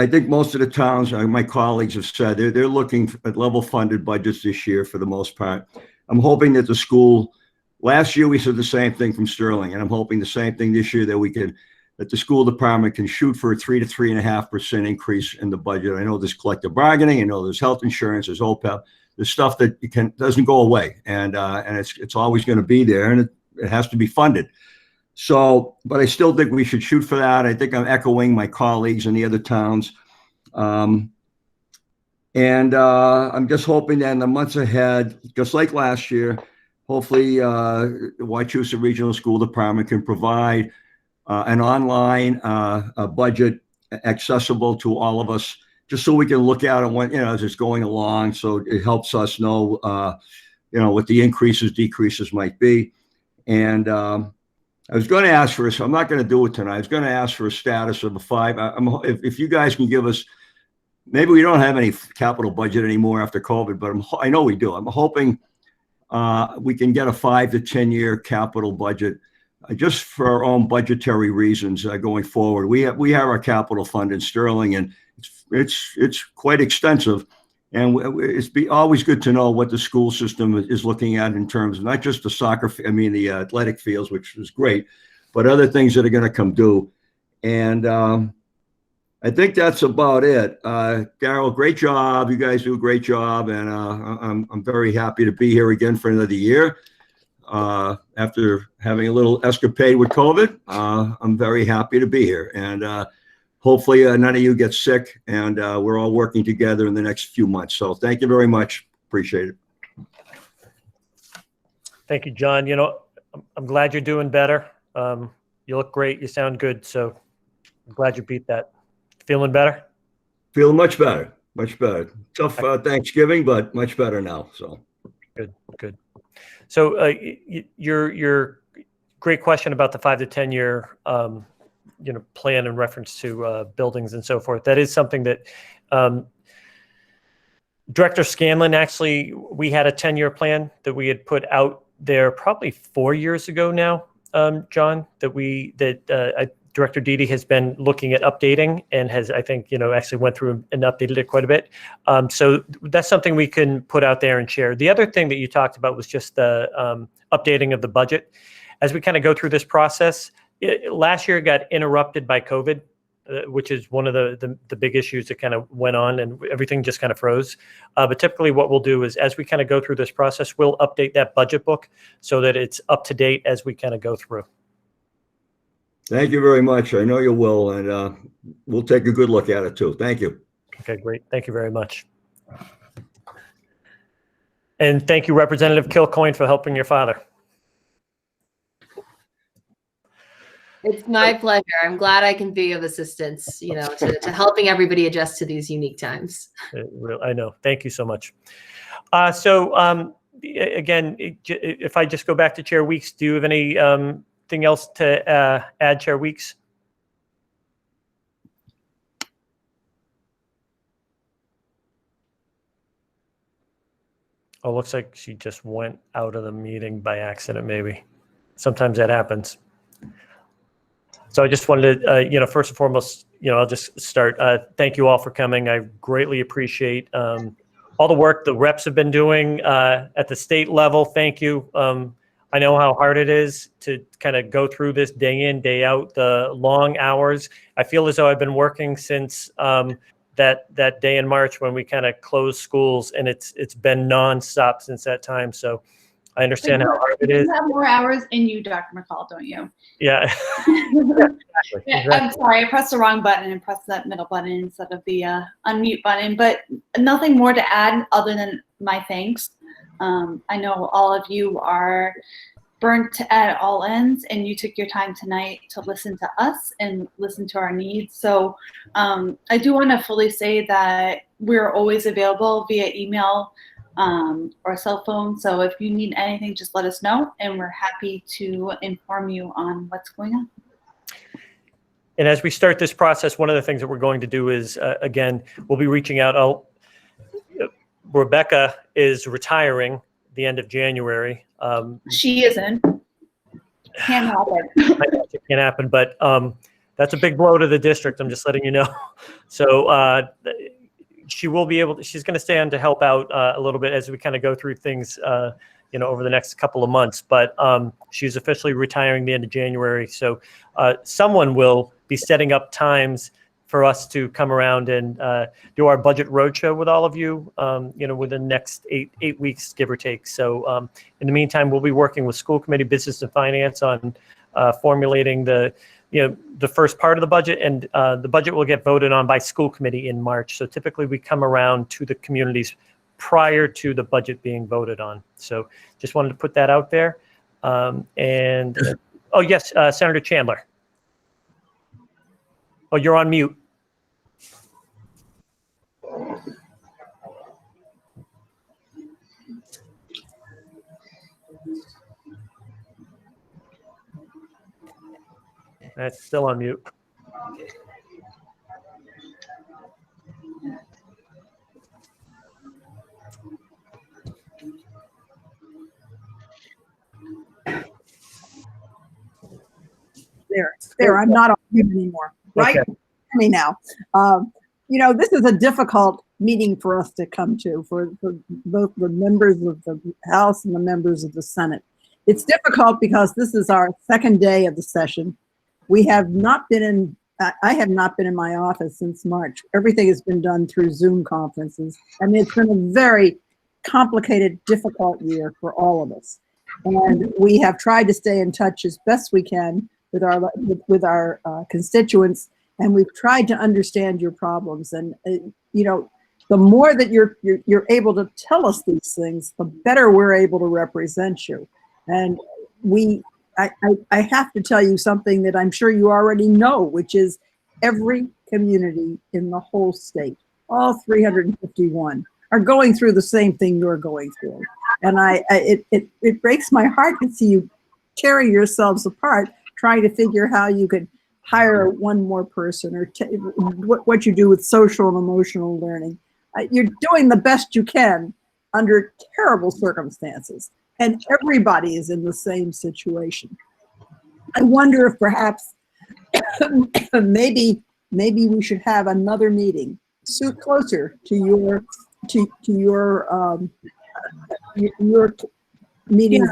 think most of the towns, my colleagues have said, they're looking at level funded budgets this year for the most part. I'm hoping that the school, last year we said the same thing from Sterling, and I'm hoping the same thing this year, that the school department can shoot for a 3 to 3.5% increase in the budget. I know there's collective bargaining, I know there's health insurance, there's OPEB, there's stuff that doesn't go away, and it's always going to be there, and it has to be funded. So, but I still think we should shoot for that. I think I'm echoing my colleagues in the other towns. And I'm just hoping that in the months ahead, just like last year, hopefully the Wachusett Regional School Department can provide an online budget accessible to all of us, just so we can look at it when, as it's going along. So it helps us know, what the increases, decreases might be. And I was going to ask for I'm not going to do it tonight. I was going to ask for a status of a 5. If you guys can give us, maybe we don't have any capital budget anymore after COVID, but I know we do. I'm hoping we can get a 5 to 10 year capital budget just for our own budgetary reasons going forward. We have our capital fund in Sterling, and it's quite extensive. And it's always good to know what the school system is looking at in terms of not just the athletic fields, which is great, but other things that are going to come due. And I think that's about it. Daryl, great job. You guys do a great job. And I'm very happy to be here again for another year. After having a little escapade with COVID, I'm very happy to be here. And hopefully none of you get sick, and we're all working together in the next few months. So thank you very much. Appreciate it. Thank you, John. I'm glad you're doing better. You look great. You sound good. So I'm glad you beat that. Feeling better? Feeling much better. Much better. Tough Thanksgiving, but much better now. So good. So your great question about the 5 to 10 year plan in reference to buildings and so forth. That is something that Director Scanlon, actually, we had a 10-year plan that we had put out there probably 4 years ago now, John, that Director Dede has been looking at updating and has, I think, actually went through and updated it quite a bit. So that's something we can put out there and share. The other thing that you talked about was just the updating of the budget. As we kind of go through this process, last year got interrupted by COVID, which is one of the big issues that kind of went on, and everything just kind of froze. But typically what we'll do is, as we kind of go through this process, we'll update that budget book so that it's up to date as we kind of go through. thank you very much. I know you will, and we'll take a good look at it too. Thank you. Okay, great. Thank you very much. And thank you, Representative Kilcoyne, for helping your father. It's my pleasure. I'm glad I can be of assistance, to helping everybody adjust to these unique times. I know. Thank you so much. Again, if I just go back to Chair Weeks, do you have anything else to add, Chair Weeks? Oh, looks like she just went out of the meeting by accident, maybe. Sometimes that happens. So I just wanted to, first and foremost, I'll just start. Thank you all for coming. I greatly appreciate all the work the reps have been doing at the state level. Thank you. I know how hard it is to kind of go through this day in, day out, the long hours. I feel as though I've been working since that day in March when we kind of closed schools, and it's been nonstop since that time. So I understand how hard it is. You have more hours in you, Dr. McCall, don't you? Yeah. Exactly. I'm sorry, I pressed the wrong button and pressed that middle button instead of the unmute button, but nothing more to add other than my thanks. I know all of you are burnt at all ends, and you took your time tonight to listen to us and listen to our needs. So I do want to fully say that we're always available via email or cell phone. So if you need anything, just let us know, and we're happy to inform you on what's going on. And as we start this process, one of the things that we're going to do is, again, we'll be reaching out. Rebecca is retiring the end of January. She isn't. Can't happen. It can't happen, but that's a big blow to the district. I'm just letting you know. So she will be able to, she's going to stay on to help out a little bit as we kind of go through things, over the next couple of months. But she's officially retiring the end of January. So someone will be setting up times for us to come around and do our budget roadshow with all of you, within the next eight weeks, give or take. So in the meantime, we'll be working with school committee, business and finance on formulating the first part of the budget, and the budget will get voted on by school committee in March. So typically we come around to the communities prior to the budget being voted on. So just wanted to put that out there. Oh yes, Senator Chandler. Oh, you're on mute. That's still on mute. There, I'm not on mute anymore. Right? Okay. Hear me now. This is a difficult meeting for us to come to, for both the members of the House and the members of the Senate. It's difficult because this is our second day of the session. We have not been in, I have not been in my office since March. Everything has been done through Zoom conferences. I mean, it's been a very complicated, difficult year for all of us. And we have tried to stay in touch as best we can with our constituents, and we've tried to understand your problems. And the more that you're able to tell us these things, the better we're able to represent you. And I have to tell you something that I'm sure you already know, which is every community in the whole state, all 351, are going through the same thing you're going through. And it breaks my heart to see you tearing yourselves apart, trying to figure how you could hire one more person, or what you do with social and emotional learning. You're doing the best you can under terrible circumstances, and everybody is in the same situation. I wonder if perhaps maybe we should have another meeting closer to your meetings.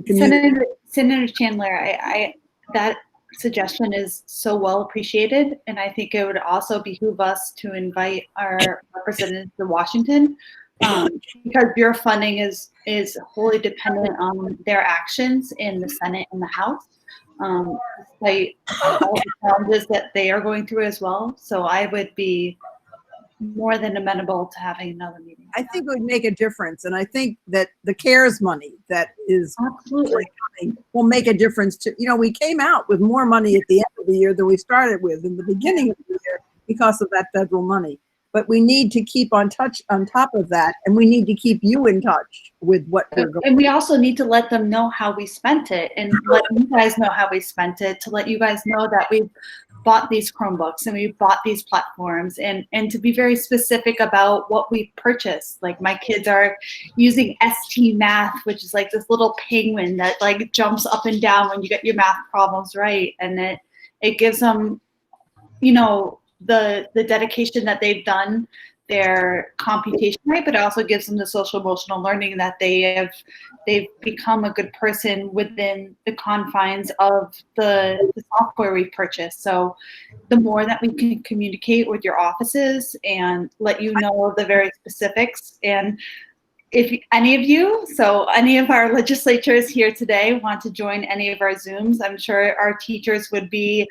Yeah. Senator Chandler, that suggestion is so well appreciated, and I think it would also behoove us to invite our representatives to Washington, because your funding is wholly dependent on their actions in the Senate and the House, despite all the challenges that they are going through as well. So I would be more than amenable to having another meeting. I think it would make a difference, and I think that the CARES money that is absolutely coming will make a difference too. We came out with more money at the end of the year than we started with in the beginning of the year because of that federal money. But we need to keep on top of that, and we need to keep you in touch with what we're going. And we also need to let them know how we spent it, and let you guys know how we spent it, to let you guys know that we've bought these Chromebooks and we bought these platforms, and to be very specific about what we purchased. Like my kids are using ST Math, which is like this little penguin that like jumps up and down when you get your math problems right, and it gives them, you know, the dedication that they've done their computation right, but it also gives them the social emotional learning that they've become a good person within the confines of the software we've purchased. So the more that we can communicate with your offices and let you know the very specifics, and if any of you, so any of our legislators here today want to join any of our Zooms, I'm sure our teachers would be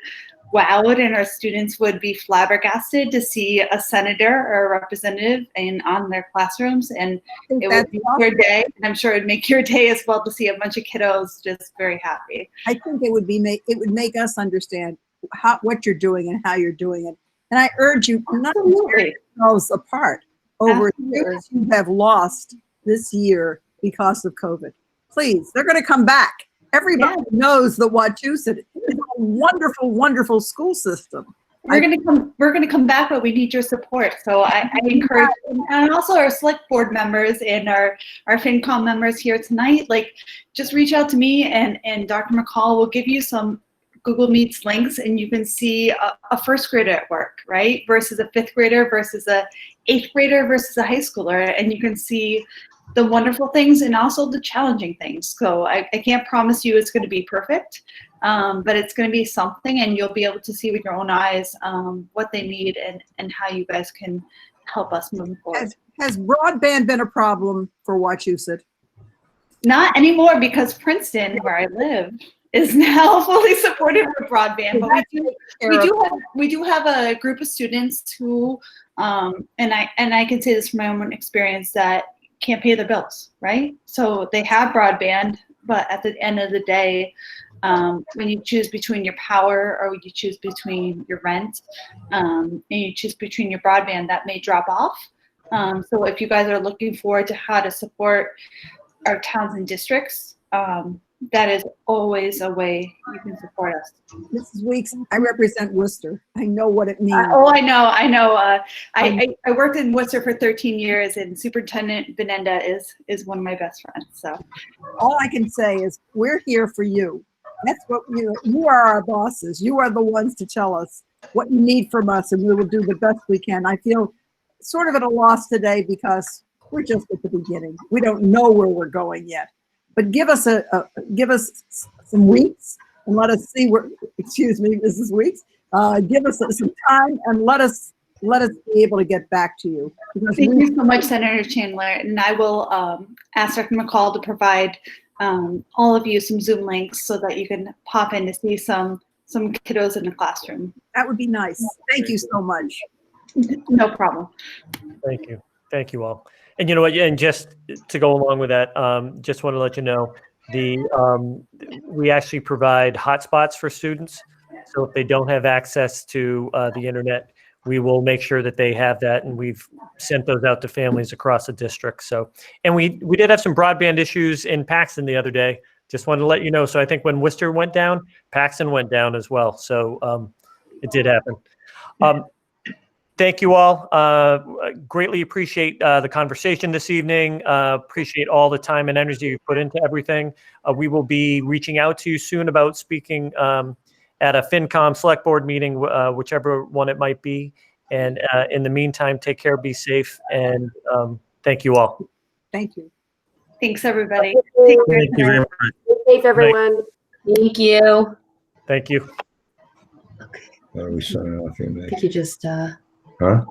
wowed and our students would be flabbergasted to see a senator or a representative on their classrooms, and it would be your day, and I'm sure it would make your day as well to see a bunch of kiddos just very happy. I think it would make us understand what you're doing and how you're doing it. And I urge you not to tear yourselves apart over students you have lost this year because of COVID. Please, they're going to come back. Everybody knows that Wachusett is a wonderful, wonderful school system. We're going to come back, but we need your support. So I encourage, and also our select board members and our FinCom members here tonight, like just reach out to me and Dr. McCall will give you some Google Meets links, and you can see a first grader at work, right? Versus a fifth grader versus a eighth grader versus a high schooler. And you can see the wonderful things and also the challenging things. So I can't promise you it's going to be perfect, but it's going to be something, and you'll be able to see with your own eyes what they need and how you guys can help us moving forward. Has broadband been a problem for Wachusett? Not anymore, because Princeton, where I live, is now fully supported with broadband. But we do have a group of students who, and I can say this from my own experience, that can't pay their bills, right? So they have broadband, but at the end of the day, when you choose between your power or you choose between your rent, and you choose between your broadband, that may drop off. So if you guys are looking forward to how to support our towns and districts, that is always a way you can support us. Mrs. Weeks, I represent Worcester. I know what it means. I know. I worked in Worcester for 13 years, and Superintendent Benenda is one of my best friends. So all I can say is we're here for you. That's what you are our bosses. You are the ones to tell us what you need from us, and we will do the best we can. I feel sort of at a loss today because we're just at the beginning. We don't know where we're going yet. But give us some weeks and let us see where. Excuse me, Mrs. Weeks. Give us some time and let us be able to get back to you. Thank you so much, Senator Chandler, and I will ask Dr. McCall to provide all of you some Zoom links so that you can pop in to see some kiddos in the classroom. That would be nice. Thank you so much. No problem. Thank you all. And you know what? And just to go along with that, just want to let you know, we actually provide hotspots for students. So if they don't have access to the internet, we will make sure that they have that, and we've sent those out to families across the district. So, and we did have some broadband issues in Paxton the other day. Just wanted to let you know. So I think when Worcester went down, Paxton went down as well. So it did happen. Thank you all. Greatly appreciate the conversation this evening. Appreciate all the time and energy you put into everything. We will be reaching out to you soon about speaking at a FinCom select board meeting, whichever one it might be. And in the meantime, take care, be safe, and thank you all. Thank you. Thanks, everybody. Thank you very much. Stay safe, everyone. Thank you. Thank you. Are we signing off here, I think you just Huh?